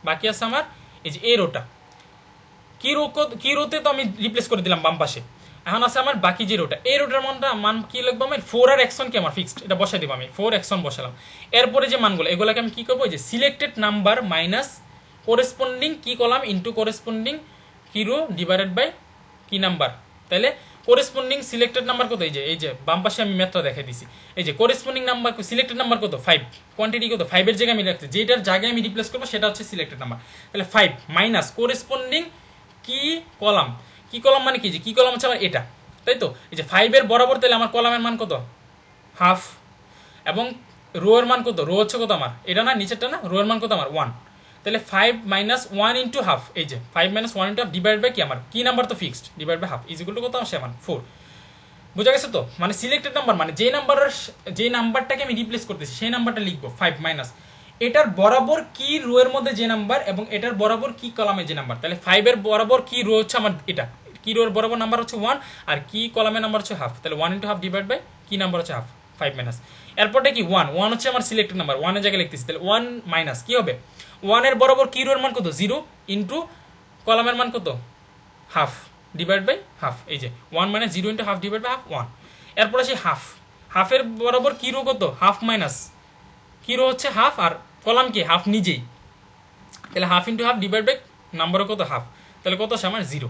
বাকি আছে আমার এই যে এই রোটা। কি রোতে তো আমি রিপ্লেস করে দিলাম বাম পাশে। এখন আছে আমার বাকি যে রোটা, এই রোটার মান কি লিখবো আমি 4 আর x1 কি আমার ফিক্সড, এটা বসাই দিব আমি 4 x1 বসালাম। এরপরে যে মানগুলো এগুলোকে আমি কি করবো, যে সিলেক্টেড নাম্বার মাইনাস করেসপন্ডিং কি কলাম ইন্টু করেসপন্ডিং কি রো ডিভাইডেড বাই কি নাম্বার। তাহলে করেসপন্ডিং সিলেক্টেড নাম্বার কত, এই যে বাম পাশে আমি ম্যাথটা দেখাই দিছি। এই যে করেসপন্ডিং নাম্বার সিলেক্টেড নাম্বার কত 5, কোয়ান্টিটি কত 5 এর জায়গায় আমি রাখছি, যেটার জায়গায় আমি রিপ্লেস করবো সেটা হচ্ছে সিলেক্টেড নাম্বার। তাহলে 5 মাইনাস করেসপন্ডিং কি কলাম মানে কি, যে কি কলাম হচ্ছে আমার এটা, তাই তো। এই যে 5 এর বরাবর, তাহলে আমার কলামের মান কত হাফ, এবং রো এর মান কত, রো হচ্ছে কত আমার এটা না নিচেরটা না, রো এর মান কত আমার 1। তাহলে 5 মাইনাস 1 ইন্টু হাফ, এই যে 5 minus 1 into half divide by কি আমার কি নাম্বার তো fixed divide by half is equal to কত আমার 4। বুঝা গেছে তো, মানে সিলেক্টেড নাম্বার মানে যে নাম্বারটাকে আমি রিপ্লেস করতেছি সেই নাম্বারটা লিখবো 5 মাইনাস এটার বরাবর কি রো এর মধ্যে যে নাম্বার এবং এটার বরাবর কি কলামে যে নাম্বার। তাহলে 5 এর বরাবর কি রো হচ্ছে আমার এটা, কি রো এর বরাবর নাম্বার হচ্ছে 1, আর কি কলামের নাম্বার হচ্ছে হাফ, তাহলে 1 ইন্টু হাফ ডিভাইড বাই কি নাম্বার হচ্ছে হাফ 5 মাইনাস। এরপরটা কি 1 হচ্ছে আমার সিলেক্টেড নাম্বার, 1 এর জায়গায় লিখতেছি, তাহলে 1 মাইনাস কি হবে 1 এর বরাবর কি রো এর মান কত 0 ইন্টু কলামের মান কত হাফ ডিভাইড বাই হাফ, এই যে 1 minus 0 into half divide by half 1। এরপর আসি হাফের বরাবর কি রো কত হাফ মাইনাস কি রো হচ্ছে হাফ, আর কলাম কি হাফ নিজেই, তাহলে half into half divide by নাম্বারও কত হাফ, তাহলে কত আসে আমার 0।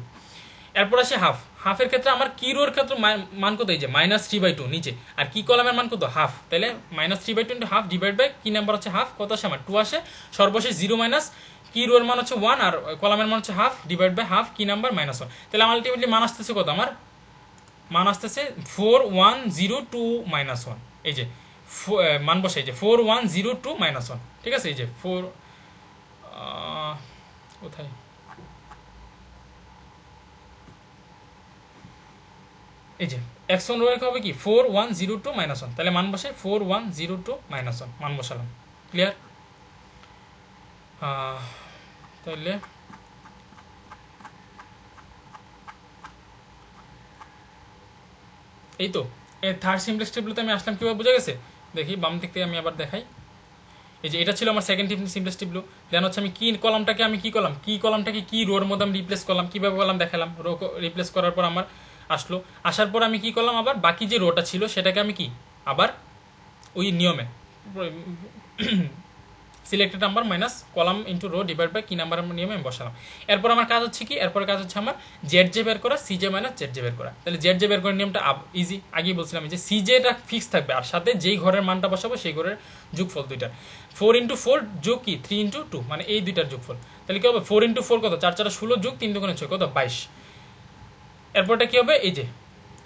এরপর আসে হাফের ক্ষেত্রে আমার কি রোর ক্ষেত্রে মান কত, এই যে -3/2 নিচে, আর কি কলামের মান কত হাফ, তাহলে -3/2 ইন্টু হাফ ডিভাইড বাই কি নাম্বার হচ্ছে হাফ, কত আসে আমার 2 আসে। সর্বশেষ 0 মাইনাস কি রোর মান হচ্ছে 1 আর কলামের মান হচ্ছে হাফ ডিভাইড বাই হাফ কি নাম্বার -1। তাহলে আলটিমেটলি মান আসতেছে কত আমার, মান আসতেছে 4102 -1। এই যে মান বসে এই যে 4102 -1, ঠিক আছে। এই যে 4 কোথায়, এই যে x1 রো হবে কি 4102 -1, তাহলে মান বসে 4102 -1 মান বসালাম। ক্লিয়ার, তাহলে এই তো থার্ড সিম্পলেক্স টেবিলতে আমি আসলাম, কীভাবে বোঝা গেছে দেখি বাম দিক থেকে আমি আবার দেখাই। এই যে এটা ছিল আমার সেকেন্ড সিম্পলেক্স টেবিল, দেন হচ্ছে আমি কি কলামটাকে কি রোর মধ্যে আমি রিপ্লেস করলাম, কীভাবে করলাম দেখালাম। রো রিপ্লেস করার পর আমার আসার পর আমি কি করলাম, আবার বাকি যে রোটা ছিল সেটাকে আমি কি আবার ওই নিয়মে selected number minus column into row divide by কি নাম্বার নিয়মে আমি বসালাম। এরপর আমার কাজ হচ্ছে কি, এরপর কাজ হচ্ছে আমার জেড জে বের করা, সিজে মাইনাস জেড জে বের করা। তাহলে জেড জে বের করার নিয়মটা ইজি, আগেই বলছিলাম যে সিজেটা ফিক্স থাকবে আর সাথে যেই ঘরের মানটা বসাবো সেই ঘরের যোগফল দুইটার। 4 ইন্টু 4 যোগ কি 3 ইন্টু 2 মানে এই দুইটার যোগফল। তাহলে কি হবে 4 ইন্টু 4 কত 4 4 16 যোগ 3 2 6 কত 22। এরপরটা কি হবে এই যে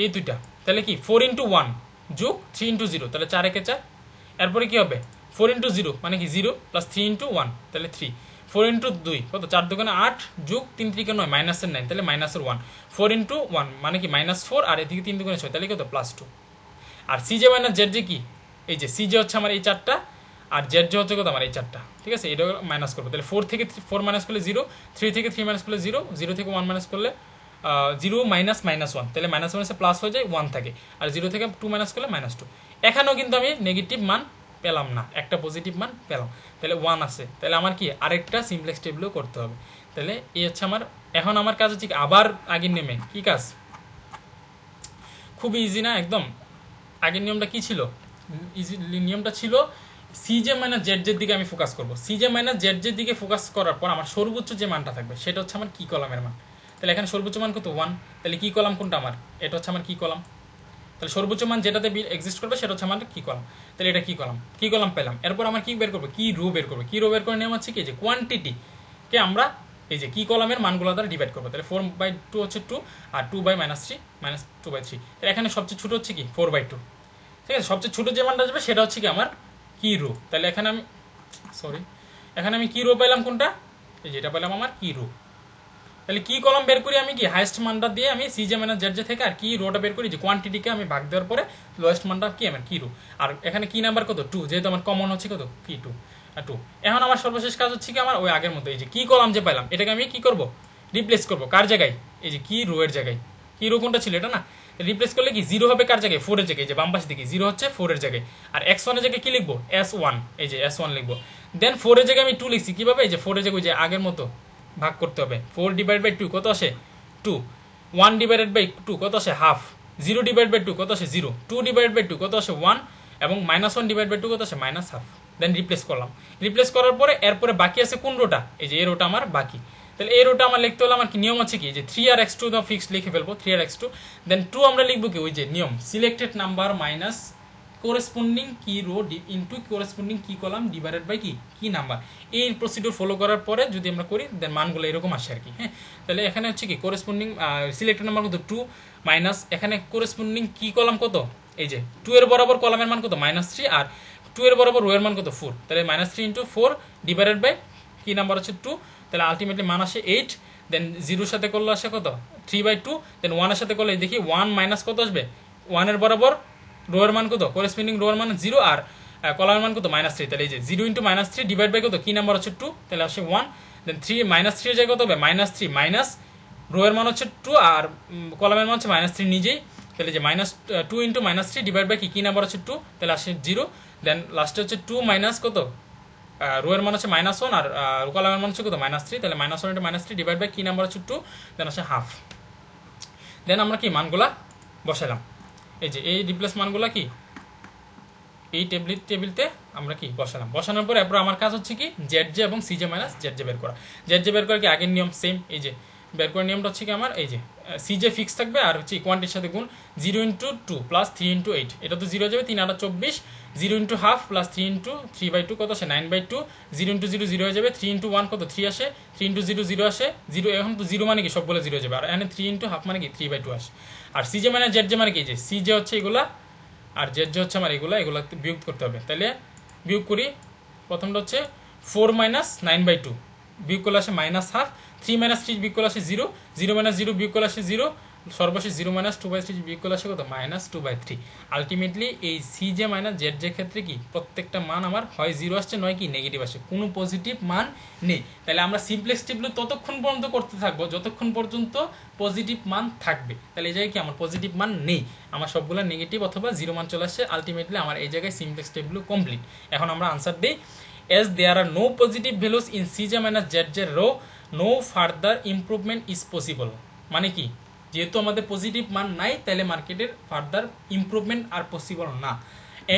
এই দুইটা, তাহলে কি 4 ইন্টু 1 যোগ 3 ইন্টু 0 তাহলে 4 একে 4। এরপরে কি হবে 4 ইন্টু 0 মানে কি 0 প্লাস 3 ইন্টু 1 তাহলে 3। 4 ইন্টু 2 কত 4 2 8 যোগ 3 3 9 মাইনাসের 9 তাহলে মাইনাসের 1। 4 ইন্টু 1 মানে কি -4 আর এদিকে 3 2 6 তাহলে কত +2। আর সিজে মাইনাস জেড যে কি এই যে সিজে হচ্ছে আমার এই চারটা আর জেড যে হচ্ছে কত আমার এই চারটা, ঠিক আছে। এটা মাইনাস করবো, তাহলে 4 থেকে 4 মাইনাস করলে 0, 3 থেকে 3 মাইনাস করলে 0, 0 থেকে 1 মাইনাস করলে 0 মাইনাস -1 তাহলে মাইনাস মাইনাসে প্লাস হয়ে যায় 1 থাকে, আর 0 থেকে 2 মাইনাস করলে -2। এখানেও কিন্তু আমি নেগেটিভ মান পেলাম না, একটা পজিটিভ মান পেলাম, তাহলে 1 আছে, তাহলে আমার কি আরেকটা সিমপ্লেক্স টেবিলও করতে হবে। তাহলে এই হচ্ছে আমার, এখন আমার কাজ হচ্ছে আবার আগের নিয়মে কি কাজ, খুব ইজি না একদম। আগের নিয়মটা কি ছিল, ইজি নিয়মটা ছিল সিজে মাইনাস জেড জের দিকে আমি ফোকাস করবো। সিজে মাইনাস জেড জের দিকে ফোকাস করার পর আমার সর্বোচ্চ যে মানটা থাকবে সেটা হচ্ছে আমার কি কলামের মান। তাহলে এখানে সর্বোচ্চ মান কত 1, তাহলে কি কলাম কোনটা আমার, এটা হচ্ছে আমার কি কলাম। তাহলে সর্বোচ্চ মান যেটাতে এক্সিস্ট করবে সেটা হচ্ছে আমার কি কলাম, তাহলে এটা কি কলাম, কি কলাম পেলাম। এরপর আমার কি বের করবো, কি রো বের করবো। কি রো বের করে নিয়ম হচ্ছে কি যে কোয়ান্টিটিকে আমরা এই যে কি কলামের মানগুলো দ্বারা ডিভাইড করবো। তাহলে 4/2 হচ্ছে 2, আর 2/-3 -2/3। তাহলে এখানে সবচেয়ে ছোট হচ্ছে কি 4/2, ঠিক আছে। সবচেয়ে ছোট যে মানটা আসবে সেটা হচ্ছে কি আমার কি রো। তাহলে এখানে আমি এখানে আমি কি রো পেলাম কোনটা, এই যেটা পেলাম আমার কি রো। তাহলে কি কলাম বের করি আমি কি হাইয়েস্ট মানটা দিয়ে আমি সিজে মাইনাস জেড জে থেকে আর কি রোটা বের করি, যে কোয়ান্টিটিকে আমি ভাগ দেওয়ার পরে লোয়েস্ট মানটা কি আমার কি রো। আর এখানে কি নাম্বার কত 2, যেহেতু আমার কমন হচ্ছে কত কি 2 আর 2। এখন আমার সর্বশেষ কাজ হচ্ছে কি আমার ওই আগের মতো এই যে কি কলাম যে পেলাম এটাকে আমি কি করব, রিপ্লেস করব কার জায়গায়, এই যে কি রো এর জায়গায়। কি রো কোনটা ছিল এটা না, রিপ্লেস করলে কি 0 হবে কার জায়গায় 4 এর জায়গায়, যে বাম পাশে দিকে 0 হচ্ছে 4 এর জায়গায়। আর x1 এর জায়গায় কি লিখবো s1, এই যে s1 লিখবো। দেন 4 এর জায়গায় আমি 2 লিখছি কিভাবে, এই যে 4 এর জায়গায় যে আগের মতো ভাগ করতে হবে। 4/2 কত আসে 2, 1/2 কত আসে হাফ, 0/2 কত আসে 0, 2/2 কত আসে 1, এবং -1/2 কত আসে -হাফ। দেন রিপ্লেস করলাম, রিপ্লেস করার পরে এরপরে বাকি আছে কোন রোটা, এই যে এই রোটা আমার বাকি। তাহলে এই রোটা আমার লিখতে হলে আমার কি নিয়ম আছে কি, যে 3 আর x2 দাও ফিক্স লিখে ফেলবো, 3 আর x2। দেন 2 আমরা লিখবো কি ওই যে নিয়ম সিলেক্টেড নাম্বার মাইনাস কোরেসপন্ডিং কি রো ইনটু কোরেসপন্ডিং কি কলাম ডিভাইডেড বাই কি নাম্বার। এই প্রসিডিউর ফলো করার পরে যদি আমরা করি দেন মানগুলো এরকম আসে আর কি। হ্যাঁ, তাহলে এখানে হচ্ছে কি কোরেসপন্ডিং সিলেক্টেড নাম্বার কত 2 মাইনাস এখানে কোরেসপন্ডিং কি কলাম কত, এই যে 2 এর বরাবর কলামের মান কত -3, আর 2 এর বরাবর রো এর মান কত 4। তাহলে -3 ইন্টু 4 ডিভাইডেড বাই কি নাম্বার হচ্ছে 2। তাহলে আলটিমেটলি মান আসে 8। দেন 0 সাথে করলে আসে কত 3/2। দেন 1 এর সাথে করলে দেখি 1 মাইনাস কত আসবে, 1 এর বরাবর রো এর মান কত, কোরেসপন্ডিং রো এর মান 0, আর কলামের মান কত -3। তাহলে এই যে 0 ইন্টু -3 ডিভাইড বাই কত কি নাম্বার হচ্ছে 2, তাহলে আসে 1। দেন 3 -3 এর জায়গায় কত হবে -3 মাইনাস রো এর মান হচ্ছে 2, আর কলামের মান হচ্ছে -3 নিজেই। তাহলে যে -2 ইন্টু -3 ডিভাইড বাই কি নাম্বার হচ্ছে 2, তাহলে আসে 0। দেন লাস্টে হচ্ছে 2 মাইনাস কত রো এর মান হচ্ছে -1, আর কলামের মান হচ্ছে কত -3। তাহলে -1 ইন্টু -3 ডিভাইড বাই কি নাম্বার হচ্ছে 2, দেন আসে হাফ। দেন আমরা কি মানগুলা বসালাম, এই যে এই রিপ্লেস মানগুলা কি এই টেবিলতে আমরা কি বসালাম। বসানোর পরে এরপর আমার কাজ হচ্ছে কি জেড জে এবং সিজে মাইনাস জেড জে বের করা। জেড জে বের করার কি আগের নিয়ম সেম, এই যে বের করার নিয়মটা হচ্ছে কি আমার এই যে সিজে ফিক্স থাকবে আর হচ্ছে কোয়ান্টিটির সাথে গুণ 0 ইন্টু 2 প্লাস 3 ইন্টু 8, এটা তো 0 যাবে 3 8 24, 0 ইন্টু হাফ প্লাস 3 ইন্টু 3/2 কত আসে 9/2, 0 ইন্টু 0 0 হয়ে যাবে, 3 ইন্টু 1 কত 3 আসে, 3 ইন্টু 0 0 আসে 0। এখন তো 0 মানে কি সবগুলো 0 যাবে, আর এখানে 3 ইন্টু হাফ মানে কি 3/2 আসে। আর সিজে মানে জেড জে মানে কি, যে সিজে হচ্ছে এগুলা আর জেড যে হচ্ছে আমার এগুলো বিয়োগ করতে হবে। তাহলে বিয়োগ করি, প্রথমটা হচ্ছে 4 মাইনাস 9/2 বিয়োগ করলে আসে -হাফ, 3 মাইনাস 3 বিয়োগ করলে আসে 0, 0 মাইনাস 0 বিয়োগ করলে আসে 0, সর্বশেষ 0 মাইনাস 2/3 বিয়োগ করলে আসে কত -2/3। আলটিমেটলি এই সিজে মাইনাস জেড যে ক্ষেত্রে কি প্রত্যেকটা মান আমার হয় 0 আসছে নয় কি নেগেটিভ আসে, কোনো পজিটিভ মান নেই। তাহলে আমরা সিমপ্লেক্স টেবিল ততক্ষণ পর্যন্ত করতে থাকবো যতক্ষণ পর্যন্ত পজিটিভ মান থাকবে। তাহলে এই জায়গায় কি আমার পজিটিভ মান নেই, আমার সবগুলো নেগেটিভ অথবা 0 মান চলে আসছে। আলটিমেটলি আমার এই জায়গায় সিমপ্লেক্স টেবিল কমপ্লিট। এখন আমরা আনসার দিই, as there are no positive values in Cj minus Zj row no further improvement is possible। মানে কি যেহেতু আমাদের পজিটিভ মান নাই তাহলে মার্কেটের ফার্দার ইমপ্রুভমেন্ট আর পসিবল না।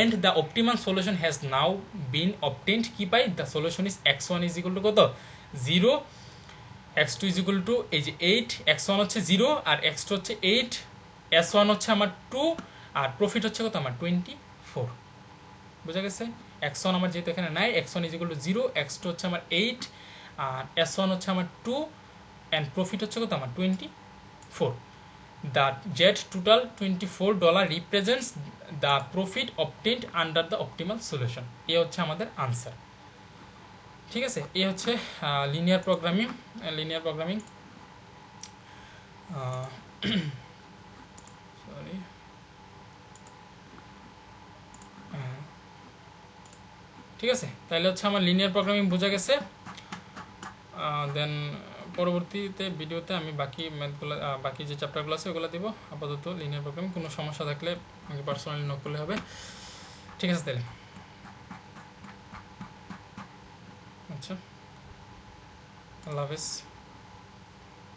and the optimal solution has now been obtained কি পাই, the solution is x1 is equal to কত 0, x2 is equal to এই যে 8, x1 হচ্ছে 0 আর x2 হচ্ছে 8, s1 হচ্ছে আমার 2 আর প্রফিট হচ্ছে কত আমার 24। বুঝা গেছে, x1 আমার যেহেতু এখানে নাই, x1 is equal to 0, x2 হচ্ছে আমার 8 আর s1 হচ্ছে আমার 2 and প্রফিট হচ্ছে কত আমার 24। The jet total $24 represents the profit obtained under the optimal solution। এই হচ্ছে আমাদের আনসার। ঠিক আছে, এই হচ্ছে লিনিয়ার প্রোগ্রামিং সরি ঠিক আছে। তাহলে হচ্ছে আমার লিনিয়ার প্রোগ্রামিং বোঝা গেছে। দেন পরবর্তীতে ভিডিওতে আমি বাকি ম্যাথগুলো বাকি যে চ্যাপ্টারগুলো আছে ওগুলো দেবো। আপাতত লিনিয়ার প্রোগ্রামিং কোনো সমস্যা থাকলে আমাকে পার্সোনালি নক করলে হবে। ঠিক আছে তাহলে। আচ্ছা, আল্লাহ হাফেজ।